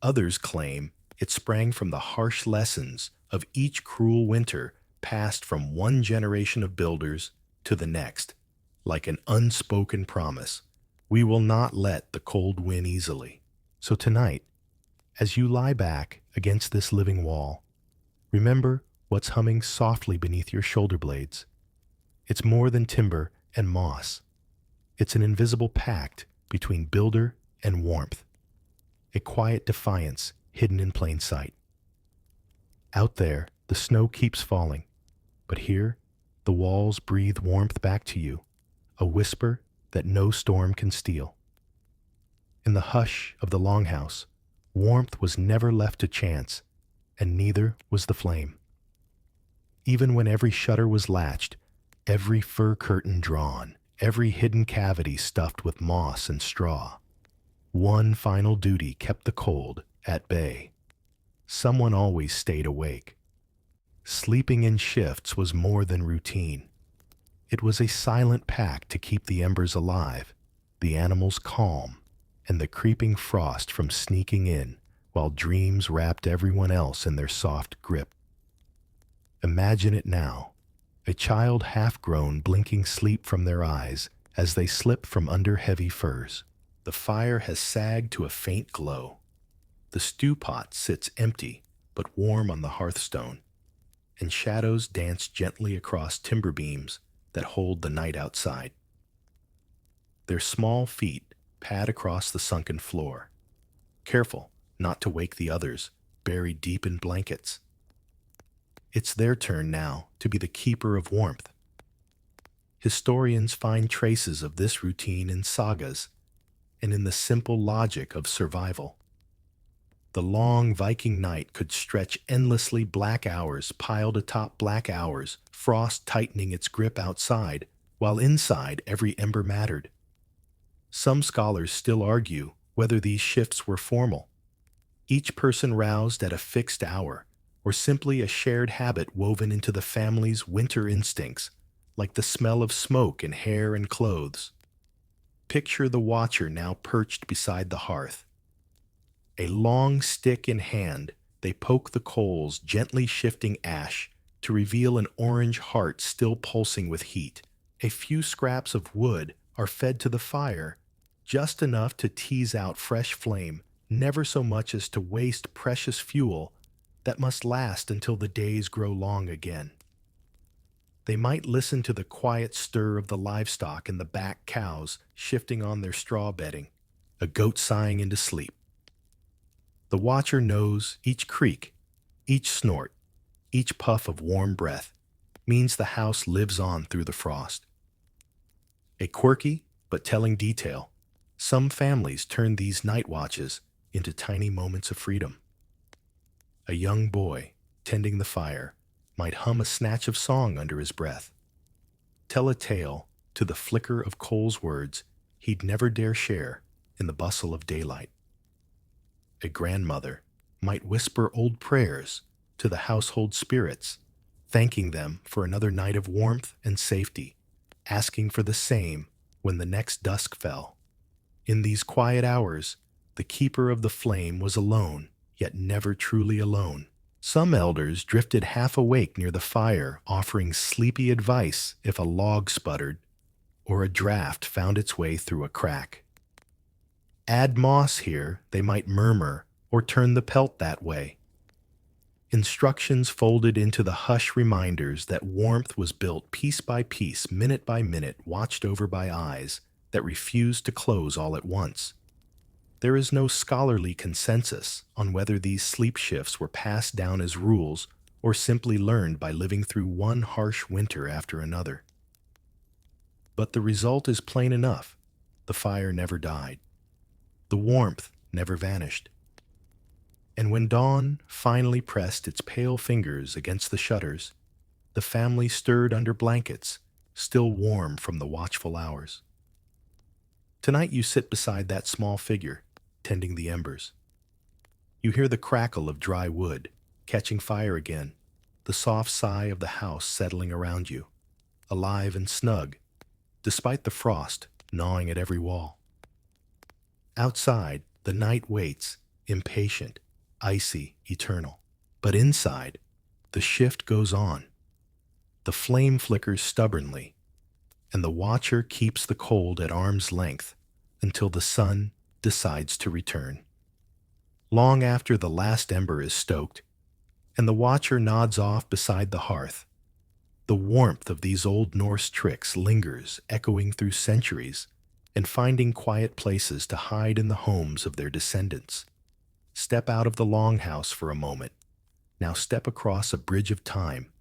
Others claim it sprang from the harsh lessons of each cruel winter passed from one generation of builders to the next, like an unspoken promise. We will not let the cold win easily. So tonight, as you lie back against this living wall, remember what's humming softly beneath your shoulder blades. It's more than timber and moss. It's an invisible pact between builder and warmth, a quiet defiance hidden in plain sight. Out there, the snow keeps falling, but here, the walls breathe warmth back to you, a whisper that no storm can steal. In the hush of the longhouse, warmth was never left to chance, and neither was the flame. Even when every shutter was latched, every fur curtain drawn, every hidden cavity stuffed with moss and straw, one final duty kept the cold at bay. Someone always stayed awake. Sleeping in shifts was more than routine. It was a silent pact to keep the embers alive, the animals calm, and the creeping frost from sneaking in while dreams wrapped everyone else in their soft grip. Imagine it now, a child half-grown blinking sleep from their eyes as they slip from under heavy furs. The fire has sagged to a faint glow. The stew pot sits empty but warm on the hearthstone, and shadows dance gently across timber beams that hold the night outside. Their small feet pad across the sunken floor, careful not to wake the others, buried deep in blankets. It's their turn now to be the keeper of warmth. Historians find traces of this routine in sagas and in the simple logic of survival. The long Viking night could stretch endlessly, black hours piled atop black hours, frost tightening its grip outside, while inside every ember mattered. Some scholars still argue whether these shifts were formal, each person roused at a fixed hour, or simply a shared habit woven into the family's winter instincts, like the smell of smoke in hair and clothes. Picture the watcher now perched beside the hearth. A long stick in hand, they poke the coals, gently shifting ash to reveal an orange heart still pulsing with heat. A few scraps of wood are fed to the fire, just enough to tease out fresh flame, never so much as to waste precious fuel that must last until the days grow long again. They might listen to the quiet stir of the livestock and the back cows shifting on their straw bedding, a goat sighing into sleep. The watcher knows each creak, each snort, each puff of warm breath means the house lives on through the frost. A quirky but telling detail, some families turn these night watches into tiny moments of freedom. A young boy, tending the fire, might hum a snatch of song under his breath, tell a tale to the flicker of coal's words he'd never dare share in the bustle of daylight. A grandmother might whisper old prayers to the household spirits, thanking them for another night of warmth and safety, asking for the same when the next dusk fell. In these quiet hours, the keeper of the flame was alone, yet never truly alone. Some elders drifted half awake near the fire, offering sleepy advice if a log sputtered or a draft found its way through a crack. Add moss here, they might murmur, or turn the pelt that way. Instructions folded into the hush reminders that warmth was built piece by piece, minute by minute, watched over by eyes that refused to close all at once. There is no scholarly consensus on whether these sleep shifts were passed down as rules or simply learned by living through one harsh winter after another. But the result is plain enough. The fire never died. The warmth never vanished. And when dawn finally pressed its pale fingers against the shutters, the family stirred under blankets, still warm from the watchful hours. Tonight you sit beside that small figure, tending the embers. You hear the crackle of dry wood, catching fire again, the soft sigh of the house settling around you, alive and snug, despite the frost gnawing at every wall. Outside, the night waits, impatient, icy, eternal. But inside, the shift goes on. The flame flickers stubbornly, and the watcher keeps the cold at arm's length until the sun decides to return. Long after the last ember is stoked, and the watcher nods off beside the hearth, the warmth of these old Norse tricks lingers, echoing through centuries, and finding quiet places to hide in the homes of their descendants. Step out of the longhouse for a moment. Now step across a bridge of time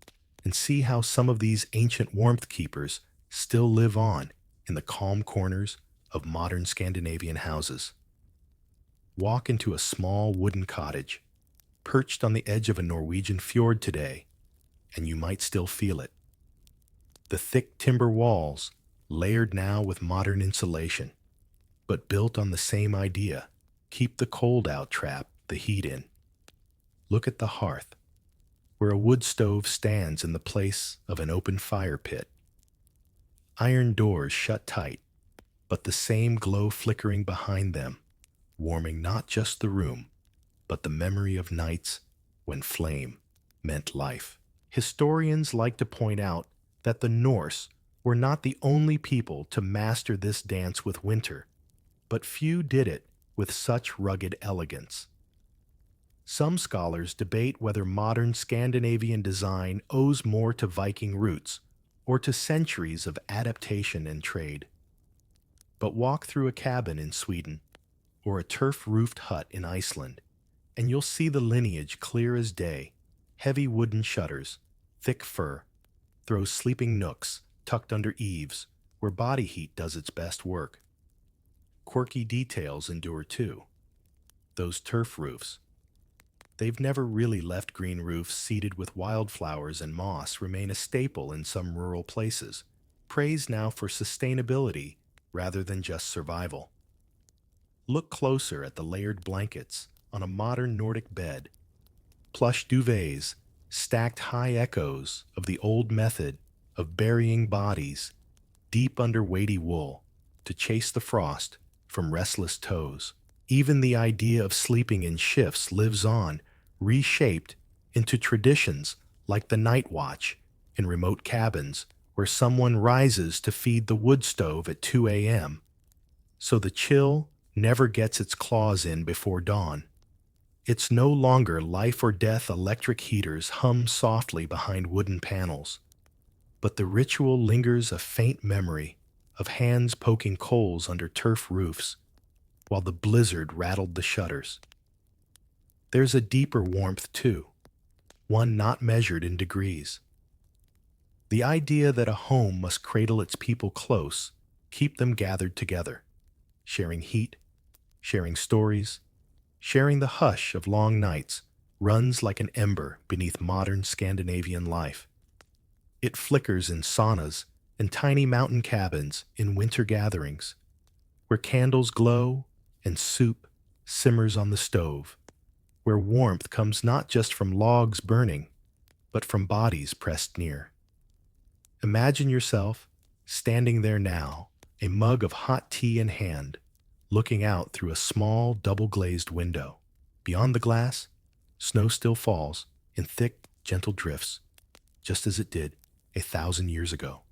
and see how some of these ancient warmth keepers still live on in the calm corners of modern Scandinavian houses. Walk into a small wooden cottage, perched on the edge of a Norwegian fjord today, and you might still feel it. The thick timber walls, layered now with modern insulation, but built on the same idea, keep the cold out, trap the heat in. Look at the hearth, where a wood stove stands in the place of an open fire pit. Iron doors shut tight, but the same glow flickering behind them, warming not just the room, but the memory of nights when flame meant life. Historians like to point out that the Norse were not the only people to master this dance with winter, but few did it with such rugged elegance. Some scholars debate whether modern Scandinavian design owes more to Viking roots or to centuries of adaptation and trade. But walk through a cabin in Sweden or a turf-roofed hut in Iceland, and you'll see the lineage clear as day. Heavy wooden shutters, thick fur, throws sleeping nooks tucked under eaves where body heat does its best work. Quirky details endure too. Those turf roofs. They've never really left. Green roofs seeded with wildflowers and moss remain a staple in some rural places, praised now for sustainability rather than just survival. Look closer at the layered blankets on a modern Nordic bed. Plush duvets, stacked high echoes of the old method of burying bodies deep under weighty wool to chase the frost from restless toes. Even the idea of sleeping in shifts lives on, reshaped into traditions like the night watch in remote cabins where someone rises to feed the wood stove at 2 a.m. so the chill never gets its claws in before dawn. It's no longer life or death. Electric heaters hum softly behind wooden panels, but the ritual lingers, a faint memory of hands poking coals under turf roofs while the blizzard rattled the shutters. There's a deeper warmth too, one not measured in degrees. The idea that a home must cradle its people close, keep them gathered together, sharing heat, sharing stories, sharing the hush of long nights, runs like an ember beneath modern Scandinavian life. It flickers in saunas and tiny mountain cabins in winter gatherings, where candles glow and soup simmers on the stove, where warmth comes not just from logs burning, but from bodies pressed near. Imagine yourself standing there now, a mug of hot tea in hand, looking out through a small double-glazed window. Beyond the glass, snow still falls in thick, gentle drifts, just as it did 1,000 years ago.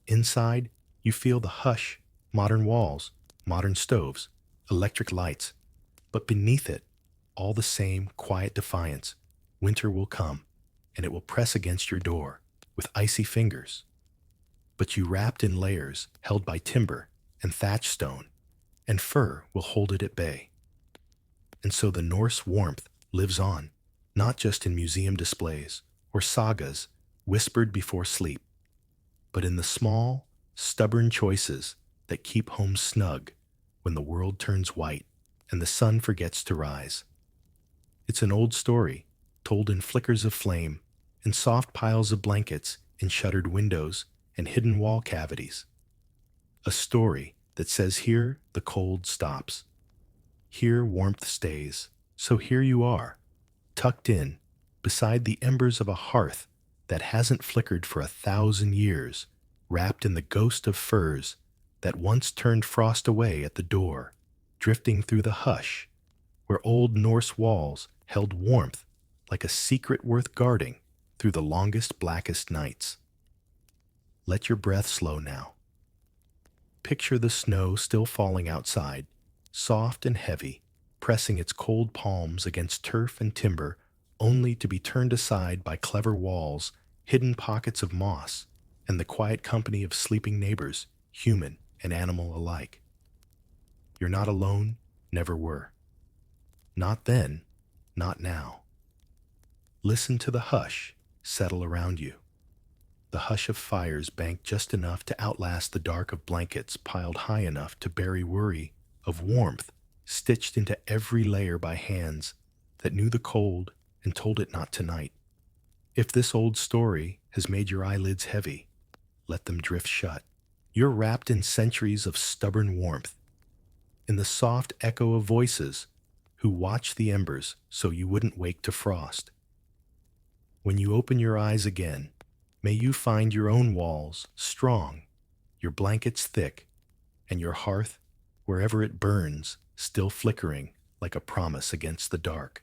Inside, you feel the hush, modern walls, modern stoves, electric lights, but beneath it, all the same quiet defiance. Winter will come, and it will press against your door with icy fingers. But you wrapped in layers held by timber and thatch stone, and fur will hold it at bay. And so the Norse warmth lives on, not just in museum displays or sagas whispered before sleep, but in the small, stubborn choices that keep home snug when the world turns white. and the sun forgets to rise. It's an old story, told in flickers of flame, in soft piles of blankets, in shuttered windows, and hidden wall cavities. A story that says here the cold stops. Here warmth stays. So here you are, tucked in, beside the embers of a hearth that hasn't flickered for 1,000 years, wrapped in the ghost of furs that once turned frost away at the door, drifting through the hush, where old Norse walls held warmth like a secret worth guarding through the longest, blackest nights. Let your breath slow now. Picture the snow still falling outside, soft and heavy, pressing its cold palms against turf and timber, only to be turned aside by clever walls, hidden pockets of moss, and the quiet company of sleeping neighbors, human and animal alike. You're not alone, never were. Not then, not now. Listen to the hush settle around you. The hush of fires banked just enough to outlast the dark of blankets piled high enough to bury worry of warmth stitched into every layer by hands that knew the cold and told it not tonight. If this old story has made your eyelids heavy, let them drift shut. You're wrapped in centuries of stubborn warmth, in the soft echo of voices who watched the embers so you wouldn't wake to frost. When you open your eyes again, may you find your own walls strong, your blankets thick, and your hearth, wherever it burns, still flickering like a promise against the dark.